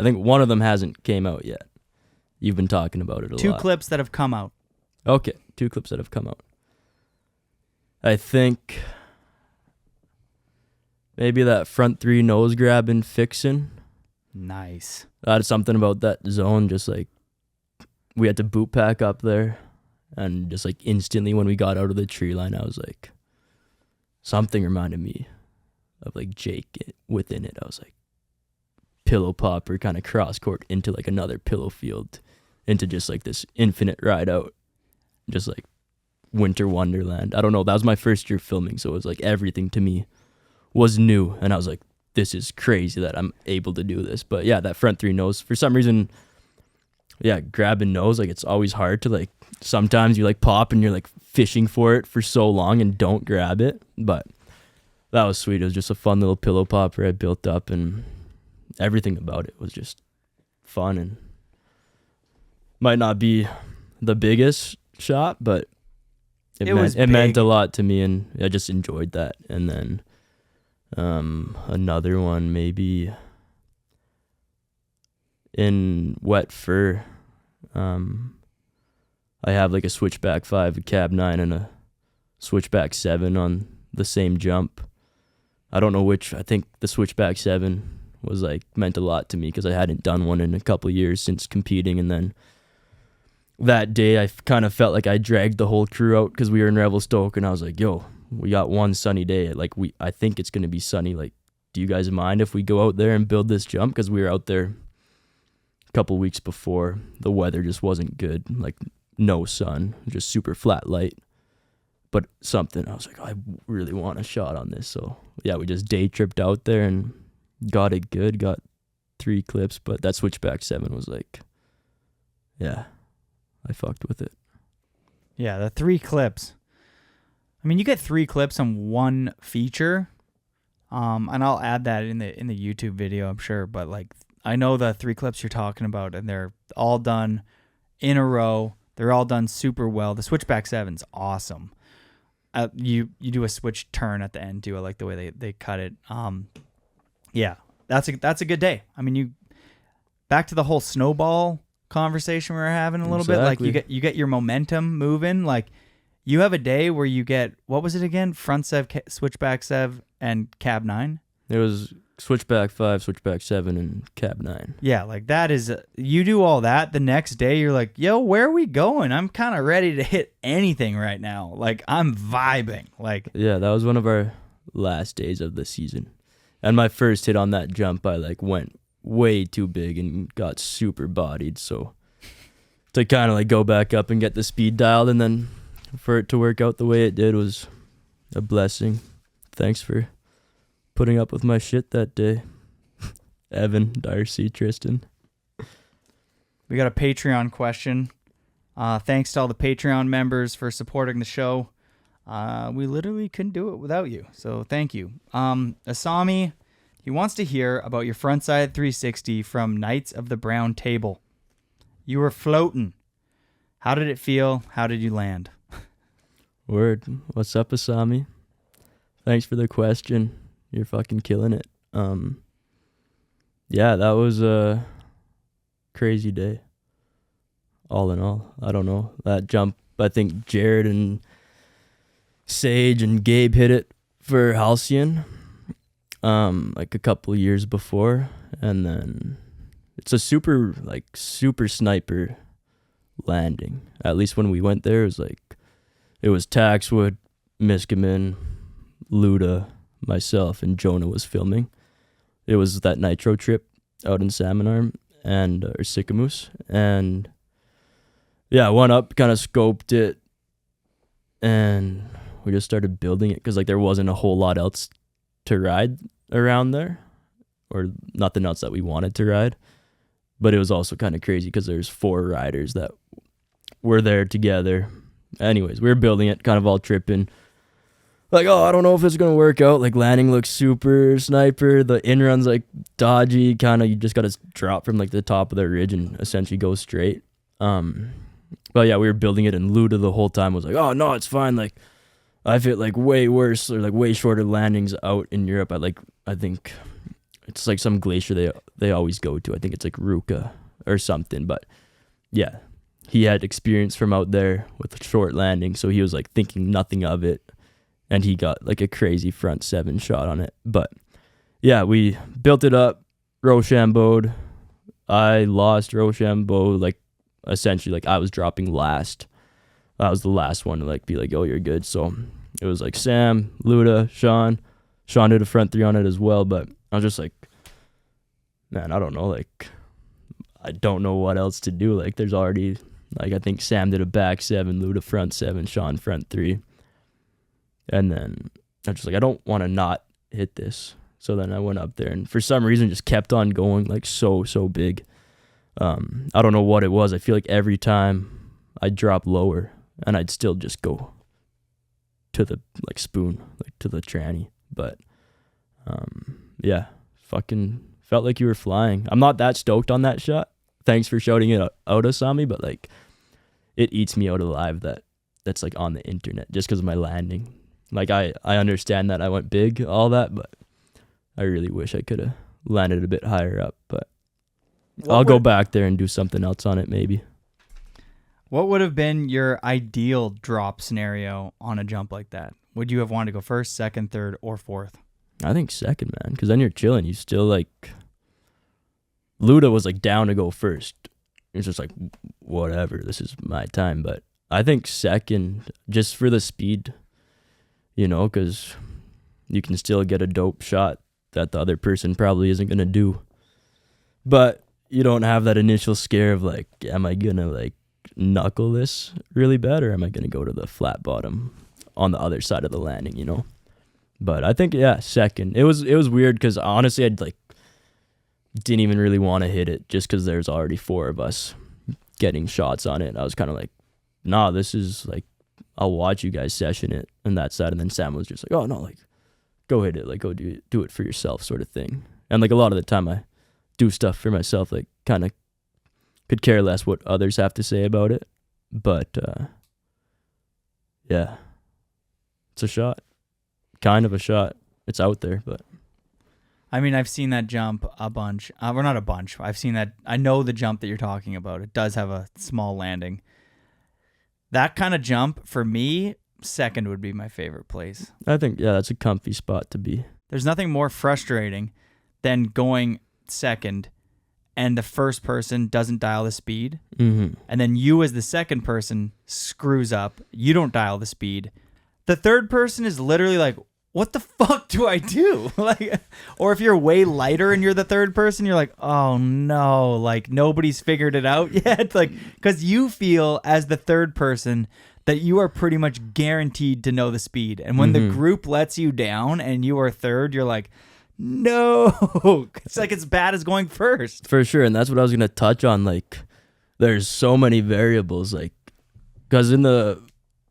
think one of them hasn't came out yet. You've been talking about it a lot. 2 clips that have come out. Okay, 2 clips that have come out. I think maybe that front 3 nose grab in Fixin'. Nice. That is something about that zone. Just like we had to boot pack up there, and just like instantly when we got out of the tree line, I was like, something reminded me of like Jake within it. I was like, pillow popper kind of cross court into like another pillow field, into just like this infinite ride out, just like winter wonderland. I don't know. That was my first year filming, so it was like everything to me was new, and I was like, this is crazy that I'm able to do this. But yeah, that front 3 nose, for some reason, yeah, grabbing nose, like it's always hard to like, sometimes you like pop and you're like fishing for it for so long and don't grab it. But that was sweet. It was just a fun little pillow popper I built up, and everything about it was just fun, and might not be the biggest shot, but it meant a lot to me, and I just enjoyed that. And then another one maybe in Wet Fur. I have like a switchback 5, a cab 9, and a switchback 7 on the same jump. I don't know which. I think the switchback 7 was like meant a lot to me because I hadn't done one in a couple of years since competing. And then that day I kind of felt like I dragged the whole crew out because we were in Revelstoke, and I was like, yo, we got one sunny day. Like I think it's going to be sunny. Like, do you guys mind if we go out there and build this jump? Because we were out there a couple weeks before. The weather just wasn't good. Like no sun, just super flat light. But something, I was like, I really want a shot on this. So yeah, we just day tripped out there and got it good. Got 3 clips, but that switchback 7 was like, yeah, I fucked with it. Yeah, the 3 clips. I mean, you get 3 clips on one feature, and I'll add that in the YouTube video, I'm sure. But like, I know the 3 clips you're talking about, and they're all done in a row. They're all done super well. The switchback 7's awesome. you do a switch turn at the end too. I like the way they cut it. Yeah, that's a good day. I mean, you back to the whole snowball conversation we were having a little bit. Like you get your momentum moving. Like you have a day where you get, what was it again? Front sev, switchback sev, and cab 9. It was switchback 5, switchback 7, and cab 9. Yeah, like that is, you do all that. The next day you're like, yo, where are we going? I'm kind of ready to hit anything right now. Like I'm vibing. Like, yeah, that was one of our last days of the season. And my first hit on that jump, I like went way too big and got super bodied. So to kind of like go back up and get the speed dialed, and then for it to work out the way it did was a blessing. Thanks for putting up with my shit that day. Evan, Darcy, Tristan. We got a Patreon question. Thanks to all the Patreon members for supporting the show. We literally couldn't do it without you, so thank you. Asami, he wants to hear about your frontside 360 from Knights of the Brown Table. You were floating. How did it feel? How did you land? Word. What's up, Asami? Thanks for the question. You're fucking killing it. Yeah, that was a crazy day. All in all, I don't know. That jump, I think Jared and Sage and Gabe hit it for Halcyon, like a couple years before, and then it's a super sniper landing. At least when we went there, it was Taxwood, Miskimin, Luda, myself, and Jonah was filming. It was that nitro trip out in Salmon Arm and or Sycamoose, and yeah, I went up, kind of scoped it, and we just started building it because like there wasn't a whole lot else to ride around there, or nothing else that we wanted to ride. But it was also kind of crazy because there's 4 riders that were there together. Anyways, we were building it, kind of all tripping. Like, oh, I don't know if it's going to work out. Like, landing looks super sniper. The in-run's, like, dodgy. Kind of, you just got to drop from, like, the top of the ridge and essentially go straight. But, yeah, we were building it, and Luda the whole time was like, oh, no, it's fine. Like, I've hit, like, way worse or, like, way shorter landings out in Europe. I think it's, like, some glacier they always go to. I think it's, like, Ruka or something. But, yeah, he had experience from out there with short landing, so he was, like, thinking nothing of it. And he got like a crazy front 7 shot on it. But yeah, we built it up, Rochambeau'd. I lost Rochambeau, like essentially like I was dropping last. I was the last one to like be like, oh, you're good. So it was like Sam, Luda, Sean. Sean did a front 3 on it as well. But I was just like, man, I don't know. Like, I don't know what else to do. Like there's already, like I think Sam did a back 7, Luda front 7, Sean front 3. And then I was just like, I don't want to not hit this. So then I went up there and for some reason just kept on going like so big. I don't know what it was. I feel like every time I'd drop lower and I'd still just go to the like spoon, like to the tranny. But yeah, fucking felt like you were flying. I'm not that stoked on that shot. Thanks for shouting it out, Asami, but like it eats me out alive that's like on the internet just because of my landing. Like, I understand that I went big, all that, but I really wish I could have landed a bit higher up. But I'll go back there and do something else on it, maybe. What would have been your ideal drop scenario on a jump like that? Would you have wanted to go first, second, third, or fourth? I think second, man, because then you're chilling. You still, like... Luda was, like, down to go first. It's just like, whatever, this is my time. But I think second, just for the speed... You know, because you can still get a dope shot that the other person probably isn't going to do. But you don't have that initial scare of like, am I going to like knuckle this really bad or am I going to go to the flat bottom on the other side of the landing, you know? But I think, yeah, second. It was weird because honestly, I'd like didn't even really want to hit it just because there's already 4 of us getting shots on it. I was kind of like, nah, this is like, I'll watch you guys session it on that side. And then Sam was just like, oh, no, like, go hit it. Like, go do it for yourself sort of thing. And, like, a lot of the time I do stuff for myself, like, kind of could care less what others have to say about it. But, yeah, it's a shot. Kind of a shot. It's out there, but I mean, I've seen that jump a bunch. Well, not a bunch. I've seen that. I know the jump that you're talking about. It does have a small landing. That kind of jump, for me, second would be my favorite place. I think, yeah, that's a comfy spot to be. There's nothing more frustrating than going second and the first person doesn't dial the speed. Mm-hmm. And then you as the second person screws up. You don't dial the speed. The third person is literally like, what the fuck do I do? Like, or if you're way lighter and you're the third person, you're like, oh no, like nobody's figured it out yet. Like, because you feel as the third person that you are pretty much guaranteed to know the speed. And when the group lets you down and you are third, you're like, no. It's like as bad as going first. For sure. And that's what I was going to touch on. Like, there's so many variables. Like, because in the,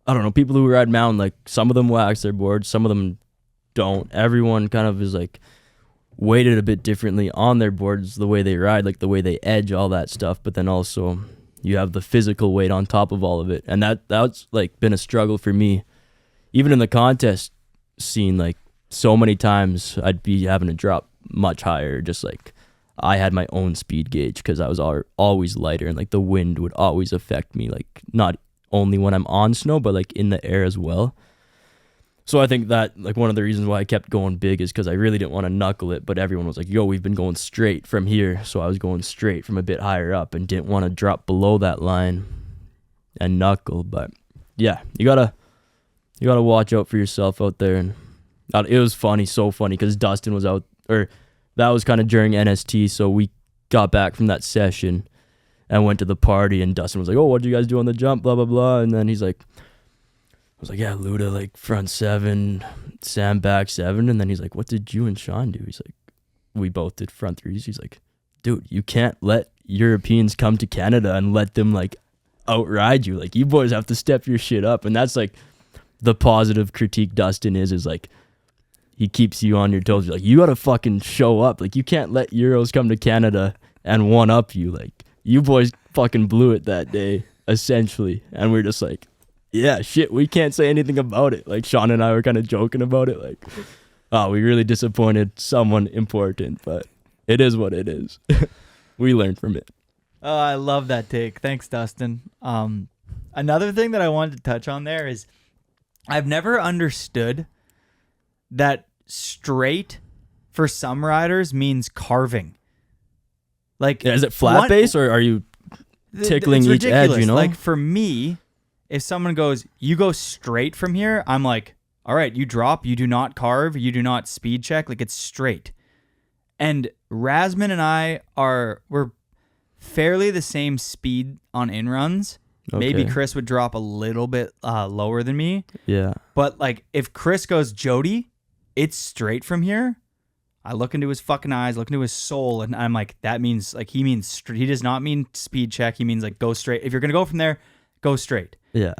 I don't know, people who ride mountain, like some of them wax their boards, some of them don't. Everyone kind of is like weighted a bit differently on their boards, the way they ride, like the way they edge, all that stuff. But then also you have the physical weight on top of all of it. And that's like been a struggle for me. Even in the contest scene, like so many times I'd be having to drop much higher. Just like I had my own speed gauge because I was always lighter, and like the wind would always affect me, like not only when I'm on snow, but like in the air as well. So I think that like one of the reasons why I kept going big is because I really didn't want to knuckle it, but everyone was like, yo, we've been going straight from here. So I was going straight from a bit higher up and didn't want to drop below that line and knuckle. But yeah, you gotta watch out for yourself out there. And it was funny, so funny, because Dustin was out, or that was kind of during NST. So we got back from that session and went to the party, and Dustin was like, oh, what'd you guys do on the jump, blah, blah, blah. And then he's like, I was like, yeah, Luda, like front 7, Sam back 7. And then he's like, what did you and Sean do? He's like, we both did front 3s. He's like, dude, you can't let Europeans come to Canada and let them like outride you. Like, you boys have to step your shit up. And that's like the positive critique Dustin is like, he keeps you on your toes. You're like, you gotta fucking show up. Like, you can't let Euros come to Canada and one up you. Like, you boys fucking blew it that day, essentially. And we're just like, yeah, shit, we can't say anything about it. Like, Sean and I were kind of joking about it. Like, oh, we really disappointed someone important, but it is what it is. We learned from it. Oh, I love that take. Thanks, Dustin. Another thing that I wanted to touch on there is I've never understood that straight for some riders means carving. Like, yeah, is it flat base, or are you tickling each edge, you know? Like, for me, if someone goes, you go straight from here, I'm like, all right, you drop, you do not carve, you do not speed check, like it's straight. And Rasman and we're fairly the same speed on in-runs. Okay. Maybe Chris would drop a little bit lower than me. Yeah. But like, if Chris goes, Jody, it's straight from here, I look into his fucking eyes, look into his soul, and I'm like, that means, like, he means, he does not mean speed check. He means, like, go straight. If you're going to go from there, go straight. Yeah.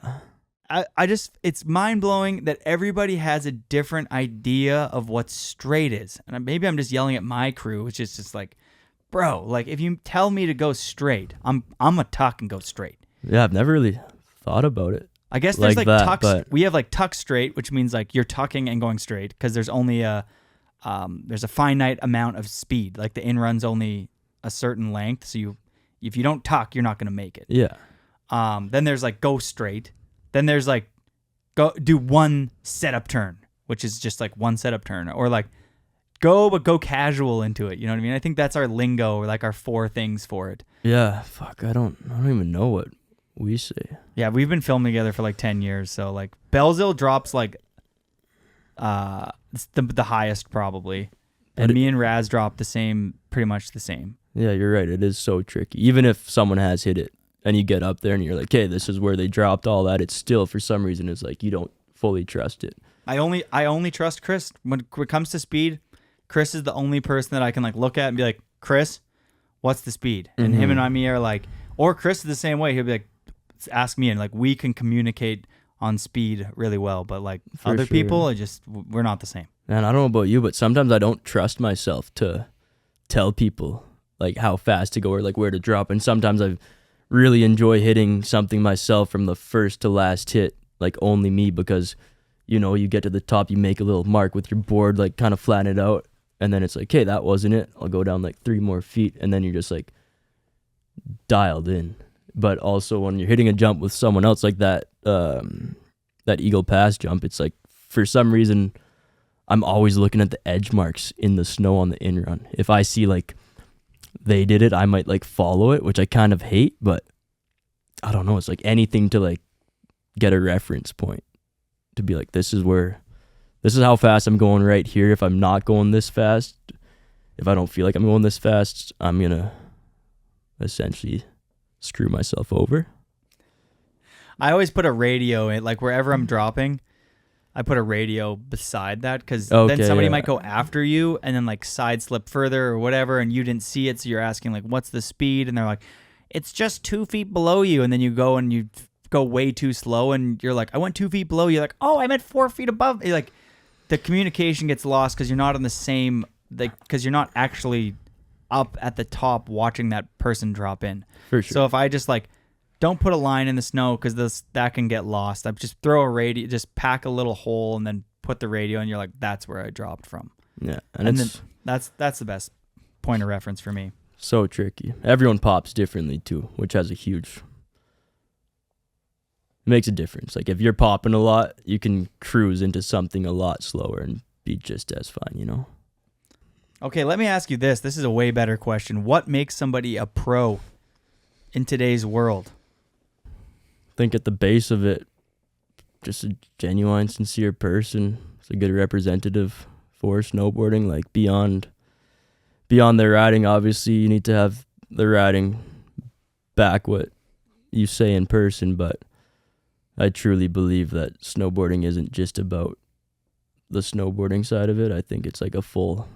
I just, it's mind-blowing that everybody has a different idea of what straight is. And maybe I'm just yelling at my crew, which is just like, bro, like, if you tell me to go straight, I'm a tuck and go straight. Yeah, I've never really thought about it. I guess there's like tucks. But we have like tuck straight, which means like you're tucking and going straight, because there's only there's a finite amount of speed. Like the in-run's only a certain length, so if you don't tuck, you're not going to make it. Yeah. Then there's like go straight. Then there's like go do one setup turn, which is just like one setup turn, or like go casual into it. You know what I mean? I think that's our lingo, or like our 4 things for it. Yeah. Fuck. I don't even know what we say. Yeah, we've been filming together for like 10 years, so like Belzil drops like the highest probably, and me and Raz drop the same, pretty much the same. Yeah, you're right. It is so tricky. Even if someone has hit it and you get up there and you're like, hey, this is where they dropped all that, it's still, for some reason, it's like you don't fully trust it. I only trust Chris when it comes to speed. Chris is the only person that I can like look at and be like, Chris, what's the speed? And him and me are like, or Chris is the same way. He'll be like, ask me, and like we can communicate on speed really well, but like for other people, we're not the same. Man, I don't know about you, but sometimes I don't trust myself to tell people like how fast to go or like where to drop. And sometimes I really enjoy hitting something myself from the first to last hit, like only me, because you get to the top, you make a little mark with your board, like kind of flatten it out. And then it's like, hey, that wasn't it. I'll go down like 3 more feet. And then you're just like dialed in. But also when you're hitting a jump with someone else like that, that eagle pass jump, it's like for some reason I'm always looking at the edge marks in the snow on the in run. If I see like they did it, I might like follow it, which I kind of hate, but I don't know. It's like anything to like get a reference point to be like, this is how fast I'm going right here. If I'm not going this fast, if I don't feel like I'm going this fast, I'm going to essentially screw myself over. I always put a radio in, like wherever I'm dropping, I put a radio beside that because then somebody might go after you and then like side slip further or whatever, and you didn't see it, so you're asking like, what's the speed? And they're like, it's just 2 feet below you, and then you go and you go way too slow, and you're like, I went 2 feet below you. You're like, oh, I meant 4 feet above. You're like, the communication gets lost because you're not on the same, because you're not actually up at the top watching that person drop in. For sure. So if I just like don't put a line in the snow because that can get lost. I just throw a radio, just pack a little hole and then put the radio, and you're like, that's where I dropped from. Yeah, and then that's the best point of reference for me. So tricky. Everyone pops differently too, which has makes a difference. Like if you're popping a lot, you can cruise into something a lot slower and be just as fine, Okay, let me ask you this. This is a way better question. What makes somebody a pro in today's world? I think at the base of it, just a genuine, sincere person. It's a good representative for snowboarding. Like beyond their riding, obviously you need to have the riding back what you say in person, but I truly believe that snowboarding isn't just about the snowboarding side of it. I think it's like a full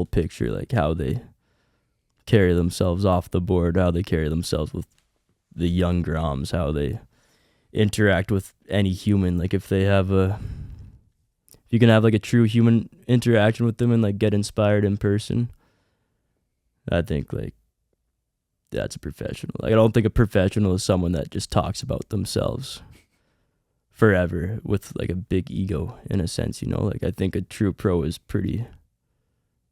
picture, like how they carry themselves off the board, how they carry themselves with the young Groms, how they interact with any human. Like if you can have like a true human interaction with them and like get inspired in person, I think like that's a professional. Like I don't think a professional is someone that just talks about themselves forever with like a big ego in a sense, like I think a true pro is pretty,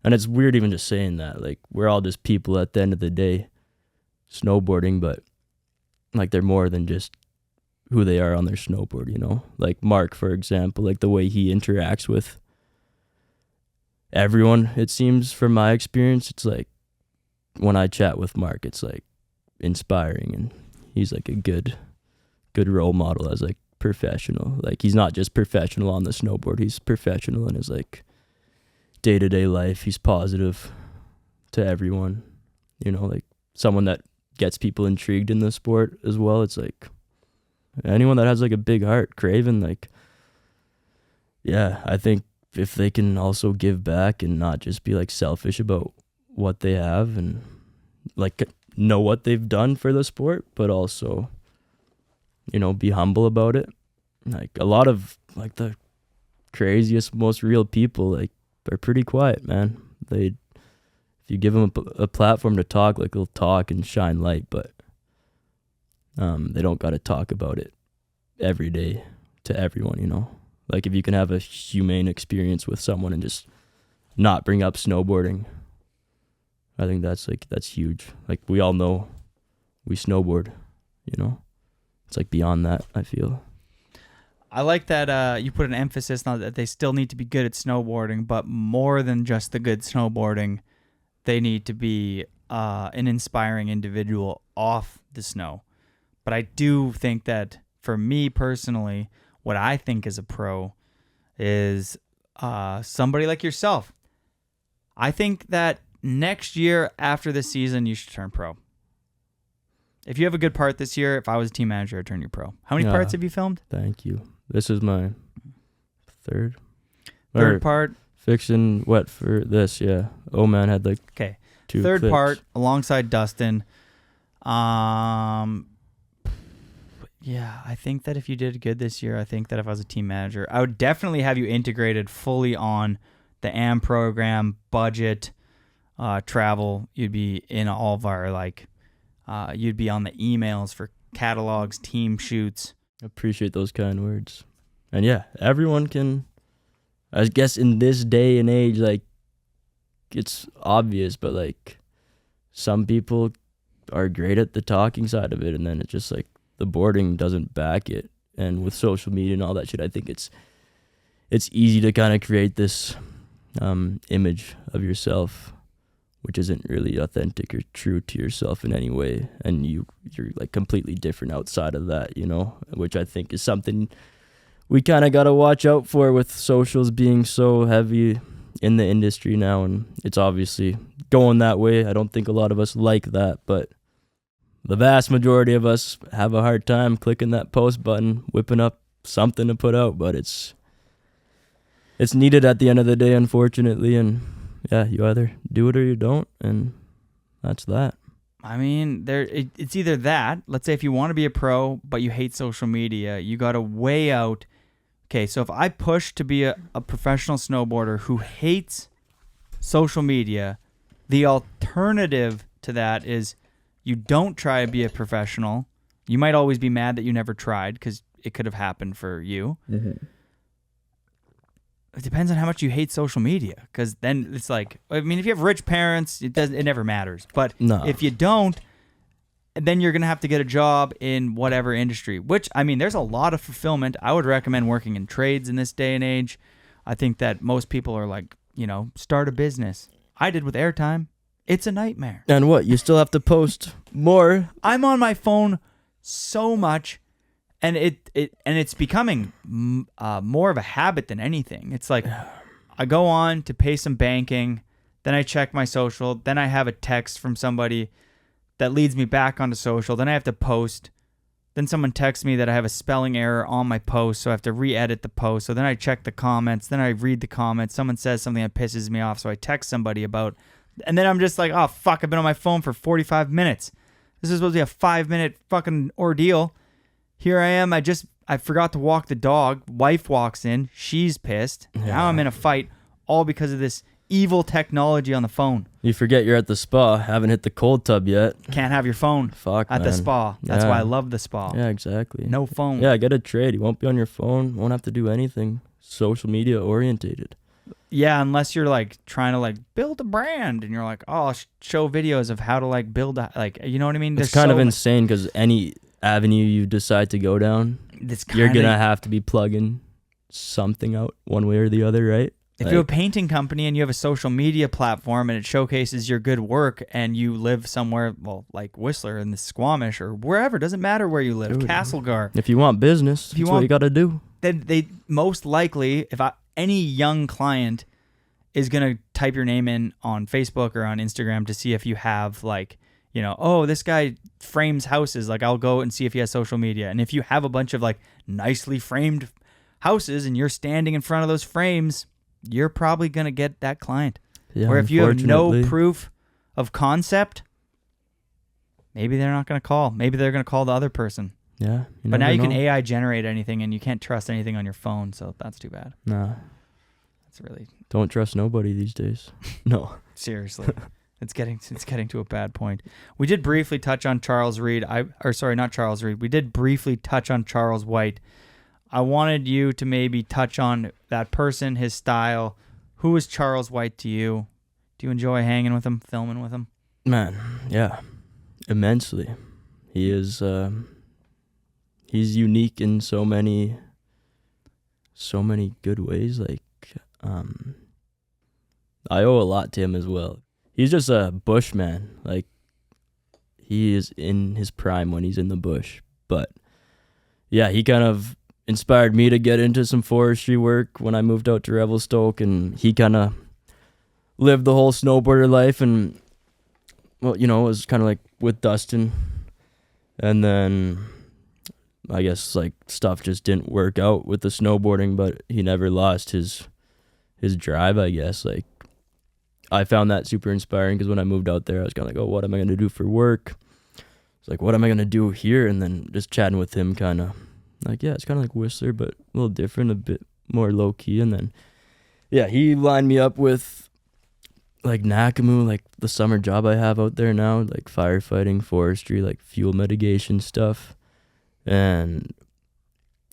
and it's weird even just saying that, like we're all just people at the end of the day snowboarding, but like they're more than just who they are on their snowboard, like Mark, for example, like the way he interacts with everyone, it seems from my experience, it's like when I chat with Mark, it's like inspiring, and he's like a good role model as like professional. Like he's not just professional on the snowboard, he's professional in his like day-to-day life. He's positive to everyone, like someone that gets people intrigued in the sport as well. It's like anyone that has like a big heart. Craven, like, yeah, I think if they can also give back and not just be like selfish about what they have and like know what they've done for the sport, but also be humble about it. Like a lot of like the craziest, most real people like are pretty quiet, man. If you give them a platform to talk, like they'll talk and shine light, but they don't got to talk about it every day to everyone, Like if you can have a humane experience with someone and just not bring up snowboarding, I think that's huge. Like we all know we snowboard, It's like beyond that, I feel. I like that you put an emphasis on that they still need to be good at snowboarding, but more than just the good snowboarding, they need to be an inspiring individual off the snow. But I do think that for me personally, what I think is a pro is somebody like yourself. I think that next year after this season, you should turn pro. If you have a good part this year, if I was a team manager, I'd turn you pro. How many parts have you filmed? Thank you. This is my third part. Fixing wet for this, yeah. O-Man had like two third clips. part alongside Dustin. Yeah, I think that if you did good this year, I think that if I was a team manager, I would definitely have you integrated fully on the AM program, budget, travel. You'd be in all of our you'd be on the emails for catalogs, team shoots. Appreciate those kind words. And yeah, everyone can, I guess in this day and age, like, it's obvious, but like some people are great at the talking side of it, and then it's just like the boarding doesn't back it. And with social media and all that shit, I think it's easy to kind of create this image of yourself which isn't really authentic or true to yourself in any way, and you're like completely different outside of that, you know, which I think is something we kind of got to watch out for with socials being so heavy in the industry now, and it's obviously going that way. I don't think a lot of us like that, but the vast majority of us have a hard time clicking that post button, whipping up something to put out, but it's needed at the end of the day, unfortunately, and yeah, you either do it or you don't, and that's that. I mean, it's either that. Let's say if you want to be a pro, but you hate social media, you got to weigh out. Okay, so if I push to be a professional snowboarder who hates social media, the alternative to that is you don't try to be a professional. You might always be mad that you never tried because it could have happened for you. Mm-hmm. It depends on how much you hate social media, because then it's like, I mean, if you have rich parents, it never matters. But if you don't, then you're going to have to get a job in whatever industry, which, I mean, there's a lot of fulfillment. I would recommend working in trades in this day and age. I think that most people are like, you know, start a business. I did with Airtime. It's a nightmare. And what? You still have to post more? I'm on my phone so much. And it's becoming more of a habit than anything. It's like I go on to pay some banking, then I check my social, then I have a text from somebody that leads me back onto social, then I have to post, then someone texts me that I have a spelling error on my post, so I have to re-edit the post, so then I check the comments, then I read the comments, someone says something that pisses me off, so I text somebody about, and then I'm just like, oh fuck, I've been on my phone for 45 minutes. This is supposed to be a 5-minute fucking ordeal. Here I am, I forgot to walk the dog. Wife walks in, she's pissed. Yeah. Now I'm in a fight, all because of this evil technology on the phone. You forget you're at the spa, haven't hit the cold tub yet. Can't have your phone at the spa. That's why I love the spa. Yeah, exactly. No phone. Yeah, get a trade. You won't be on your phone, won't have to do anything social media orientated. Yeah, unless you're like trying to like build a brand and you're like, oh, I'll show videos of how to like build a, like, you know what I mean? It's kind of insane because any avenue you decide to go down, you're gonna have to be plugging something out one way or the other, right? If you have a painting company and you have a social media platform and it showcases your good work, and you live somewhere, well, like Whistler in the Squamish or wherever, doesn't matter where you live, Castlegar. If you want business, that's what you got to do. Then they most likely, any young client is gonna type your name in on Facebook or on Instagram to see if you have like, you know, oh, this guy frames houses. Like, I'll go and see if he has social media. And if you have a bunch of like nicely framed houses and you're standing in front of those frames, you're probably going to get that client. Yeah, or if you have no proof of concept, maybe they're not going to call. Maybe they're going to call the other person. Yeah. But now you can AI generate anything, and you can't trust anything on your phone. So that's too bad. Nah. That's really. Don't trust nobody these days. No. Seriously. It's getting to a bad point. We did briefly touch on Charles Reed. Not Charles Reed. We did briefly touch on Charles White. I wanted you to maybe touch on that person, his style. Who is Charles White to you? Do you enjoy hanging with him, filming with him? Man, yeah, immensely. He is. He's unique in so many good ways. Like, I owe a lot to him as well. He's just a bushman. Like, he is in his prime when he's in the bush. But yeah, he kind of inspired me to get into some forestry work when I moved out to Revelstoke, and he kind of lived the whole snowboarder life, and well, you know, it was kind of like with Dustin, and then I guess like stuff just didn't work out with the snowboarding, but he never lost his drive, I guess. Like, I found that super inspiring because when I moved out there, I was kind of like, oh, what am I going to do for work? It's like, what am I going to do here? And then just chatting with him, kind of like, yeah, it's kind of like Whistler, but a little different, a bit more low key. And then, yeah, he lined me up with like Nakamu, like the summer job I have out there now, like firefighting, forestry, like fuel mitigation stuff. And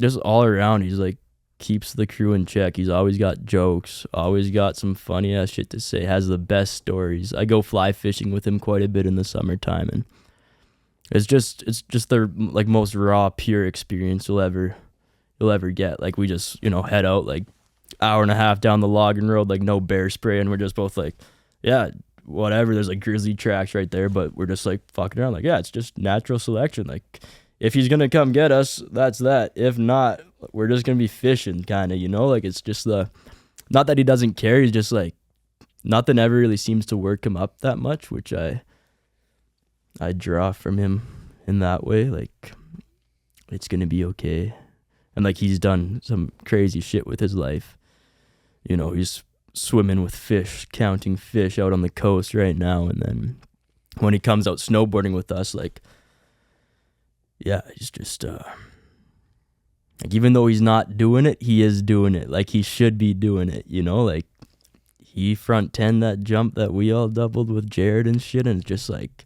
just all around, he's like keeps the crew in check. He's always got jokes, always got some funny ass shit to say, has the best stories. I go fly fishing with him quite a bit in the summertime, and it's just the like most raw, pure experience you'll ever get. Like we just, head out like hour and a half down the logging road, like no bear spray, and we're just both like, yeah, whatever. There's like grizzly tracks right there, but we're just like fucking around. Like, yeah, it's just natural selection. Like, if he's gonna come get us, that's that. If not, we're just gonna be fishing, kind of, like it's just not that he doesn't care. He's just like, nothing ever really seems to work him up that much, which I draw from him in that way. Like, it's gonna be okay. And like, he's done some crazy shit with his life. He's swimming with fish, counting fish out on the coast right now. And then when he comes out snowboarding with us, like, yeah, he's just, like, even though he's not doing it, he is doing it. Like, he should be doing it, like, he front 10 that jump that we all doubled with Jared and shit. And it's just like,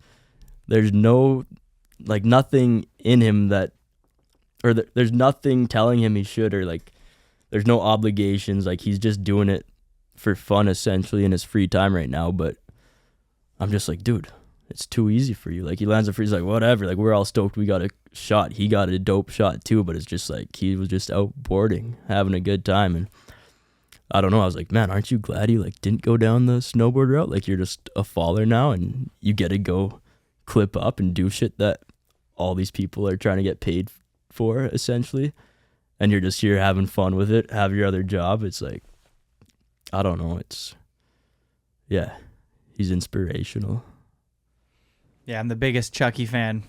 there's no, like, nothing in him that, or there's nothing telling him he should, or like, there's no obligations. Like, he's just doing it for fun, essentially, in his free time right now. But I'm just like, dude, it's too easy for you. Like, he lands a free, he's like, whatever. Like, we're all stoked we got a shot. He got a dope shot too, but it's just like, he was just out boarding, having a good time. And I don't know, I was like, man, aren't you glad you like didn't go down the snowboard route? Like, you're just a faller now, and you get to go clip up and do shit that all these people are trying to get paid for, essentially. And you're just here having fun with it, have your other job. It's like, I don't know, yeah, he's inspirational. Yeah, I'm the biggest Chucky fan.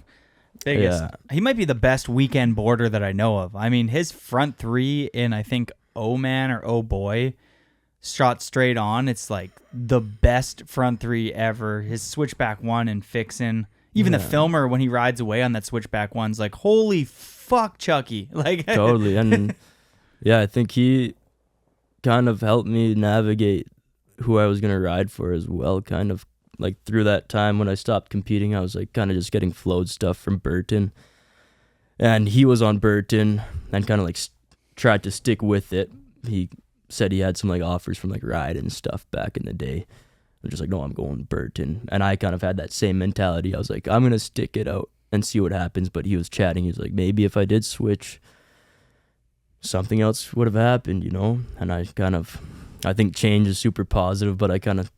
Biggest. Yeah. He might be the best weekend boarder that I know of. I mean, his front three in, I think, Oh Man or Oh Boy, shot straight on. It's like the best front three ever. His switchback one and fixin'. Even the filmer, when he rides away on that switchback one's like, holy fuck, Chucky. Like, totally. And yeah, I think he kind of helped me navigate who I was going to ride for as well. Kind of like through that time when I stopped competing, I was like kind of just getting flowed stuff from Burton. And he was on Burton and kind of like tried to stick with it. He said he had some like offers from like Ride and stuff back in the day. I was just like, no, I'm going Burton. And I kind of had that same mentality. I was like, I'm going to stick it out and see what happens. But he was chatting. He was like, maybe if I did switch, something else would have happened, And I think change is super positive, but I kind of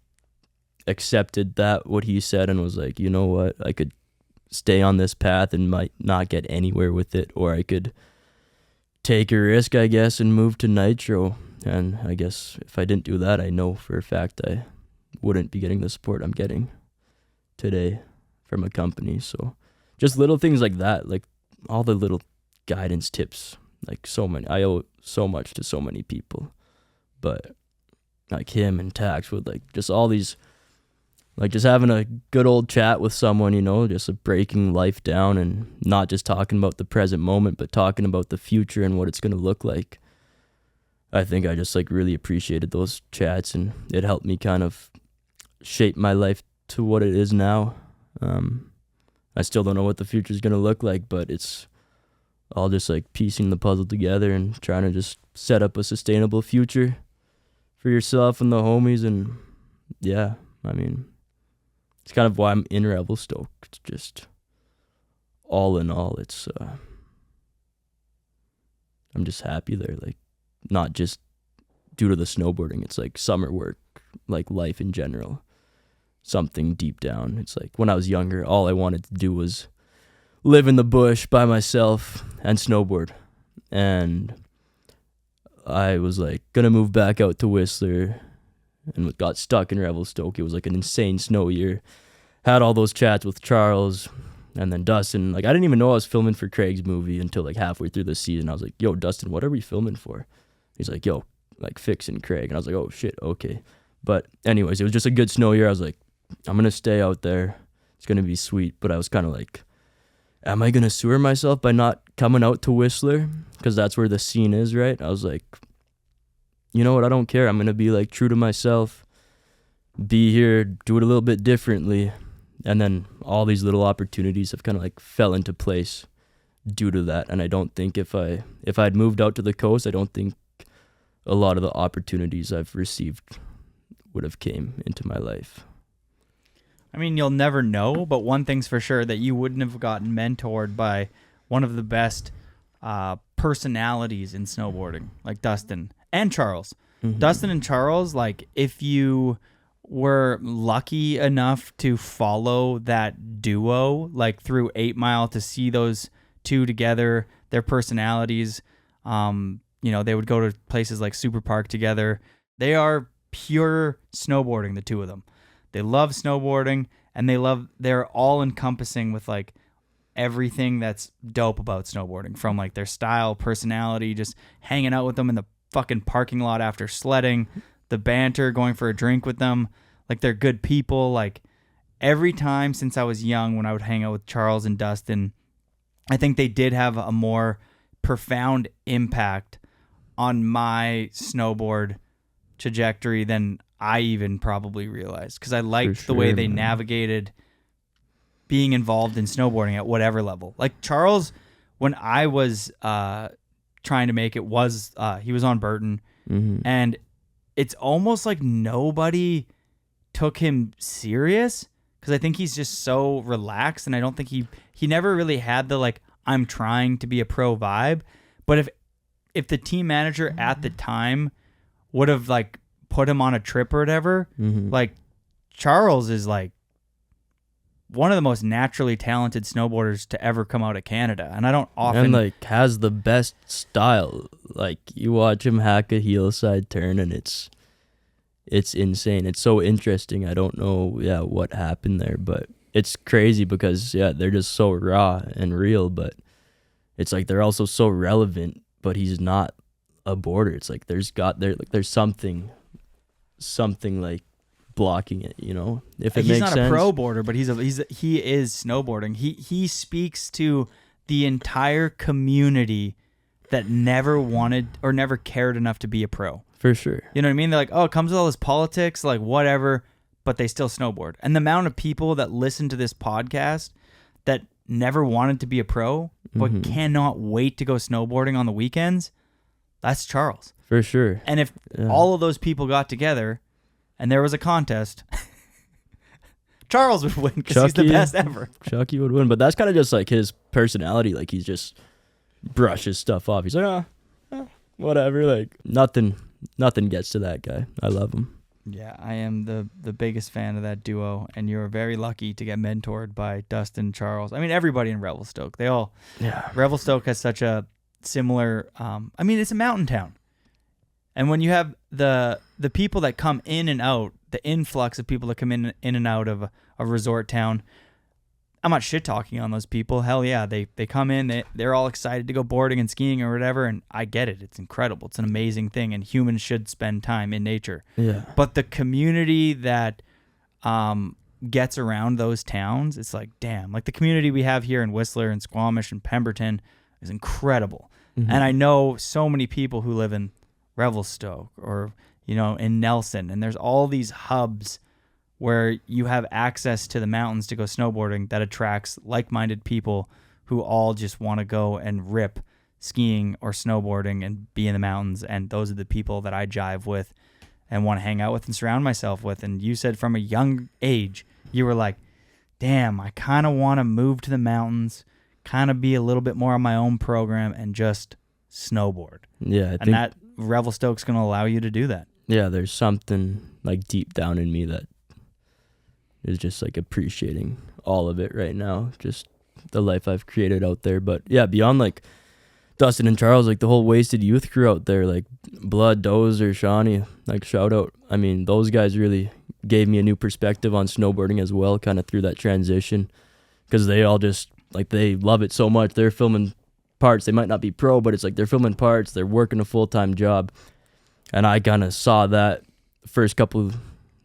accepted that, what he said, and was like, you know what? I could stay on this path and might not get anywhere with it, or I could take a risk, I guess, and move to Nitro. And I guess if I didn't do that, I know for a fact I wouldn't be getting the support I'm getting today from a company. So just little things like that, like all the little guidance tips, like so many. I owe so much to so many people, but like him and Tax with like just all these, like just having a good old chat with someone, just breaking life down and not just talking about the present moment, but talking about the future and what it's going to look like. I think I just like really appreciated those chats, and it helped me kind of shape my life to what it is now. I still don't know what the future is going to look like, but it's all just like piecing the puzzle together and trying to just set up a sustainable future for yourself and the homies. And yeah, I mean, it's kind of why I'm in Revelstoke. It's just all in all, it's I'm just happy there. Like, not just due to the snowboarding. It's like summer work, like life in general. Something deep down. It's like when I was younger, all I wanted to do was live in the bush by myself and snowboard. And I was like gonna move back out to Whistler and got stuck in Revelstoke. It was like an insane snow year. Had all those chats with Charles and then Dustin. Like, I didn't even know I was filming for Craig's movie until like halfway through the season. I was like, yo, Dustin, what are we filming for? He's like, yo, like fixing Craig. And I was like, oh shit, okay. But anyways, it was just a good snow year. I was like, I'm gonna stay out there. It's gonna be sweet. But I was kind of like, am I gonna sewer myself by not coming out to Whistler? Because that's where the scene is, right? I was like, you know what? I don't care. I'm gonna be like true to myself. Be here, do it a little bit differently. And then all these little opportunities have kind of like fell into place due to that. And I don't think if I'd moved out to the coast, I don't think a lot of the opportunities I've received would have came into my life. I mean, you'll never know, but one thing's for sure, that you wouldn't have gotten mentored by one of the best personalities in snowboarding, like Dustin and Charles. Dustin and Charles, like, if you were lucky enough to follow that duo, like through 8 Mile, to see those two together, their personalities, they would go to places like Super Park together. They are pure snowboarding, the two of them. They love snowboarding, and they're all encompassing with like everything that's dope about snowboarding, from like their style, personality, just hanging out with them in the fucking parking lot after sledding, the banter, going for a drink with them. Like, they're good people. Like, every time since I was young, when I would hang out with Charles and Dustin, I think they did have a more profound impact on my snowboard trajectory than I even probably realized, because I liked the way they navigated being involved in snowboarding at whatever level. Like, Charles, when I was trying to make it, he was on Burton, and it's almost like nobody took him serious, because I think he's just so relaxed, and I don't think he never really had the like, I'm trying to be a pro vibe. But if the team manager at the time would have like put him on a trip or whatever, like, Charles is like one of the most naturally talented snowboarders to ever come out of Canada, and I don't often, and like, has the best style. Like, you watch him hack a heel side turn, and it's insane. It's so interesting. I don't know what happened there, but it's crazy because they're just so raw and real, but it's like they're also so relevant, but he's not a boarder. It's like there's something like blocking it, if it makes sense. He's not a pro boarder, but he is snowboarding. He speaks to the entire community that never wanted or never cared enough to be a pro. For sure. You know what I mean? They're like, oh, it comes with all this politics, like whatever, but they still snowboard. And the amount of people that listen to this podcast that never wanted to be a pro, but cannot wait to go snowboarding on the weekends, that's Charles. For sure. And if all of those people got together and there was a contest, Charles would win, because he's the best ever. Chucky would win, but that's kind of just like his personality. Like, he's just brushes stuff off. He's like, whatever. Like, nothing gets to that guy. I love him. Yeah, I am the biggest fan of that duo, and you're very lucky to get mentored by Dustin, Charles. I mean, everybody in Revelstoke. Revelstoke has such a similar, it's a mountain town. And when you have the people that come in and out, the influx of people that come in and out of a resort town, I'm not shit talking on those people. Hell yeah, they come in, they're all excited to go boarding and skiing or whatever, and I get it. It's incredible. It's an amazing thing, and humans should spend time in nature. Yeah. But the community that gets around those towns, it's like, damn. Like, the community we have here in Whistler and Squamish and Pemberton is incredible. And I know so many people who live in Revelstoke or, in Nelson, and there's all these hubs where you have access to the mountains to go snowboarding that attracts like-minded people who all just want to go and rip skiing or snowboarding and be in the mountains. And those are the people that I jive with and want to hang out with and surround myself with. And you said from a young age, you were like, damn, I kind of want to move to the mountains, kind of be a little bit more on my own program and just snowboard. Yeah. And that Revelstoke's going to allow you to do that. Yeah, there's something like deep down in me that is just like appreciating all of it right now, just the life I've created out there. But yeah, beyond like Dustin and Charles, like the whole Wasted Youth crew out there, like Blood, Dozer, Shawnee, like shout out. I mean, those guys really gave me a new perspective on snowboarding as well, kind of through that transition, because they all just like, they love it so much. They're filming parts. They might not be pro, but it's like they're filming parts. They're working a full-time job. And I kind of saw that first couple of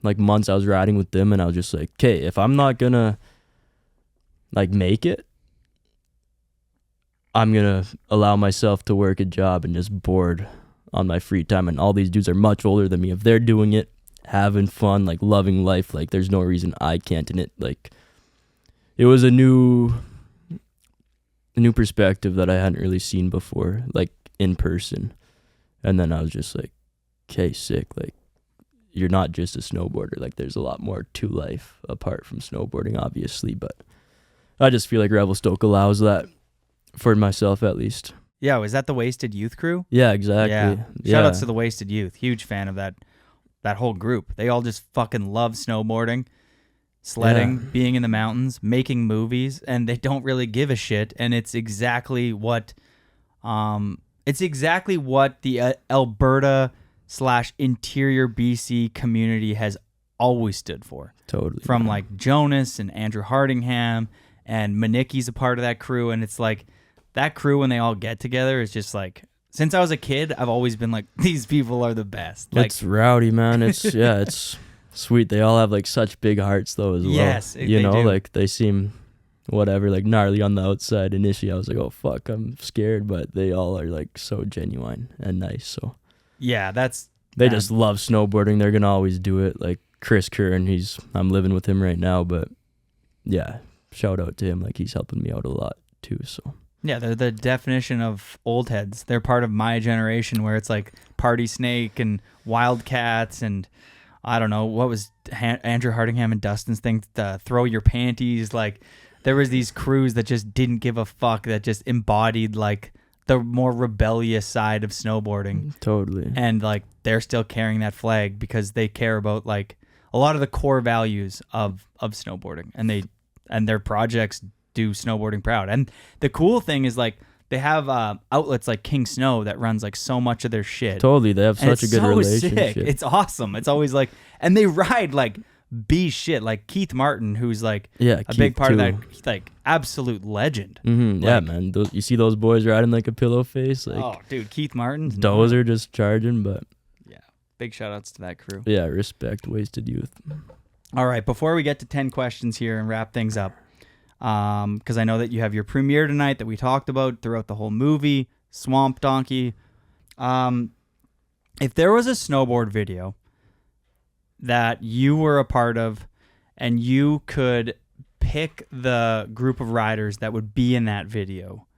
like months I was riding with them, and I was just like, okay, if I'm not gonna like make it, I'm gonna allow myself to work a job and just board on my free time. And all these dudes are much older than me. If they're doing it, having fun, like loving life, like there's no reason I can't. And it was a new perspective that I hadn't really seen before, like in person. And then I was just like, okay, sick. Like, you're not just a snowboarder. Like, there's a lot more to life apart from snowboarding, obviously. But I just feel like Revelstoke allows that for myself, at least. Yeah, was that the Wasted Youth crew? Yeah, exactly. Yeah. Shout outs to the Wasted Youth. Huge fan of that whole group. They all just fucking love snowboarding, sledding, being in the mountains, making movies, and they don't really give a shit. And it's exactly what the Alberta / interior BC community has always stood for. Totally. From like Jonas and Andrew Hardingham, and Manicki's a part of that crew, and it's like that crew when they all get together is just like, since I was a kid, I've always been like, these people are the best. Like, it's rowdy, man. It's it's sweet. They all have like such big hearts though as well. Yes, you know, do. like they seem whatever, like gnarly on the outside. Initially, I was like, oh fuck, I'm scared, but they all are like so genuine and nice. So yeah, they just love snowboarding. They're gonna always do it. Like Chris Curran, I'm living with him right now, but yeah, shout out to him. Like he's helping me out a lot too. So. Yeah, they're the definition of old heads. They're part of my generation where it's like Party Snake and Wildcats and I don't know, what was Andrew Hardingham and Dustin's thing, Throw Your Panties. Like there was these crews that just didn't give a fuck, that just embodied like the more rebellious side of snowboarding. Totally. And like they're still carrying that flag because they care about like a lot of the core values of snowboarding, and their projects do snowboarding proud. And the cool thing is like they have outlets like King Snow that runs like so much of their shit. Totally, they have such a good relationship. Sick. It's awesome. It's always like, and they ride like B shit, like Keith Martin, who's like a big part of that, like absolute legend. Mm-hmm. Yeah, man. You see those boys riding like a pillow face. Like, oh, dude, Keith Martin's those are just charging, but yeah, big shout outs to that crew. Yeah, respect, Wasted Youth. All right, before we get to 10 questions here and wrap things up, because I know that you have your premiere tonight that we talked about throughout the whole movie, Swamp Donkey. If there was a snowboard video that you were a part of and you could pick the group of riders that would be in that video,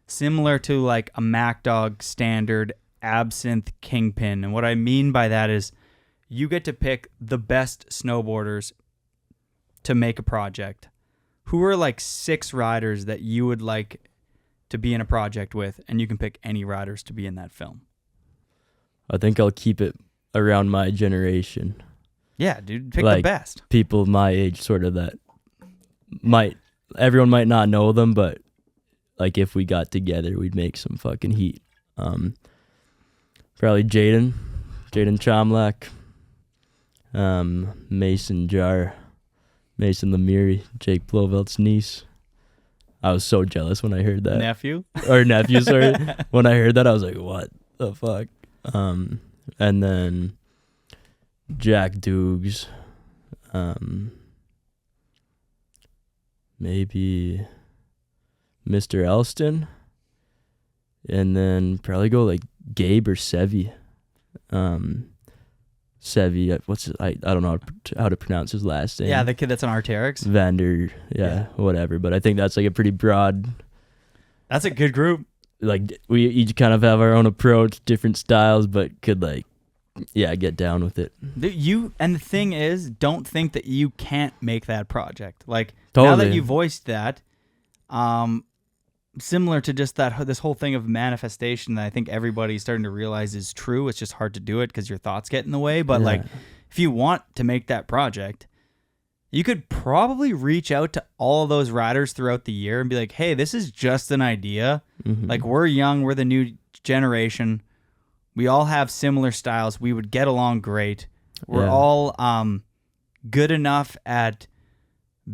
similar to like a Mac Dog standard Absinthe Kingpin, and what I mean by that is you get to pick the best snowboarders to make a project. Who are like 6 riders that you would like to be in a project with, and you can pick any riders to be in that film? I think I'll keep it around my generation. Yeah, dude, pick like, the best. People my age, sort of that everyone might not know them, but like if we got together, we'd make some fucking heat. Probably Jaden Chomlak, Mason Jar, Mason Lemire, Jake Blovelt's niece. I was so jealous when I heard that. Nephew, sorry. When I heard that, I was like, what the fuck? And then Jack Dukes, maybe Mr. Elston, and then probably go like Gabe or Sevi. Sevi, I don't know how to pronounce his last name. yeah, the kid that's on Arc'teryx. Vander, whatever. But I think that's like a pretty broad. That's a good group. Like we each kind of have our own approach, different styles, but could like, get down with it. And the thing is, don't think that you can't make that project. Like totally. Now that you voiced that, similar to just this whole thing of manifestation that I think everybody's starting to realize is true. It's just hard to do it because your thoughts get in the way. But like, if you want to make that project, you could probably reach out to all of those riders throughout the year and be like, hey, this is just an idea. Mm-hmm. Like, we're young, we're the new generation. We all have similar styles. We would get along great. We're all good enough at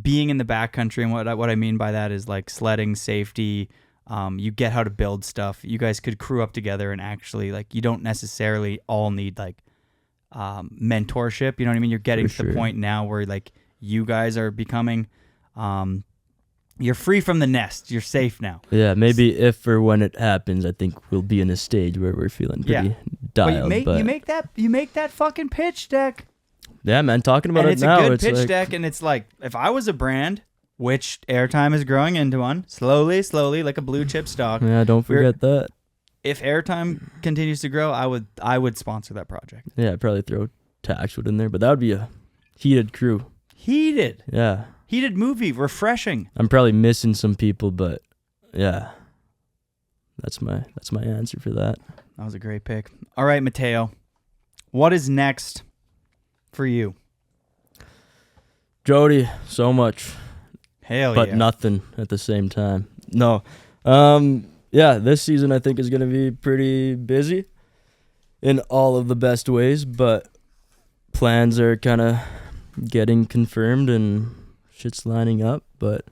being in the backcountry, and what I mean by that is like sledding, safety. You get how to build stuff. You guys could crew up together and actually like you don't necessarily all need like mentorship. You know what I mean? You're getting to the point now where like you guys are becoming you're free from the nest. You're safe now. Yeah, maybe if or when it happens, I think we'll be in a stage where we're feeling pretty dialed. But you make that fucking pitch deck. Yeah, man, talking about and it now. It's a good pitch deck, and it's like, if I was a brand, which Airtime is growing into one, slowly, like a blue chip stock. Yeah, don't forget that. if Airtime continues to grow, I would sponsor that project. Yeah, I'd probably throw Taxwood in there, but that would be a heated crew. Heated Yeah. movie, refreshing. I'm probably missing some people, but yeah. That's my answer for that. That was a great pick. All right, Mateo. What is next for you? Jody, so much, Hell but yeah. nothing at the same time. No. Yeah, this season I think is going to be pretty busy in all of the best ways, but plans are kind of getting confirmed and shit's lining up, but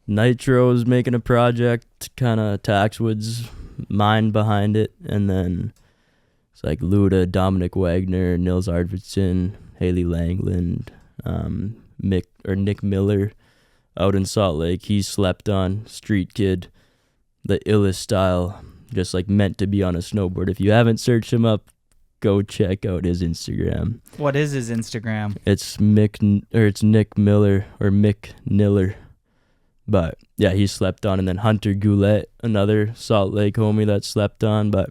Nitro's making a project, kind of Taxwood's mind behind it, and then it's like Luda, Dominic Wagner, Nils Arvidsson, Haley Langland, Nick Miller out in Salt Lake. He's slept on, street kid, the illest style, just like meant to be on a snowboard. If you haven't searched him up, go check out his Instagram. What is his Instagram? It's Nick Miller or Mick Niller. But yeah, he slept on. And then Hunter Goulet, another Salt Lake homie that slept on. But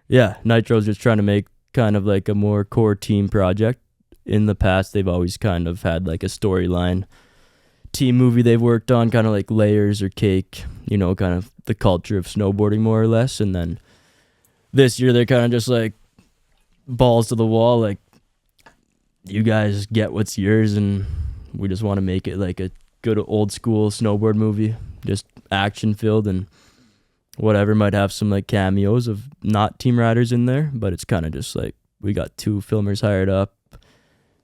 yeah, Nitro's just trying to make kind of like a more core team project. In the past, they've always kind of had like a storyline team movie they've worked on, kind of like Layers or Cake, you know, kind of the culture of snowboarding more or less. And then this year they're kind of just like balls to the wall, like, you guys get what's yours and we just want to make it like a good old school snowboard movie, just action filled and whatever. Might have some like cameos of not team riders in there, but it's kind of just like we got 2 filmers hired up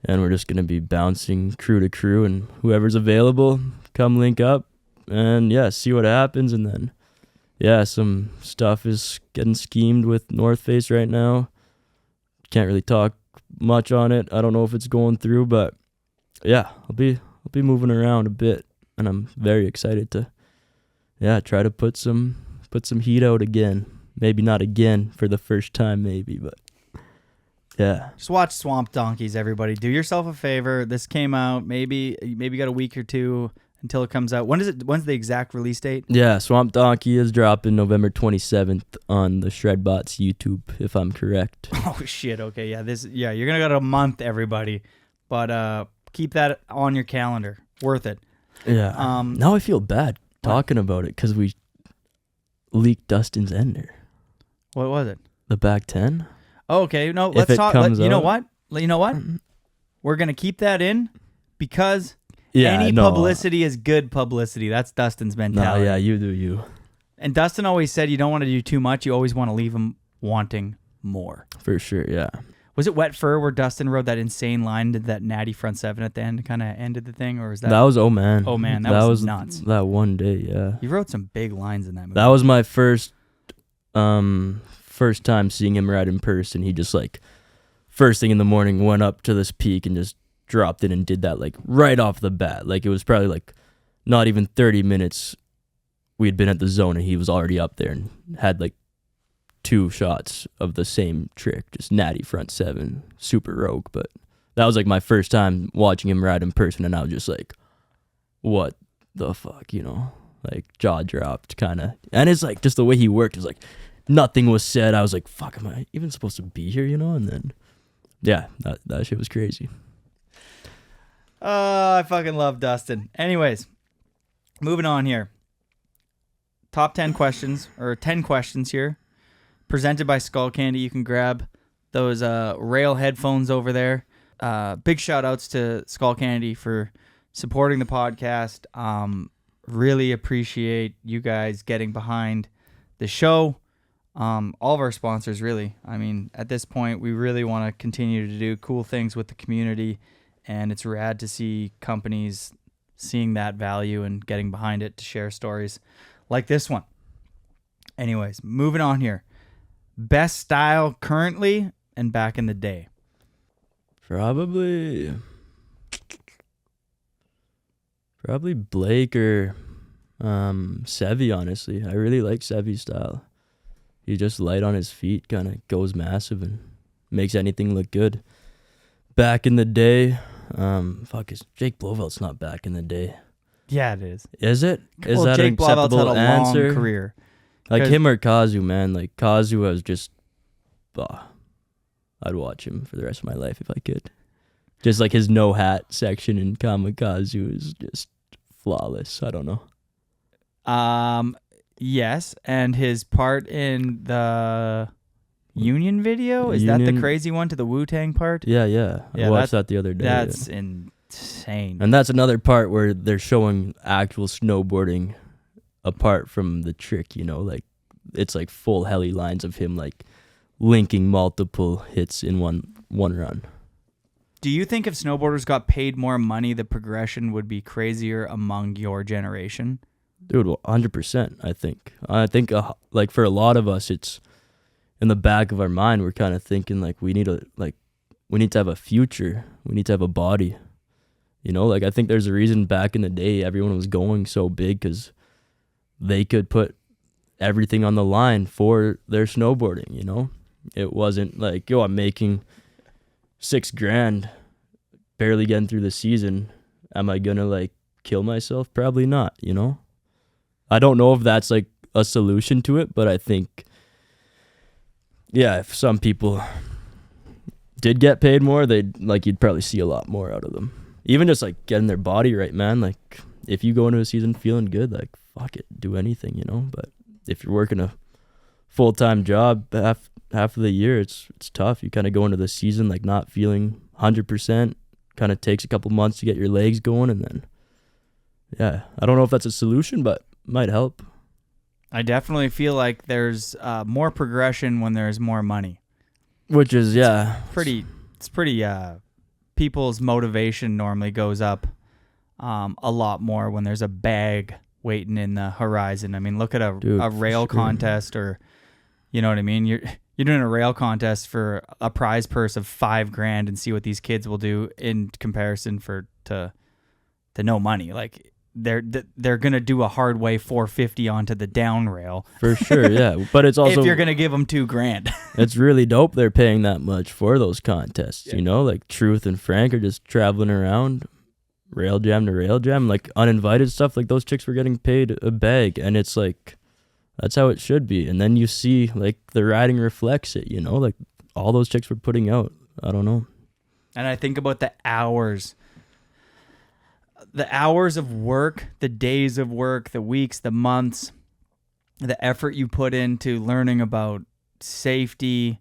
and we're just going to be bouncing crew to crew, and whoever's available, come link up and yeah, see what happens. And then yeah, some stuff is getting schemed with North Face right now. Can't really talk much on it. I don't know if it's going through, but yeah, I'll be moving around a bit, and I'm very excited to try to put some heat out again. Maybe not again for the first time, maybe, but yeah. Just watch Swamp Donkeys, everybody. Do yourself a favor. This came out, maybe got a week or two until it comes out. When's the exact release date? Yeah, Swamp Donkey is dropping November 27th on the Shredbots YouTube, if I'm correct. Oh shit. Okay, yeah. You're gonna get a month, everybody, but keep that on your calendar. Worth it. Yeah. Now I feel bad talking about it because we leaked Dustin's ender. What was it? The back 10. Oh, okay. No, If let's it talk. comes You know out. what? You know what? We're gonna keep that in because Yeah, any no. publicity is good publicity. That's Dustin's No, mentality. yeah, you do you. And Dustin always said you don't want to do too much. You always want to leave him wanting more. For sure, yeah. Was it Wet Fur where Dustin rode that insane line, did that natty front 7 at the end, kind of ended the thing, or was that? That was Oh Man. Oh Man, that was nuts. That one day, yeah. You wrote some big lines in that movie. That was my first time seeing him ride in person. He just like first thing in the morning went up to this peak and just dropped in and did that like right off the bat. Like it was probably like not even 30 minutes we had been at the zone and he was already up there and had like 2 shots of the same trick, just natty front 7, super rogue. But that was like my first time watching him ride in person, and I was just like, what the fuck, you know, like jaw dropped kind of. And it's like just the way he worked is like nothing was said. I was like, fuck, am I even supposed to be here, you know? And then yeah, that shit was crazy. Oh, I fucking love Dustin. Anyways, moving on here. Top 10 questions, or 10 questions here, presented by Skull Candy. You can grab those rail headphones over there. Big shout outs to Skull Candy for supporting the podcast. Really appreciate you guys getting behind the show. All of our sponsors, really. I mean, at this point, we really want to continue to do cool things with the community, and it's rad to see companies seeing that value and getting behind it to share stories like this one. Anyways, moving on here. Best style currently and back in the day. Probably Blake or Sevi, honestly. I really like Sevi's style. He's just light on his feet, kind of goes massive and makes anything look good. Back in the day, is Jake Blovelt's not back in the day. Yeah, it is. Is it? Is Well, that Jake an Blavelt's acceptable had a answer? long career. Like him or Kazu, man. Like Kazu was just, I'd watch him for the rest of my life if I could. Just like his no hat section in Kamikaze is just flawless. I don't know. Yes, and his part in the Union video, is that the crazy one to the Wu-Tang part? Yeah. I watched that the other day. That's insane. And that's another part where they're showing actual snowboarding apart from the trick, you know, like it's like full heli lines of him like linking multiple hits in one run. Do you think if snowboarders got paid more money, the progression would be crazier among your generation? Dude, 100%, I think. I think, like, for a lot of us, it's in the back of our mind, we're kind of thinking, like, we need to have a future. We need to have a body. You know, like, I think there's a reason back in the day everyone was going so big because they could put everything on the line for their snowboarding, you know? It wasn't like, yo, I'm making $6,000, barely getting through the season. Am I gonna like kill myself? Probably not, you know? I don't know if that's like a solution to it, but I think, yeah, if some people did get paid more, you'd probably see a lot more out of them. Even just like getting their body right, man. Like if you go into a season feeling good, like fuck it, do anything, you know? But if you're working a full-time job half of the year, it's tough. You kind of go into the season like not feeling 100%. Kind of takes a couple months to get your legs going, and then yeah, I don't know if that's a solution, but might help. I definitely feel like there's more progression when there's more money, which is it's pretty people's motivation normally goes up a lot more when there's a bag waiting in the horizon. I mean, look at a rail contest, or you know what I mean? You're doing a rail contest for a prize purse of $5,000 and see what these kids will do in comparison to no money. Like they're gonna do a hard way 450 onto the down rail for sure. Yeah, but it's also if you're gonna give them $2,000. It's really dope they're paying that much for those contests. Yeah. You know, like Truth and Frank are just traveling around rail jam to rail jam, like uninvited stuff. Like those chicks were getting paid a bag, and it's like, that's how it should be. And then you see like the riding reflects it, you know, like all those chicks were putting out. I don't know. And I think about the hours of work, the days of work, the weeks, the months, the effort you put into learning about safety,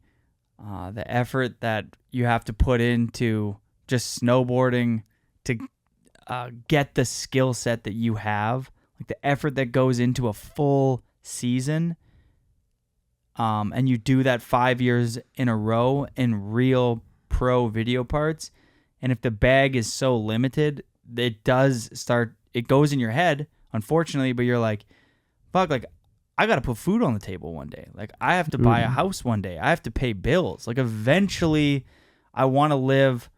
the effort that you have to put into just snowboarding to get the skill set that you have, like the effort that goes into a full season, and you do that 5 years in a row in real pro video parts, and if the bag is so limited, it goes in your head, unfortunately, but you're like, fuck, like I gotta put food on the table one day, like I have to buy a house one day, I have to pay bills, like eventually I want to live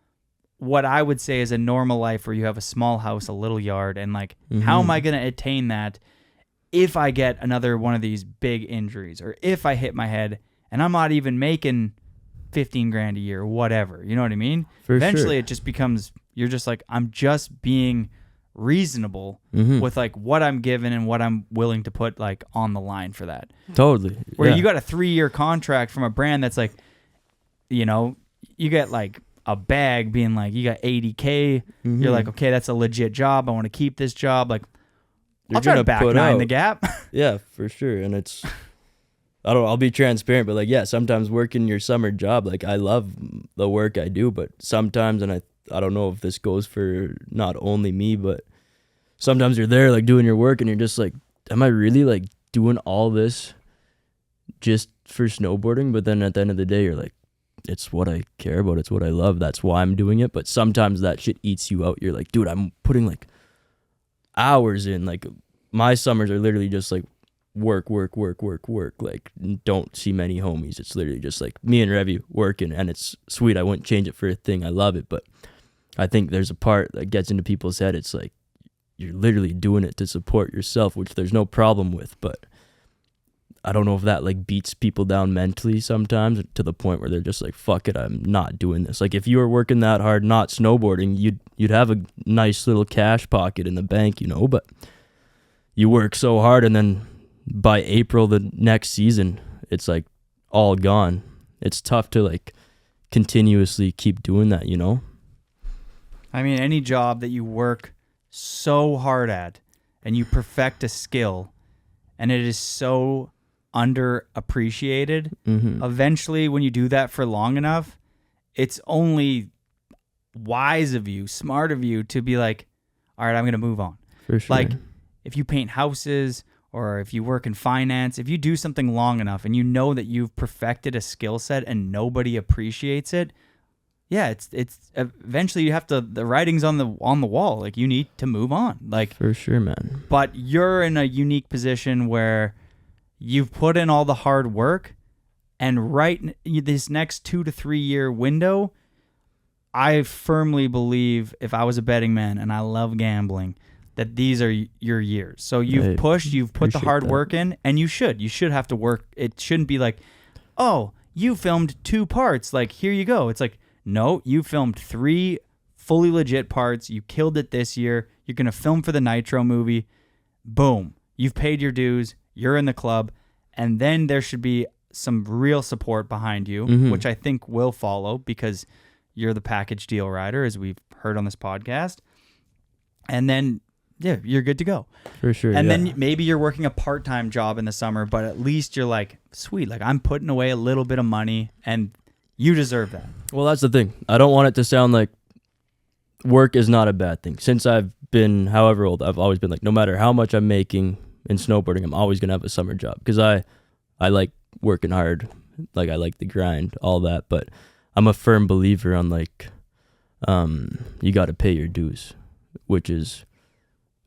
what I would say is a normal life where you have a small house, a little yard, and like how am I going to attain that if I get another one of these big injuries, or if I hit my head and I'm not even making $15,000 a year or whatever, you know what I mean? Eventually it just becomes, you're just like, I'm just being reasonable with like what I'm given and what I'm willing to put like on the line for that. Totally. Where you got a 3-year contract from a brand that's like, you know, you get like a bag being like, you got $80K. You're like, okay, that's a legit job. I want to keep this job. Like, I'll try to back nine the gap. Yeah, for sure. And it's, I'll be transparent, but like, yeah, sometimes working your summer job, like I love the work I do, but sometimes, and I don't know if this goes for not only me, but sometimes you're there like doing your work and you're just like, am I really like doing all this just for snowboarding? But then at the end of the day, you're like, it's what I care about. It's what I love. That's why I'm doing it. But sometimes that shit eats you out. You're like, dude, I'm putting like hours in. Like my summers are literally just like work. Like don't see many homies. It's literally just like me and Revy working, and it's sweet. I wouldn't change it for a thing. I love it. But I think there's a part that gets into people's head. It's like you're literally doing it to support yourself, which there's no problem with. But I don't know if that like beats people down mentally sometimes to the point where they're just like, fuck it, I'm not doing this. Like if you were working that hard, not snowboarding, you'd have a nice little cash pocket in the bank, you know, but you work so hard and then by April the next season, it's like all gone. It's tough to like continuously keep doing that, you know? I mean, any job that you work so hard at and you perfect a skill and it is so underappreciated, eventually when you do that for long enough, it's only wise of you, smart of you to be like, all right, I'm going to move on. For sure. Like if you paint houses or if you work in finance, if you do something long enough and you know that you've perfected a skill set and nobody appreciates it, yeah, it's eventually you have to, the writing's on the wall. Like you need to move on. Like for sure, man. But you're in a unique position where you've put in all the hard work, and this next 2 to 3 year window, I firmly believe, if I was a betting man, and I love gambling, that these are your years. So you've pushed, you've put the hard work in, and you should have to work. It shouldn't be like, oh, you filmed 2 parts, like here you go. It's like, no, you filmed 3 fully legit parts. You killed it this year. You're going to film for the Nitro movie. Boom. You've paid your dues. You're in the club. And then there should be some real support behind you, which I think will follow because you're the package deal rider, as we've heard on this podcast. And then, yeah, you're good to go. For sure. And then maybe you're working a part-time job in the summer, but at least you're like, sweet, like I'm putting away a little bit of money and you deserve that. Well, that's the thing. I don't want it to sound like work is not a bad thing. Since I've been however old, I've always been like, no matter how much I'm making in snowboarding, I'm always going to have a summer job because I like working hard. Like I like the grind, all that. But I'm a firm believer on like, you got to pay your dues, which is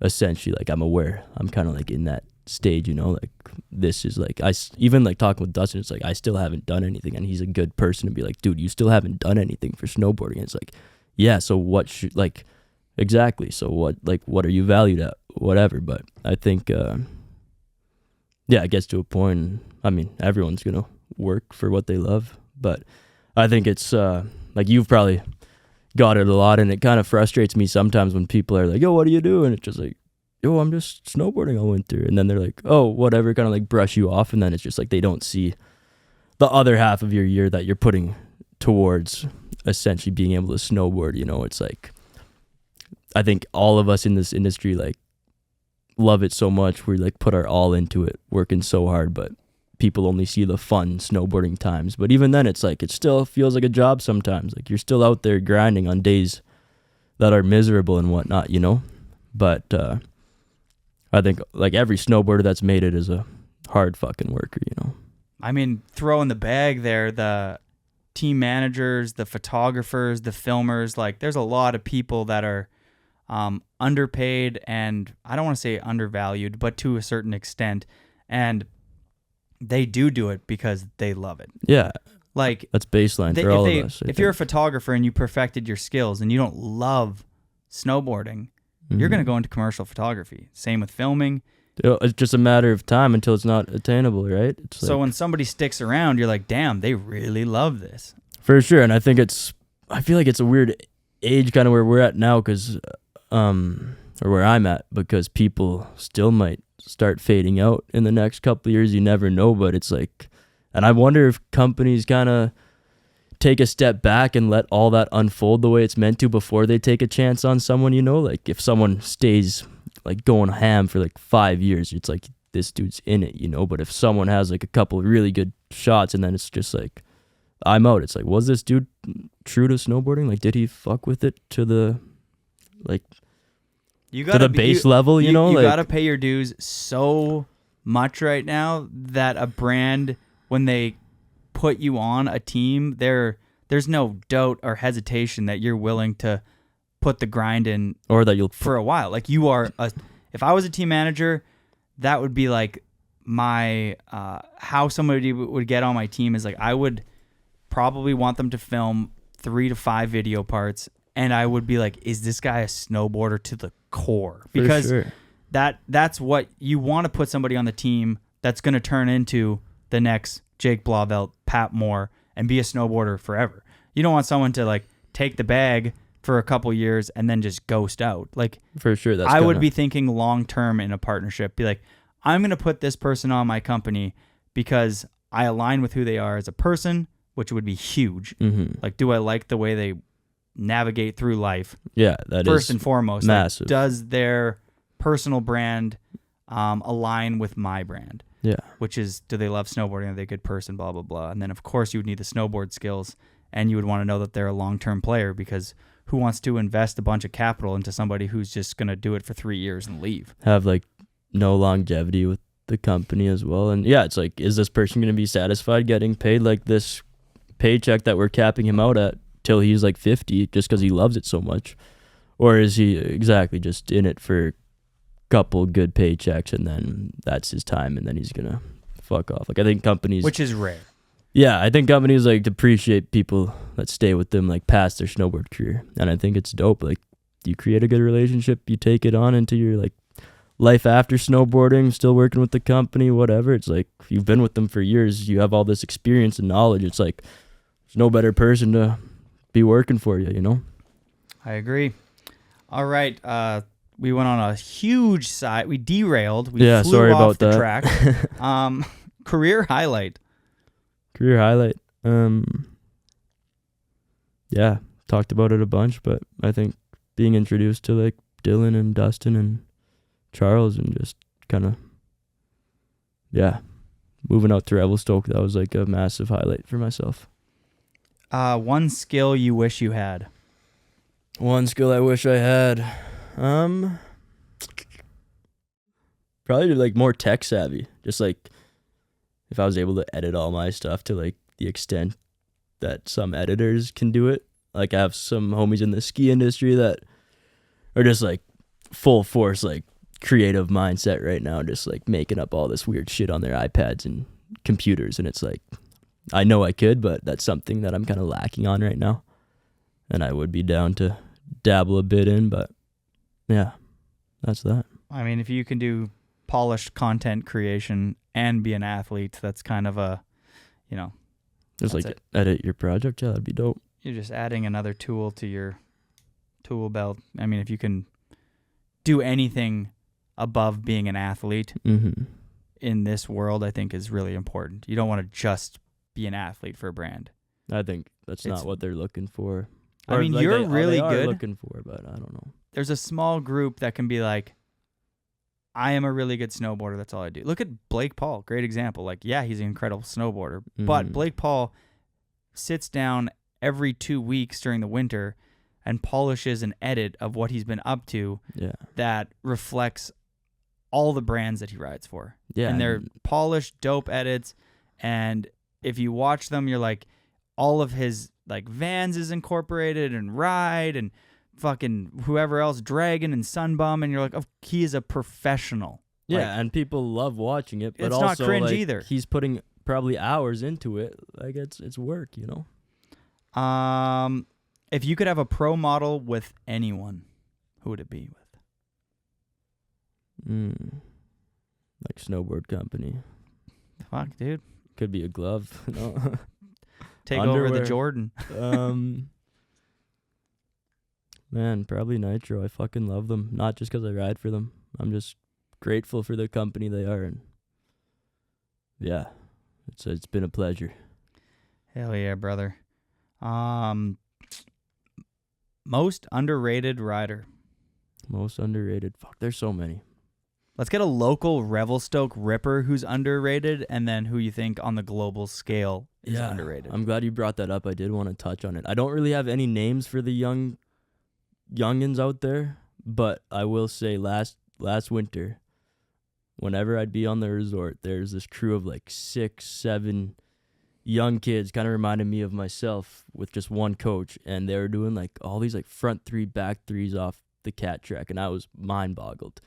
essentially like I'm aware. I'm kind of like in that stage, you know, like this is like even like talking with Dustin, it's like I still haven't done anything, and he's a good person to be like, dude, you still haven't done anything for snowboarding. And it's like, yeah, so what should like exactly, so what are you valued at, whatever. But I think yeah, it gets to a point, I mean, everyone's gonna work for what they love, but I think it's like you've probably got it a lot, and it kind of frustrates me sometimes when people are like, yo, what do you do? And it's just like, yo, I'm just snowboarding all winter. And then they're like, oh, whatever, kind of like brush you off. And then it's just like they don't see the other half of your year that you're putting towards essentially being able to snowboard. You know, it's like, I think all of us in this industry like love it so much. We like put our all into it, working so hard, but people only see the fun snowboarding times. But even then, it's like, it still feels like a job sometimes. Like you're still out there grinding on days that are miserable and whatnot, you know? But, I think like every snowboarder that's made it is a hard fucking worker, you know. I mean, throw in the bag there, the team managers, the photographers, the filmers, like there's a lot of people that are underpaid, and I don't want to say undervalued, but to a certain extent, and they do it because they love it. Yeah. Like that's baseline for all of us. If you're a photographer and you perfected your skills and you don't love snowboarding, you're going to go into commercial photography. Same with filming. It's just a matter of time until it's not attainable, right? It's so when somebody sticks around, you're like, damn, they really love this. For sure. And I think I feel like it's a weird age kind of where we're at now, because, or where I'm at, because people still might start fading out in the next couple of years. You never know, but it's like, and I wonder if companies kind of take a step back and let all that unfold the way it's meant to before they take a chance on someone, you know? Like if someone stays like going ham for like 5 years, it's like this dude's in it, you know? But if someone has like a couple of really good shots and then it's just like, I'm out, it's like, was this dude true to snowboarding? Like, did he fuck with it to the like to the base level, you know? You like, gotta pay your dues so much right now that a brand, when they put you on a team, there's no doubt or hesitation that you're willing to put the grind in, or that you'll for a while. Like you are if I was a team manager, that would be like my how somebody would get on my team is like, I would probably want them to film 3 to 5 video parts, and I would be like, is this guy a snowboarder to the core? Because that's what you want, to put somebody on the team that's going to turn into the next Jake Blauvelt, Pat Moore, and be a snowboarder forever. You don't want someone to like take the bag for a couple years and then just ghost out. Like for sure, I would be thinking long term in a partnership. Be like, I'm going to put this person on my company because I align with who they are as a person, which would be huge. Mm-hmm. Like, do I like the way they navigate through life? Yeah, that First is and foremost. massive. Like, does their personal brand align with my brand? Yeah. Which is, do they love snowboarding? Are they a good person? Blah, blah, blah. And then, of course, you would need the snowboard skills, and you would want to know that they're a long-term player, because who wants to invest a bunch of capital into somebody who's just going to do it for 3 years and leave? Have like no longevity with the company as well. And yeah, it's like, is this person going to be satisfied getting paid like this paycheck that we're capping him out at till he's like 50 just because he loves it so much? Or is he exactly just in it for a couple good paychecks and then that's his time and then he's going to fuck off? Like, I think companies... Which is rare. Yeah, I think companies like appreciate people that stay with them like past their snowboard career. And I think it's dope. Like, you create a good relationship, you take it on into your like life after snowboarding, still working with the company, whatever. It's like, you've been with them for years, you have all this experience and knowledge. It's like, there's no better person to be working for you, you know? I agree. All right. We went on a huge side. We derailed. We flew sorry off about the that. track. Career highlight. Career highlight. Yeah, talked about it a bunch, but I think being introduced to like Dylan and Dustin and Charles and just kind of, yeah, moving out to Revelstoke, that was like a massive highlight for myself. One skill you wish you had. One skill I wish I had. Probably like more tech savvy. Just like if I was able to edit all my stuff to like the extent that some editors can do it. Like, I have some homies in the ski industry that are just like full force, like creative mindset right now, just like making up all this weird shit on their iPads and computers. And it's like, I know I could, but that's something that I'm kind of lacking on right now. And I would be down to dabble a bit in, but yeah, that's that. I mean, if you can do polished content creation and be an athlete, that's kind of a, you know, Just that's like it. edit your project. Yeah, that'd be dope. You're just adding another tool to your tool belt. I mean, if you can do anything above being an athlete Mm-hmm. in this world, I think is really important. You don't want to just be an athlete for a brand. I think that's It's- not what they're looking for. I Or, mean, like, you're they really are good. looking for, but I don't know. There's a small group that can be like, I am a really good snowboarder. That's all I do. Look at Blake Paul. Great example. Like, yeah, he's an incredible snowboarder, but Mhm. Blake Paul sits down every 2 weeks during the winter and polishes an edit of what he's been up to Yeah. that reflects all the brands that he rides for. Yeah. And they're polished, dope edits. And if you watch them, you're like, all of his like Vans is incorporated and Ride and fucking whoever else, Dragon and Sunbum. And you're like, oh, he is a professional. Yeah, Like, and people love watching it, but it's not also cringe like, either. he's putting probably hours into it. Like, it's work, you know? if you could have a pro model with anyone, who would it be with? Like snowboard company. Fuck, dude. Could be a glove. No. Take over the Underwear. Jordan. Man, probably Nitro. I fucking love them. Not just because I ride for them. I'm just grateful for the company they are. And yeah, it's been a pleasure. Hell yeah, brother. Most underrated rider. Most underrated. Fuck, there's so many. Let's get a local Revelstoke ripper who's underrated, and then who you think on the global scale is underrated. I'm glad you brought that up. I did want to touch on it. I don't really have any names for the youngins out there, but I will say last winter, whenever I'd be on the resort, there's this crew of like 6, 7 young kids, kind of reminded me of myself with just one coach, and they were doing like all these like front 3, back 3s off the cat track, and I was mind boggled.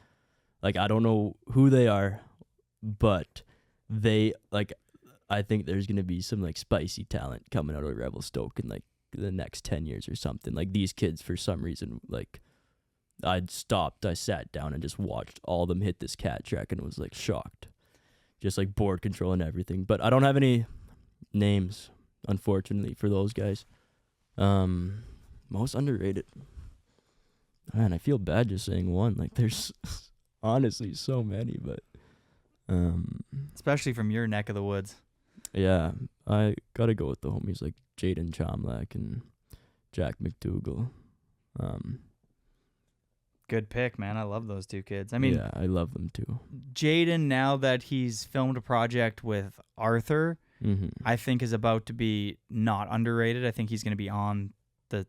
Like, I don't know who they are, but they, like, I think there's going to be some, like, spicy talent coming out of Revelstoke in, like, the next 10 years or something. Like, these kids, for some reason, like, I sat down and just watched all of them hit this cat track and was, like, shocked. Just, like, board control and everything. But I don't have any names, unfortunately, for those guys. Most underrated. Man, I feel bad just saying one. Like, there's... honestly so many, but Especially from your neck of the woods. Yeah, I gotta go with the homies like Jaden Chomlak and Jack McDougall. Good pick, man. I love those two kids. I mean, yeah, I love them too. Jaden, now that he's filmed a project with Arthur, I think is about to be not underrated. I think he's going to be on the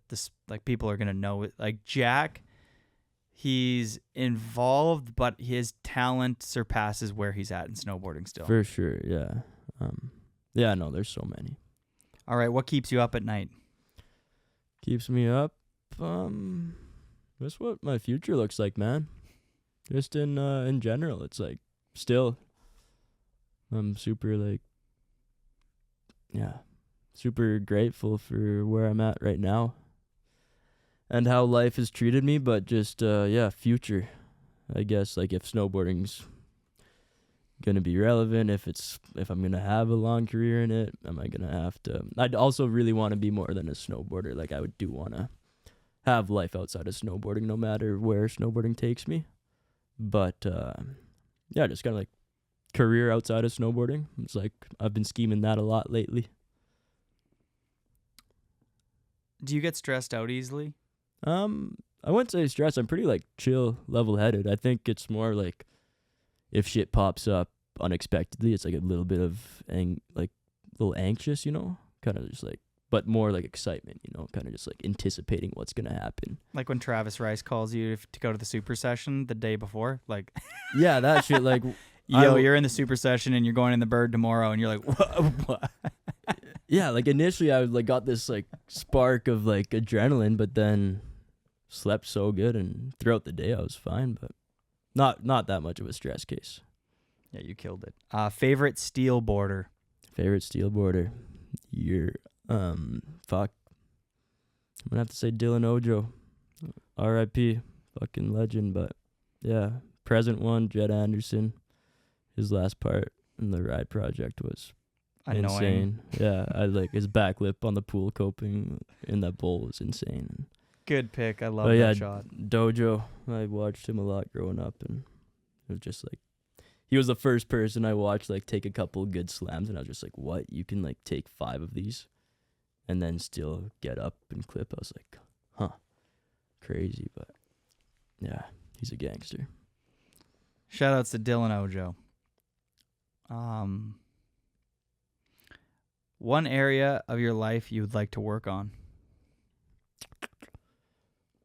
like people are going to know it. Like Jack, he's involved, but his talent surpasses where he's at in snowboarding still. For sure, yeah. Yeah, no, there's so many. All right, what keeps you up at night? Keeps me up. That's what my future looks like, man. Just in general, it's like still I'm super like super grateful for where I'm at right now and how life has treated me, but just future. I guess like if snowboarding's gonna be relevant, if I'm gonna have a long career in it, am I gonna have to I'd also really want to be more than a snowboarder. Like I do want to have life outside of snowboarding no matter where snowboarding takes me. But just kind of like career outside of snowboarding. It's like I've been scheming that a lot lately. Do you get stressed out easily? I wouldn't say stressed. I'm pretty like chill, level-headed. I think it's more like if shit pops up unexpectedly, it's like a little bit of little anxious, you know, kind of just like, but more like excitement, you know, kind of just like anticipating what's gonna happen. Like when Travis Rice calls you to go to the super session the day before, like yeah, that shit. Like, you're in the super session and you're going in the bird tomorrow, and you're like, what? Yeah, like initially I like got this like spark of like adrenaline, but then slept so good and throughout the day I was fine, but not that much of a stress case. Yeah, you killed it. Favorite steel boarder? Favorite steel boarder? Fuck. I'm gonna have to say Dylan Ojo. R.I.P. Fucking legend, but yeah. Present one, Jed Anderson. His last part in the ride project was insane. Yeah, I like his back lip on the pool coping in that bowl was insane. Good pick. I love that shot. Dojo. I watched him a lot growing up, and it was just like he was the first person I watched like take a couple good slams, and I was just like, what? You can like take 5 of these and then still get up and clip. I was like, huh. Crazy, but yeah, he's a gangster. Shout outs to Dylan Ojo. One area of your life you would like to work on?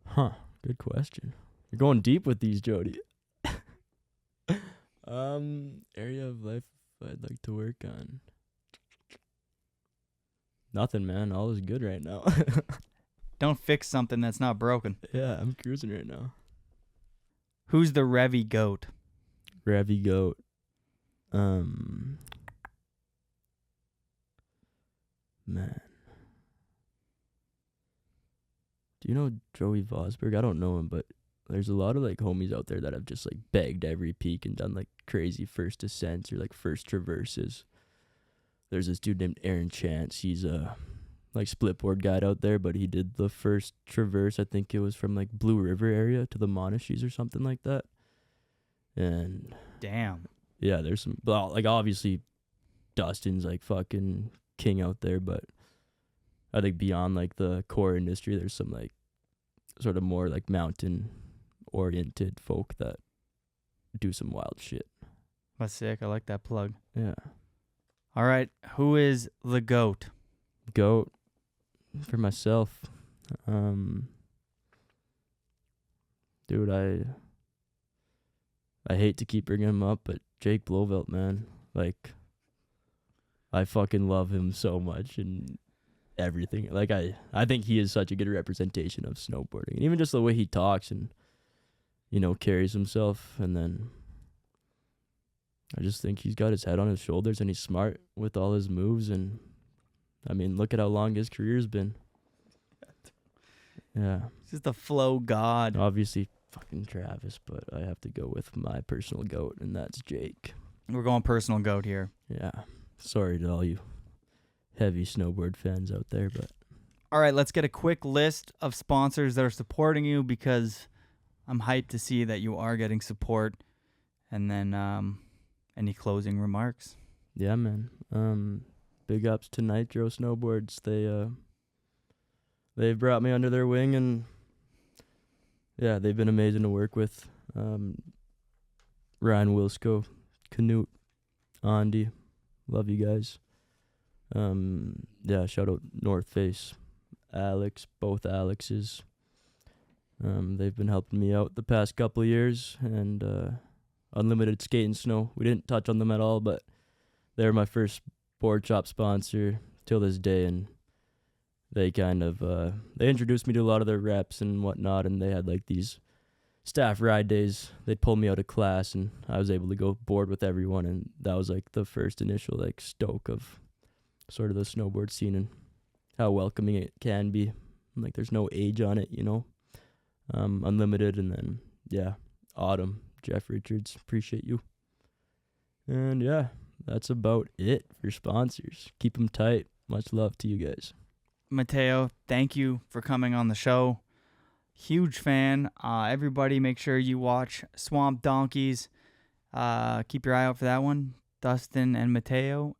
Huh. Good question. You're going deep with these, Jody. Area of life I'd like to work on. Nothing, man. All is good right now. Don't fix something that's not broken. Yeah, I'm cruising right now. Who's the Revy goat? Revy goat. Man. Do you know Joey Vosberg? I don't know him, but there's a lot of like homies out there that have just like begged every peak and done like crazy first descents or like first traverses. There's this dude named Aaron Chance. He's a like split board guide out there, but he did the first traverse. I think it was from like Blue River area to the Monashees or something like that. And damn. Yeah, there's some, well, like obviously Dustin's like fucking king out there, but I think beyond like the core industry, there's some like sort of more like mountain oriented folk that do some wild shit. That's sick. I like that plug. Yeah. All right. Who is the GOAT? GOAT for myself. Dude, I hate to keep bringing him up, but Jake Blofeld, man. Like, I fucking love him so much and everything. Like, I think he is such a good representation of snowboarding. And even just the way he talks and, you know, carries himself. And then I just think he's got his head on his shoulders and he's smart with all his moves. And, I mean, look at how long his career's been. Yeah. He's just the flow god. Obviously, fucking Travis, but I have to go with my personal GOAT, and that's Jake. We're going personal GOAT here. Yeah. Sorry to all you heavy snowboard fans out there, but... All right, let's get a quick list of sponsors that are supporting you because I'm hyped to see that you are getting support. And then Any closing remarks? Yeah, man. Big ups to Nitro Snowboards. They've brought me under their wing, and yeah, they've been amazing to work with. Ryan Wilsco, Canute, Andy, love you guys. Yeah, shout out North Face, Alex, both Alexes. They've been helping me out the past couple of years, and Unlimited Skate and Snow. We didn't touch on them at all, but they're my first board shop sponsor till this day, and they kind of they introduced me to a lot of their reps and whatnot, and they had like these staff ride days. They'd pull me out of class, and I was able to go board with everyone, and that was like the first initial like stoke of sort of the snowboard scene and how welcoming it can be. Like there's no age on it, you know. Unlimited, and then yeah, Autumn, Jeff Richards, appreciate you. And yeah, that's about it for sponsors. Keep them tight. Much love to you guys. Mateo, thank you for coming on the show. Huge fan. Everybody make sure you watch Swamp Donkeys. Keep your eye out for that one. Dustin and Mateo.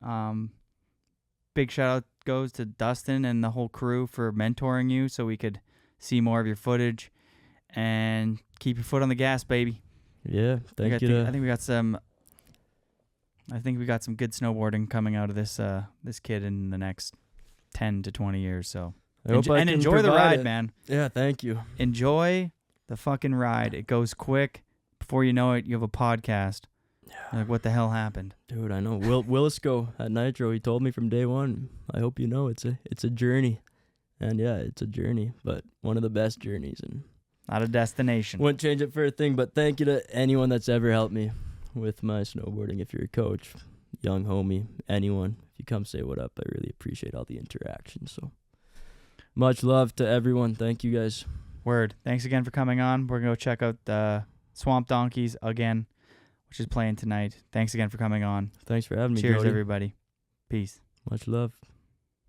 Big shout out goes to Dustin and the whole crew for mentoring you so we could see more of your footage. And keep your foot on the gas, baby. Yeah, thank you. I think we got some good snowboarding coming out of this kid in the next 10 to 20 years. So enjoy the ride, man. Yeah, thank you. Enjoy the fucking ride. It goes quick. Before you know it, you have a podcast. Yeah. Like, what the hell happened? Dude, I know. Willisco at Nitro, he told me from day one. I hope you know it's a journey. And yeah, it's a journey, but one of the best journeys, and not a destination. Wouldn't change it for a thing, but thank you to anyone that's ever helped me with my snowboarding. If you're a coach, young homie, anyone, if you come say what up, I really appreciate all the interaction. So much love to everyone. Thank you guys. Word. Thanks again for coming on. We're going to go check out the Swamp Donkeys again, which is playing tonight. Thanks again for coming on. Thanks for having me. Cheers, Jody. everybody. Peace. Much love.